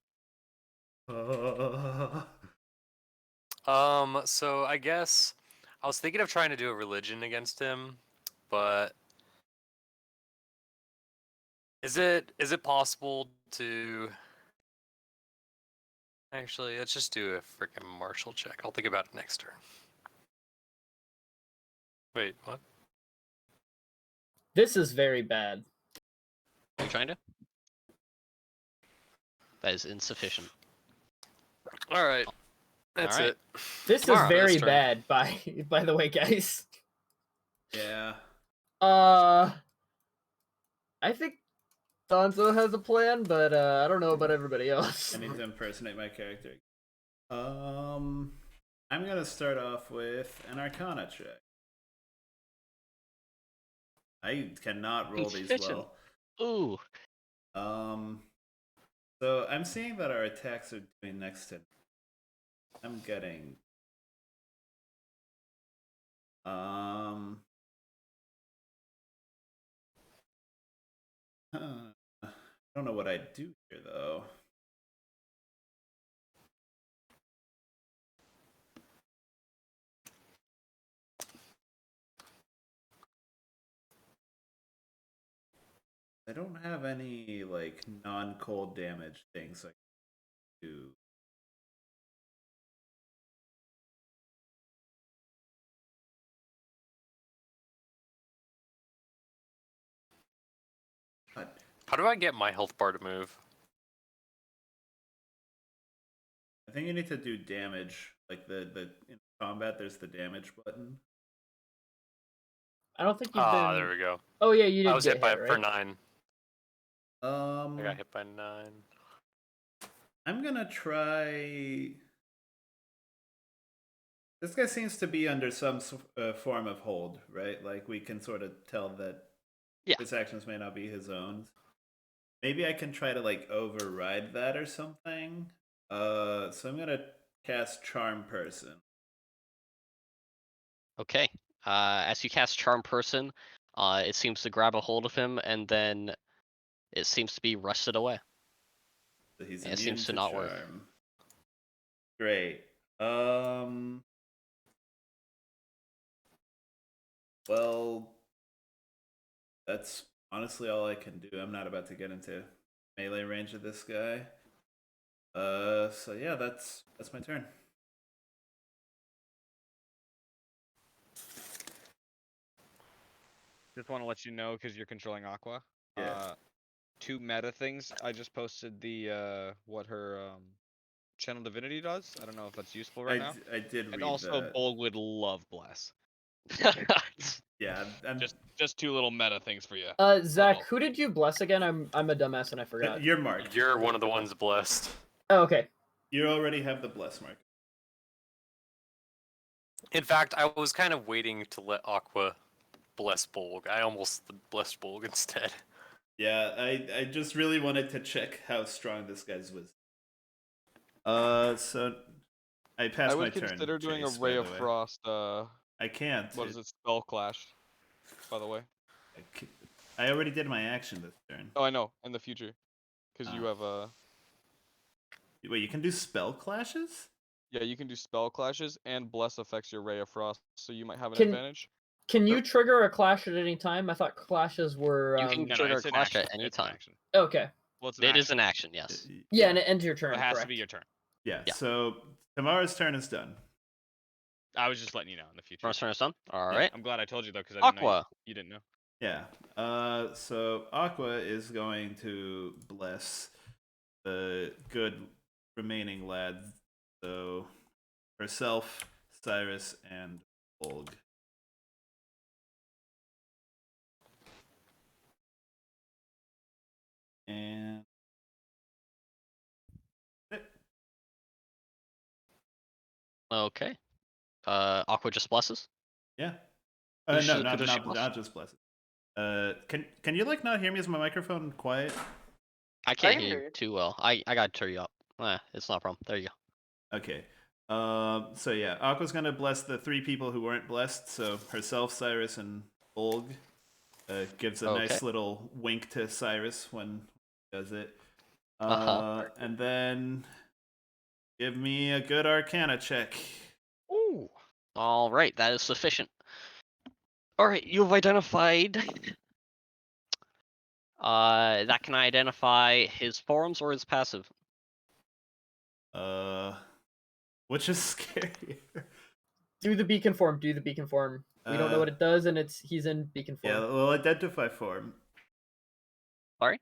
So I guess I was thinking of trying to do a religion against him, but is it possible to actually let's just do a freaking martial check. I'll think about it next turn. Wait, what? This is very bad. Are you trying to? That is insufficient. Alright. That's Alright. it. This Tomorrow, is very this turn. bad, by the way, guys. Yeah. I think Donzo has a plan, but I don't know about everybody else. I need to impersonate my character. I'm gonna start off with an Arcana check. I cannot roll these well. Ooh. So I'm seeing that our attacks are doing next to. I'm getting. I don't know what I'd do here though. I don't have any like non-cold damage things I can do. But How do I get my health bar to move? I think you need to do damage, like the in combat. There's the damage button. I don't think you've been. There we go. Oh yeah, you did. I was hit by right? for 9. I got hit by 9. I'm gonna try. This guy seems to be under some form of hold, right? Like we can sort of tell that his actions may not be his own. Maybe I can try to like override that or something. So I'm gonna cast Charm Person. Okay. As you cast Charm Person, it seems to grab a hold of him, and then it seems to be rusted away. So he's and it seems to not work. Great. Well, that's honestly all I can do. I'm not about to get into melee range of this guy. So yeah, that's my turn. Just want to let you know because you're controlling Aqua. Yeah. 2 meta things. I just posted the what her channel divinity does. I don't know if that's useful right now. I did read And also, that. Bolg would love bless. Yeah, just 2 little meta things for you. Zach, who did you bless again? I'm a dumbass and I forgot. You're marked. You're one of the ones blessed. Oh, okay. You already have the bless mark. In fact, I was kind of waiting to let Aqua bless Bolg. I almost blessed Bolg instead. Yeah, I just really wanted to check how strong this guy's was. So I passed my turn. I would consider doing Chase, a Ray by of the way. Frost. I can't. What is it? Spell Clash. By the way. I already did my action this turn. Oh, I know. In the future, because you have a. Wait, you can do spell clashes? Yeah, you can do spell clashes, and bless affects your Ray of Frost, so you might have an advantage. Can you trigger a clash at any time? I thought clashes were. You can trigger a clash at any time. Okay. Well, it is an action, yes. Yeah, and it ends your turn. It has correct? to be your turn. Yeah. So tomorrow's turn is done. I was just letting you know in the future. Tomorrow's turn is done. All right. I'm glad I told you though, because I didn't know you didn't know. Yeah. So Aqua is going to bless the good remaining lads. So herself, Cyrus, and Bolg. And Okay. Aqua just blesses? Yeah. Who No, does she bless? not just bless it. Can you like not hear me? Is my microphone quiet? I can't hear you too well. I gotta turn you up. It's not a problem. There you go. Okay. So yeah, Aqua's gonna bless the 3 people who weren't blessed. So herself, Cyrus, and Bolg. Gives a nice little wink to Cyrus when he does it. And then give me a good Arcana check. Ooh. All right, that is sufficient. All right, you've identified. That can I identify his forms or his passive? Which is scarier? Do the beacon form. Do the beacon form. We don't know what it does, and he's in beacon form. Yeah, well, identify form. Sorry?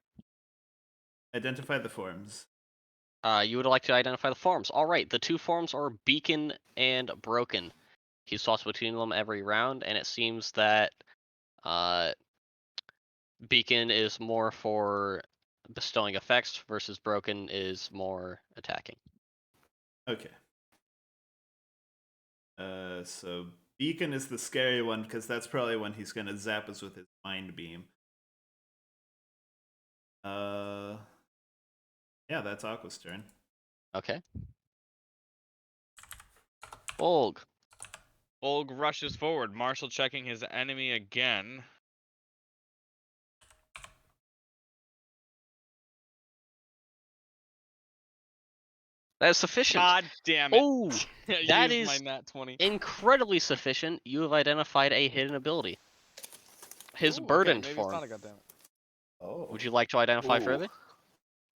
Identify the forms. You would like to identify the forms. All right, the 2 forms are Beacon and Broken. He swaps between them every round, and it seems that Beacon is more for bestowing effects versus Broken is more attacking. Okay. So Beacon is the scary one because that's probably when he's gonna zap us with his mind beam. Yeah, that's Aqua's turn. Okay. Bolg. Bolg rushes forward, Marshall checking his enemy again. That is sufficient. God damn it. Oh, that is my nat 20. incredibly sufficient. You have identified a hidden ability. His burdened maybe form. it's not a goddammit. Oh. Would you like to identify further?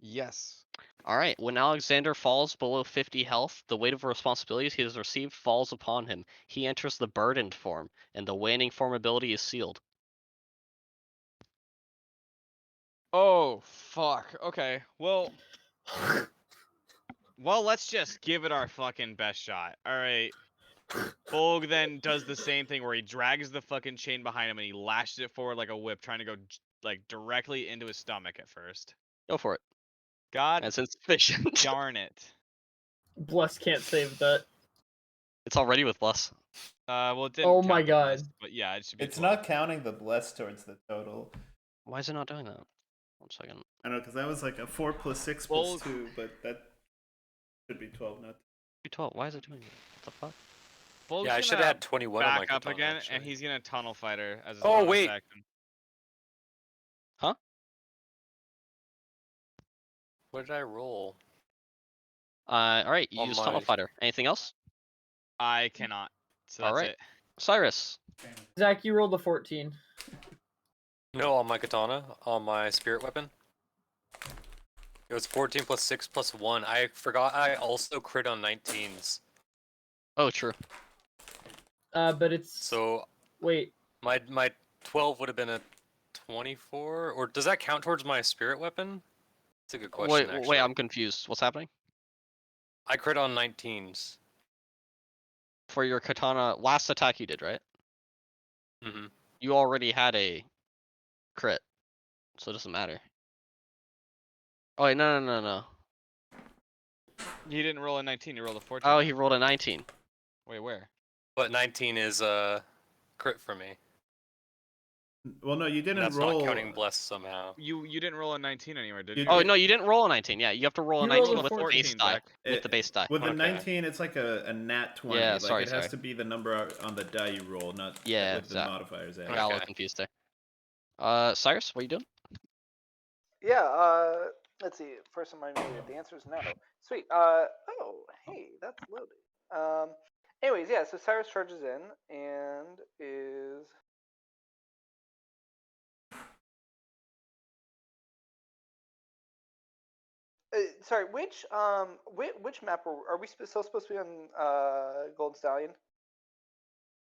Yes. Alright, when Alexander falls below 50 health, the weight of responsibilities he has received falls upon him. He enters the burdened form, and the waning form ability is sealed. Oh, fuck. Okay, well, let's just give it our fucking best shot. Alright. Bolg then does the same thing where he drags the fucking chain behind him and he lashes it forward like a whip, trying to go like directly into his stomach at first. Go for it. God That's insufficient. darn it. Bless can't save that. It's already with Bless. Well, it didn't. Oh count my the god. bless, but yeah, it should be. It's 12. not counting the bless towards the total. Why is it not doing that? 1 second. I know, because that was like a 4 plus 6 plus 2, but that should be 12, not 12. Why is it doing that? What the fuck? Bolg's Yeah, I should have gonna had 21 on my back up katana, again, actually. and he's gonna tunnel fighter as his Oh, bonus wait. action. Huh? What did I roll? Alright, you On use my- Tunnel Fighter. Anything else? I cannot. So that's Alright. it. Cyrus. Zach, you rolled a 14. No, on my katana, on my spirit weapon. It was 14 plus 6 plus 1. I forgot I also crit on 19s. Oh, true. But it's... So Wait. my 12 would have been a 24? Or does that count towards my spirit weapon? That's a good question, actually. Wait, I'm confused. What's happening? I crit on 19s. For your katana, last attack you did, right? Mm-hmm. You already had a crit, so it doesn't matter. Oh, wait, no. He didn't roll a 19. He rolled a 14. Oh, he rolled a 19. Wait, where? But 19 is a crit for me. Well, no, you didn't That's roll. not counting bless somehow. You didn't roll a 19 anywhere, did you? Oh, no, you didn't roll a 19. Yeah, you have to roll a You rolled 19 a with the 14, base die. Zach. With the base die. With the Okay. 19, it's like a nat 20. Yeah, like sorry, it has sorry. to be the number on the die you roll, not Yeah, with the Zach. modifiers I added. got a Okay. little confused there. Cyrus, what are you doing? Yeah, let's see. First remind me that the answer is no. Sweet. Oh, hey, that's loaded. Anyways, yeah, so Cyrus charges in and is... sorry, which map are we still supposed to be on Golden Stallion?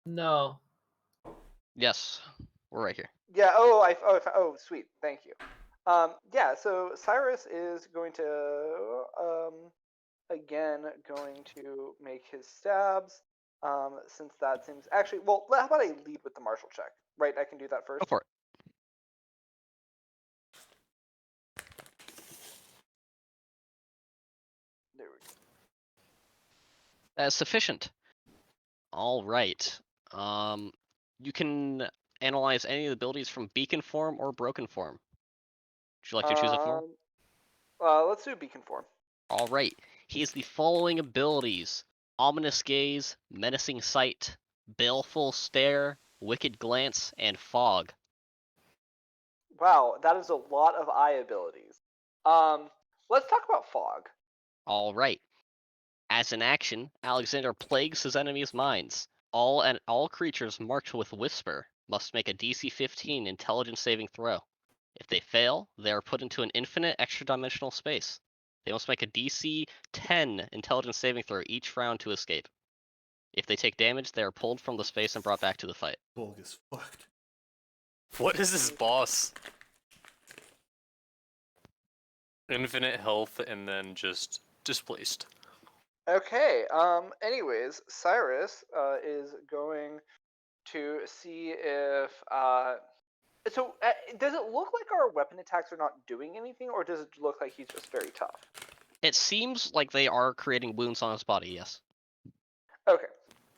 No. Yes, we're right here. Yeah, sweet. Thank you. Yeah, so Cyrus is going to again going to make his stabs. Since that seems actually well, how about I lead with the martial check? Right, I can do that first. Go for it. There we go. That's sufficient. All right. You can analyze any of the abilities from beacon form or broken form. Would you like to choose a form? Let's do beacon form. All right. He has the following abilities: ominous gaze, menacing sight, baleful stare, wicked glance, and fog. Wow, that is a lot of eye abilities. Let's talk about fog. All right. As an action, Alexander plagues his enemies' minds. All creatures marked with Whisper must make a DC 15 intelligence saving throw. If they fail, they are put into an infinite extra-dimensional space. They must make a DC 10 intelligence saving throw each round to escape. If they take damage, they are pulled from the space and brought back to the fight. Bolg is fucked. What is this boss? Infinite health and then just displaced. Okay. Anyways, Cyrus is going to see if So, does it look like our weapon attacks are not doing anything, or does it look like he's just very tough? It seems like they are creating wounds on his body, yes. Okay.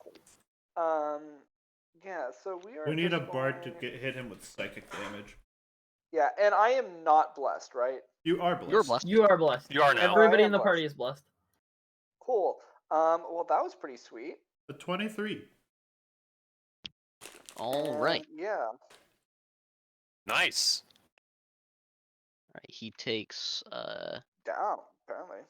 Cool. Yeah. So we are. We need a just bard to going- hit him with psychic damage. Yeah, and I am not blessed, right? You are blessed. You're blessed. You are blessed. You are now. Everybody I in the am party is blessed. Cool. Well, that was pretty sweet. A 23. All right. Yeah. Nice. All right. He takes Down apparently.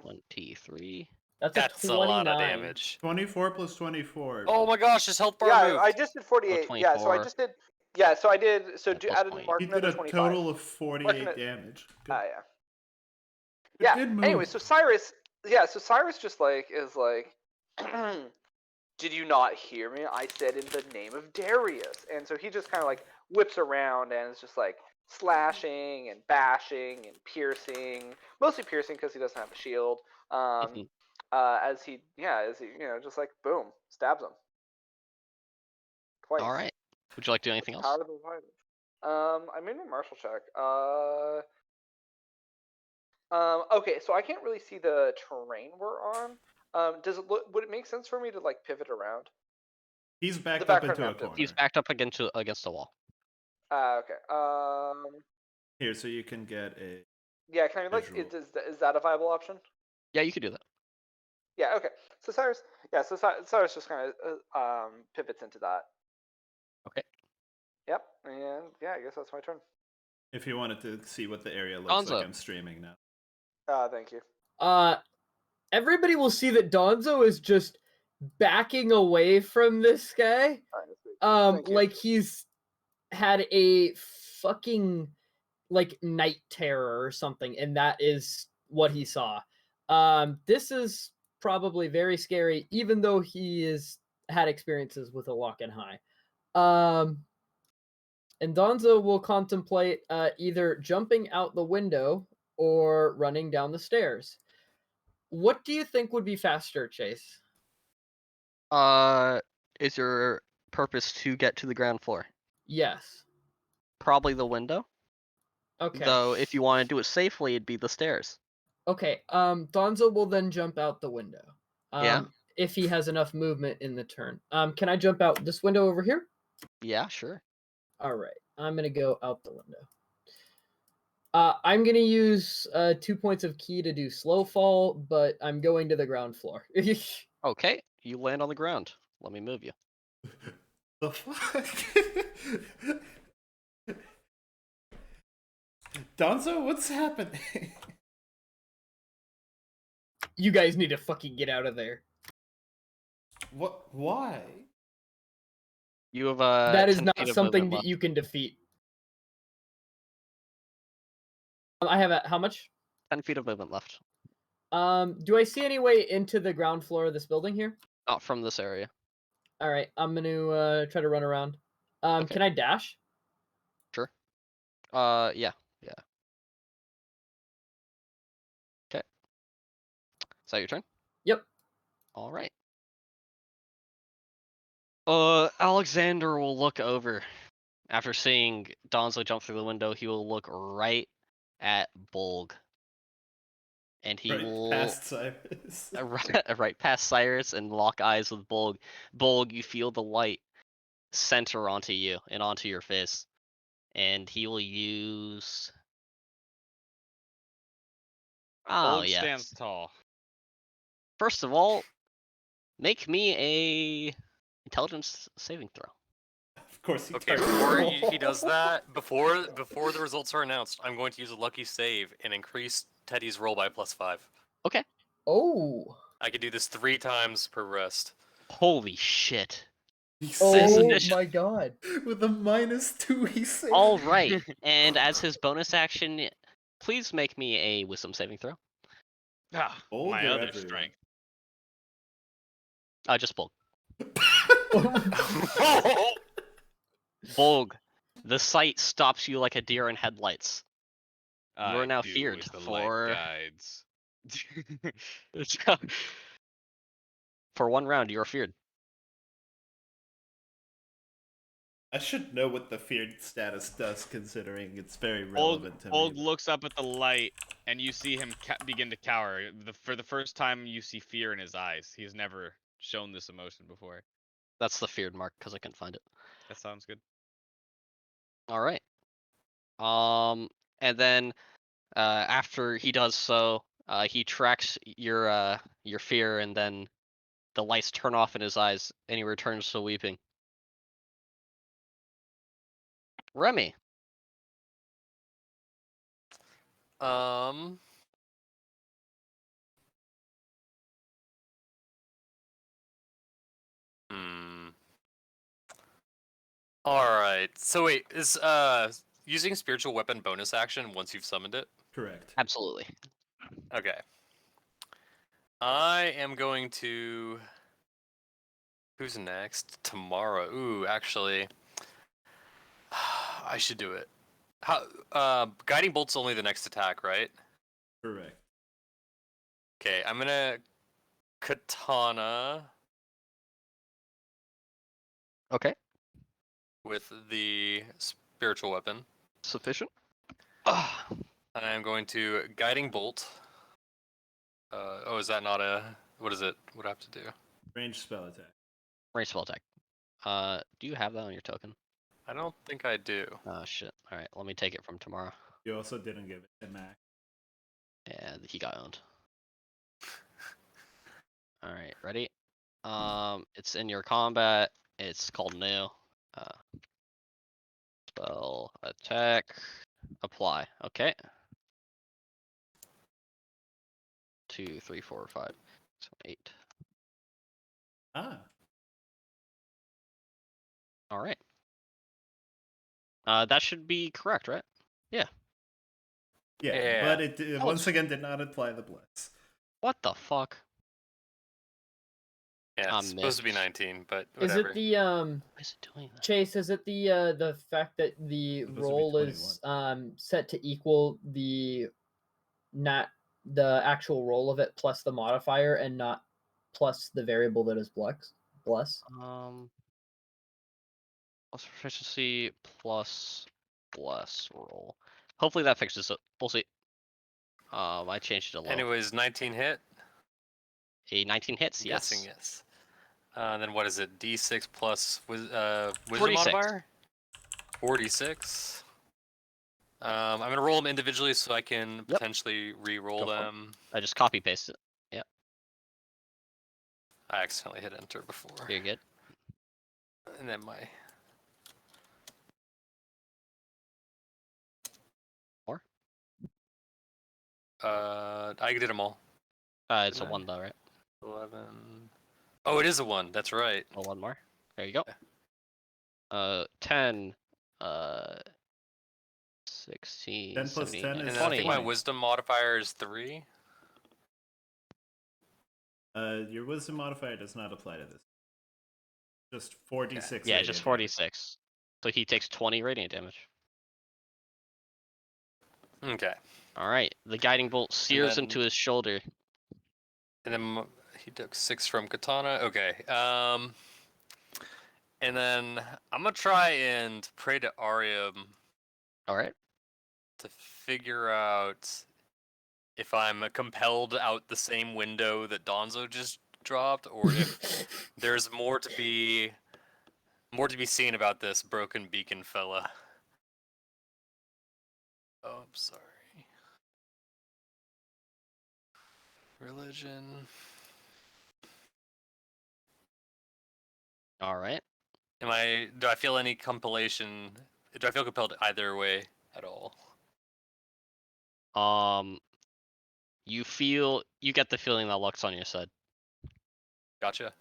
23. That's a 29. lot of damage. 24 plus 24. Oh my gosh, his health bar Yeah, moved. I just did 48. Yeah, so I 24. just did. Yeah, so I did. So And do plus add 20. mark He did another a 25. total of 48 Mark damage. Good. Ah, yeah. It Yeah. did move. Anyway, so Cyrus. Yeah, so Cyrus just like is like. Did you not hear me? I said in the name of Darius. And so he just kind of like whips around and is just like slashing and bashing and piercing, mostly piercing because he doesn't have a shield. As he just like boom, stabs him twice. All right. Would you like to do anything else? Power of the Violence. I made my martial check. Okay, so I can't really see the terrain we're on. Does it look? Would it make sense for me to like pivot around? He's backed up background into a map does. corner. He's backed up against a wall. Okay. Here, so you can get a. Yeah, can I like? Visual. Is that a viable option? Yeah, you could do that. Yeah. Okay. So Cyrus. Yeah. So Cyrus just kind of pivots into that. Okay. Yep. And yeah, I guess that's my turn. If you wanted to see what the area looks like, Gonzo. I'm streaming now. Thank you. Everybody will see that Donzo is just backing away from this guy. Thank you. Like he's had a fucking like night terror or something, and that is what he saw. This is probably very scary, even though he has had experiences with a lock and high. And Donzo will contemplate either jumping out the window or running down the stairs. What do you think would be faster, Chase? Is your purpose to get to the ground floor? Yes. Probably the window. Okay. Though, if you want to do it safely, it'd be the stairs. Okay. Donzo will then jump out the window. Yeah. If he has enough movement in the turn. Can I jump out this window over here? Yeah, sure. All right. I'm gonna go out the window. I'm gonna use 2 points of key to do slow fall, but I'm going to the ground floor. Okay, you land on the ground. Let me move you. The fuck? Donzo, what's happening? You guys need to fucking get out of there. What? Why? You have that is 10 not feet of something movement that you can defeat. I have how much? 10 feet of movement left. Do I see any way into the ground floor of this building here? Not from this area. All right, I'm gonna try to run around. Okay. Can I dash? Sure. Yeah. Okay. Is that your turn? Yep. All right. Alexander will look over. After seeing Donzo jump through the window, he will look right at Bolg. And he will past Cyrus. right past Cyrus and lock eyes with Bolg. Bolg, you feel the light center onto you and onto your face. And he will use Bolg yes. stands tall. First of all, make me a intelligence saving throw. Of course he Okay, turns. before he does that, before the results are announced, I'm going to use a lucky save and increase Teddy's roll by +5. Okay. Oh. I can do this 3 times per rest. Holy shit. Oh initiative. my god. With a -2 he saved. All right. And as his bonus action, please make me a wisdom saving throw. Bolg My or other everyone? strength. Just Bolg. Bolg, the sight stops you like a deer in headlights. You are now do feared as the for light guides. for 1 round. You are feared. I should know what the feared status does, considering it's very relevant to Bolg me. looks up at the light, and you see him begin to cower. For the first time, you see fear in his eyes. He's never shown this emotion before. That's the feared mark because I couldn't find it. That sounds good. All right. And then after he does so, he tracks your fear, and then the lights turn off in his eyes, and he returns to weeping. Remy. Alright. So wait, is using spiritual weapon bonus action once you've summoned it? Correct. Absolutely. Okay. I am going to... Who's next? Tomorrow. Ooh, actually... I should do it. How? Guiding Bolt's only the next attack, right? Correct. Okay, I'm gonna... Katana... Okay. with the spiritual weapon. Sufficient. I'm going to Guiding Bolt. Oh, is that not a... What is it? What do I have to do? Range spell attack. Range spell attack. Do you have that on your token? I don't think I do. Oh shit. All right, let me take it from tomorrow. You also didn't give it to Mac. Yeah, he got owned. All right, ready? It's in your combat. It's called new. Spell attack. Apply. Okay. 2, 3, 4, 5, 6, 8. Ah. All right. That should be correct, right? Yeah. Yeah, but it once again did not apply the blitz. What the fuck? Yeah, it's supposed to be 19, but whatever. Is it the Why is it doing that? Chase? Is it the fact that the roll is set to equal the actual roll of it plus the modifier and not plus the variable that is bless? Plus proficiency plus bless roll. Hopefully that fixes it. We'll see. I changed it a little. Anyways, 19 hit. A 19 hits. I'm yes. guessing yes. Then what is it? D6 plus wisdom 46. modifier. 46. I'm gonna roll them individually so I can potentially re-roll them. I just copy paste it. Yep. I accidentally hit enter before. You're good. And then my... More? I did them all. It's a 1 though, right? 11... Oh, it is a 1. That's right. Oh, 1 more. There you go. 10. 16. 10 plus 17, 10 is And then 20. I think my wisdom modifier is 3. Your wisdom modifier does not apply to this. Just 46. Yeah, just 46. So he takes 20 radiant damage. Okay. All right. The guiding bolt sears into his shoulder. And then he took 6 from Katana. Okay. And then I'm gonna try and pray to Ariam. All right. To figure out if I'm compelled out the same window that Donzo just dropped, or if there's more to be seen about this broken beacon fella. Oh, I'm sorry. Religion. All right. Do I feel any compellation? Do I feel compelled either way at all? You get the feeling that Luck's on your side. Gotcha.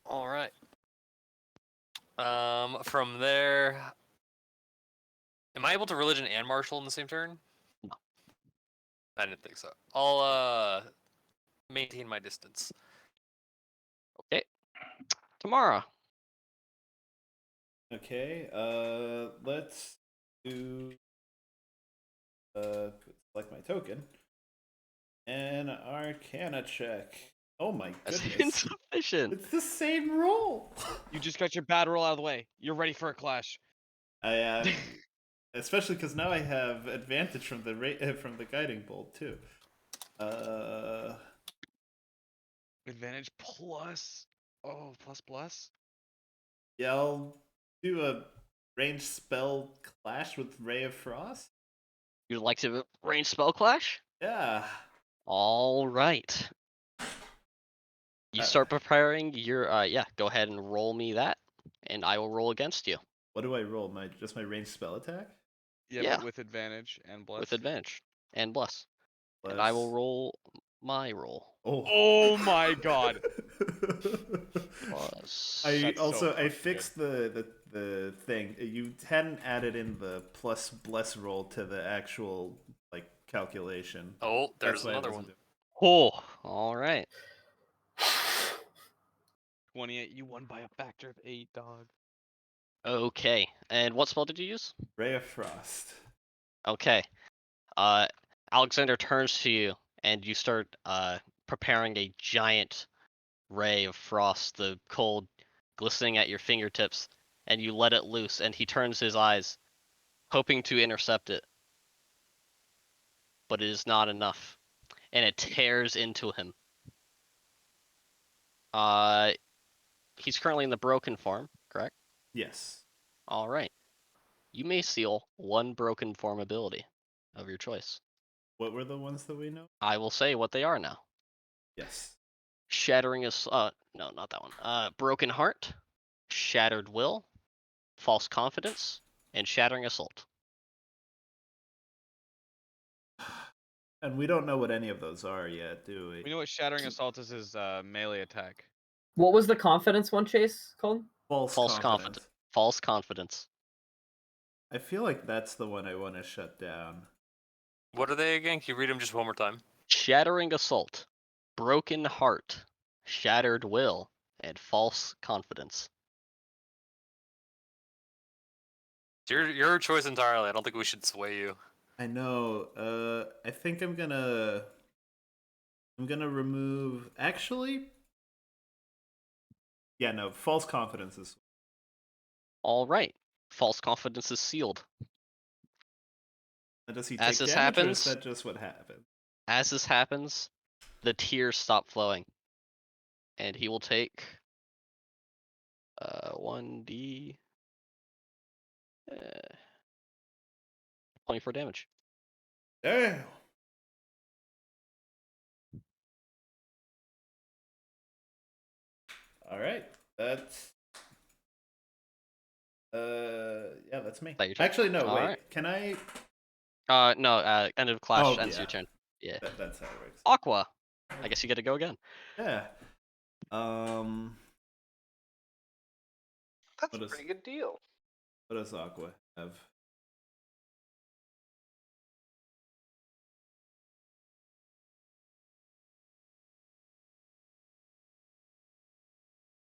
All right. From there, am I able to religion and martial in the same turn? No. I didn't think so. I'll maintain my distance. Okay. Tomorrow. Okay. Let's do. Select my token. And Arcana check. Oh my goodness. That's insufficient. It's the same roll. You just got your bad roll out of the way. You're ready for a clash. I especially because now I have advantage from the guiding bolt too. Advantage plus. Oh, plus. Yeah, I'll do a ranged spell clash with Ray of Frost. You'd like to range spell clash? Yeah. All right. You start preparing your yeah. Go ahead and roll me that, and I will roll against you. What do I roll? Just my ranged spell attack? Yeah, Yeah. but with advantage and bless. With advantage and bless. Bless. And I will roll my roll. Oh my god. Plus. I fixed the thing. You hadn't added in the plus bless roll to the actual like calculation. Oh, there's That's why I another wasn't one. Oh, all right. 28. You won by a factor of 8, dog. Okay. And what spell did you use? Ray of Frost. Okay. Alexander turns to you, and you start preparing a giant ray of frost, the cold glistening at your fingertips, and you let it loose, and he turns his eyes, hoping to intercept it. But it is not enough, and it tears into him. He's currently in the broken form, correct? Yes. All right. You may seal one broken form ability of your choice. What were the ones that we know? I will say what they are now. Yes. Shattering is no, not that one. Broken heart, shattered will, false confidence, and shattering assault. And we don't know what any of those are yet, do we? We know what Shattering Assault is his melee attack. What was the confidence one, Chase, called? False confidence. False confidence. I feel like that's the one I want to shut down. What are they again? Can you read them just one more time? Shattering assault, broken heart, shattered will, and false confidence. Your choice entirely. I don't think we should sway you. I know. I think I'm gonna remove. Actually, yeah, no. False confidence is. All right. False confidence is sealed. Does he As take this damage, or happens, is that just what happened? As this happens, the tears stop flowing, and he will take 1d 24 damage. Damn. All right, that's. Yeah, that's me. That your turn? Actually, no. All Wait, right. can I? No. End of clash Oh, ends yeah. your turn. Yeah. That's how it works. Aqua. I guess you get to go again. Yeah. That's What a is- pretty good deal. What does Aqua have?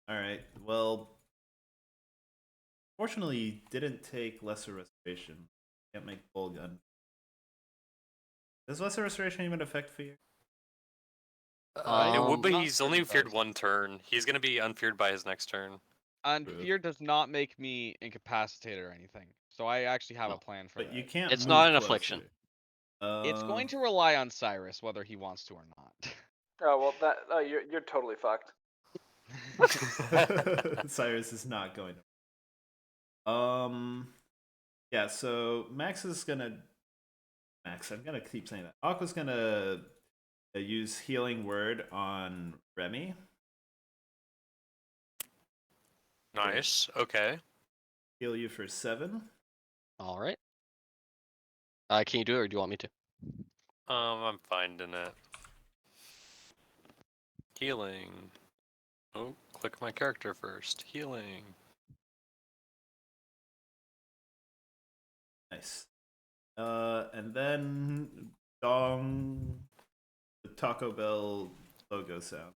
All right. Well, fortunately, he didn't take lesser restoration. Can't make full gun. Does lesser restoration even affect fear? It would, but not he's sure only it feared does. one turn. He's gonna be unfeared by his next turn. Fear does not make me incapacitated or anything. So I actually have a plan for But that. you can't. It's move not an closer. affliction. It's going to rely on Cyrus whether he wants to or not. Oh well, that you're totally fucked. Cyrus is not going to. Yeah. So Max is gonna. Max, I'm gonna keep saying that. Aqua's gonna use healing word on Remy. Nice. Okay. Heal you for 7. All right. Can you do it, or do you want me to? I'm finding it. Healing. Oh, click my character first. Healing. Nice. And then dong, the Taco Bell logo sound.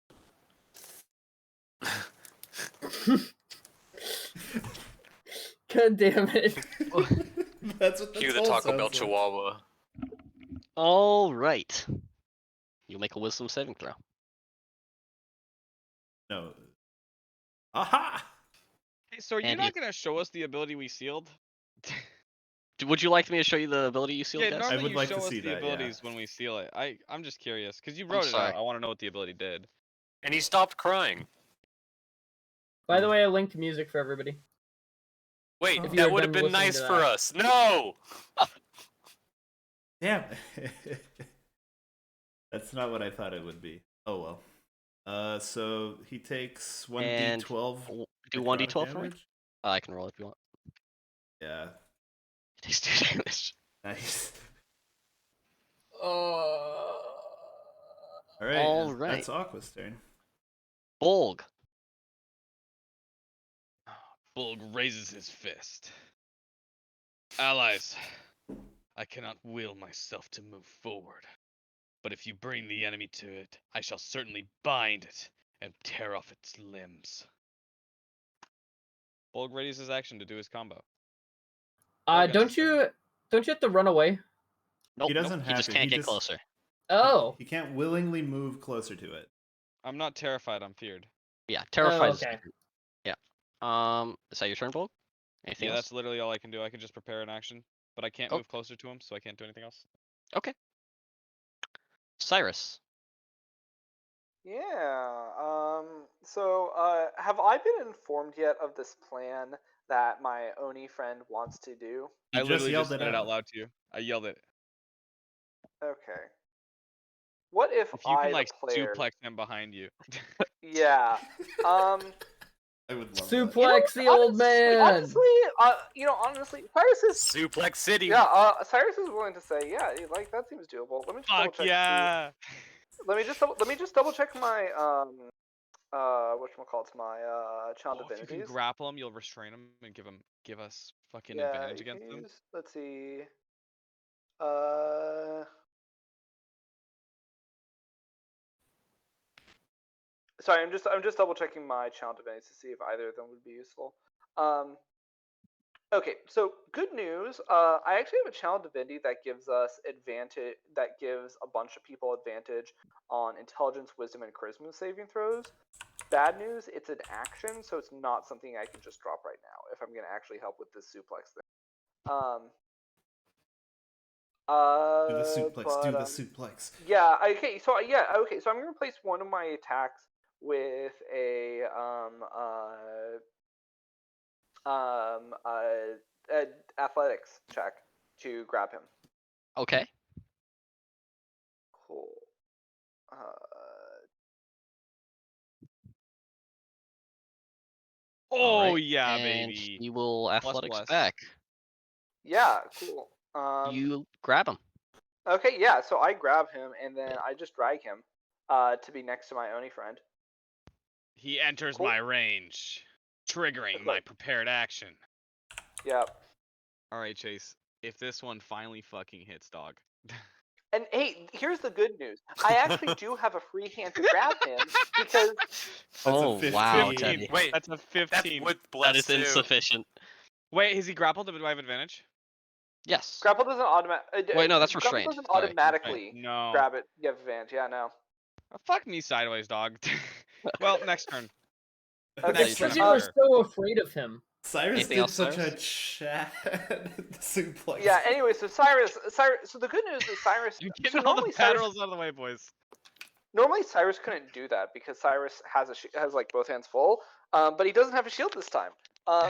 God damn it. That's what Cue the Taco Bell Chihuahua. All right. You make a wisdom saving throw. No. Aha! Hey, so are you And not going to show us the ability we sealed? Would you like me to show you the ability you sealed, Yeah, guys? normally I would you like show to us see the that, abilities yeah. when we seal it. I'm just curious because you wrote it sorry. out. I want to know what the ability did. And he stopped crying. By the way, I linked music for everybody. Wait, If you that were would have done been listening nice to for that. us. No! Damn. That's not what I thought it would be. Oh well. So he takes 1d12. Do 1d12 for me? damage? I can roll if you want. Yeah. It takes 2 damage. Nice. All Alright, All right. that's Aqua's turn. Bolg. Bulg raises his fist. Allies, I cannot will myself to move forward. But if you bring the enemy to it, I shall certainly bind it and tear off its limbs. Bulg readies his action to do his combo. don't you have to run away? Nope. He doesn't He have just to. can't get closer. Oh. He can't willingly move closer to it. I'm not terrified, I'm feared. Yeah, terrified is okay. different. Yeah. Is that your turn, Bolg? Anything Yeah, else? that's literally all I can do. I can just prepare an action, but I can't move closer to him, so I can't do anything else. Okay. Cyrus. Yeah. So, have I been informed yet of this plan that my Oni friend wants to do? You I literally yelled just said it out loud to you. I yelled it. Okay. What if If you I, can like the player, suplex him behind you. Yeah. I would love Suplex the old man. Honestly, honestly, Cyrus is Suplex City. Yeah, Cyrus is willing to say, yeah, like that seems doable. Let me just double Fuck check. yeah! Let me just double check my whatchamacallits, my child If you can divinities. grapple him, you'll restrain him and give us fucking Yeah, advantage you can against them. use. Let's see. Uh. Sorry, I'm just double checking my child divinities to see if either of them would be useful. Okay, so good news. I actually have a channel divinity that gives us advantage. That gives a bunch of people advantage on intelligence, wisdom, and charisma saving throws. Bad news, it's an action, so it's not something I can just drop right now if I'm gonna actually help with this suplex thing. Do the suplex. But, do the suplex. Yeah. Okay. So Okay. So I'm gonna replace one of my attacks with a athletics check to grab him. Okay. Cool. Oh right. yeah, And baby. he will athletics plus. back. Yeah. Cool. You grab him. Okay. Yeah. So I grab him and then I just drag him to be next to my Oni friend. He enters my range, triggering my prepared action. Yep. Alright, Chase. If this one finally fucking hits, dog. And hey, here's the good news. I actually do have a free hand to grab him because. Oh wow, Teddy. Wait, that's a 15. That's with bless That is too. insufficient. Wait, is he grappled? Do I have advantage? Yes. Grapple doesn't automatically. Wait, no, that's restrained. Grapple doesn't Sorry. automatically No. grab it. You have advantage. Yeah, no. Oh, fuck me sideways, dog. Well, next turn. Okay. Next Because turn, you were sure. so afraid of him. Cyrus Anything did else, such Cyrus? a Chad suplex. Yeah. Anyway, so Cyrus. So the good news is Cyrus. You're So getting all the normally Cyrus. paddles out of the way, boys. Normally Cyrus couldn't do that because Cyrus has like both hands full. But he doesn't have a shield this time.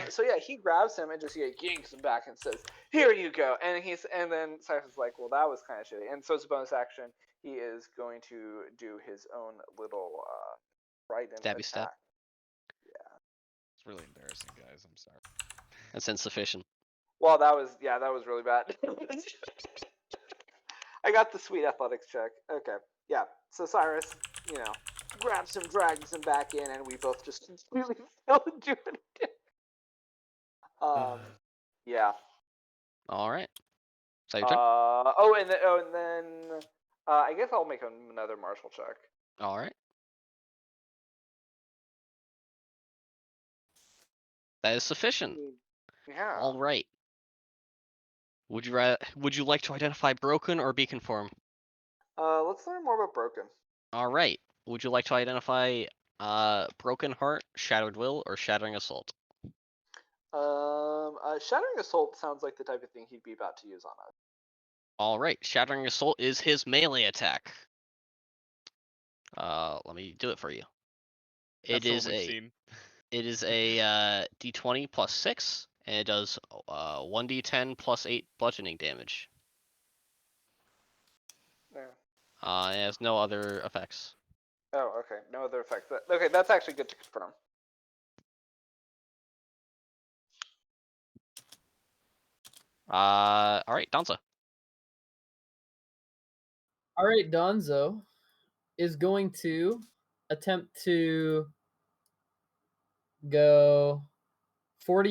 So yeah, he grabs him and just yanks him back and says, "Here you go." And then Cyrus is like, "Well, that was kind of shitty." And so as a bonus action, he is going to do his own little frightened Stabby attack. step. Yeah. It's really embarrassing, guys. I'm sorry. That's insufficient. Well, that was really bad. I got the sweet athletics check. Okay. Yeah. So Cyrus, grabs him, drags him back in, and we both just completely failed to do it again. Yeah. All right. Is that your turn? And then I guess I'll make another martial check. All right. That is sufficient. Yeah. All right. Would you like to identify broken or beacon form? Let's learn more about broken. All right. Would you like to identify broken heart, shattered will, or shattering assault? Shattering assault sounds like the type of thing he'd be about to use on us. All right. Shattering assault is his melee attack. Let me do it for you. That's It is all we've a seen. It is a d20 plus 6, and it does 1d10 plus 8 bludgeoning damage. Yeah. It has no other effects. Oh, okay. No other effects. Okay, that's actually good to confirm. All right, Danza. All right, Donzo is going to attempt to go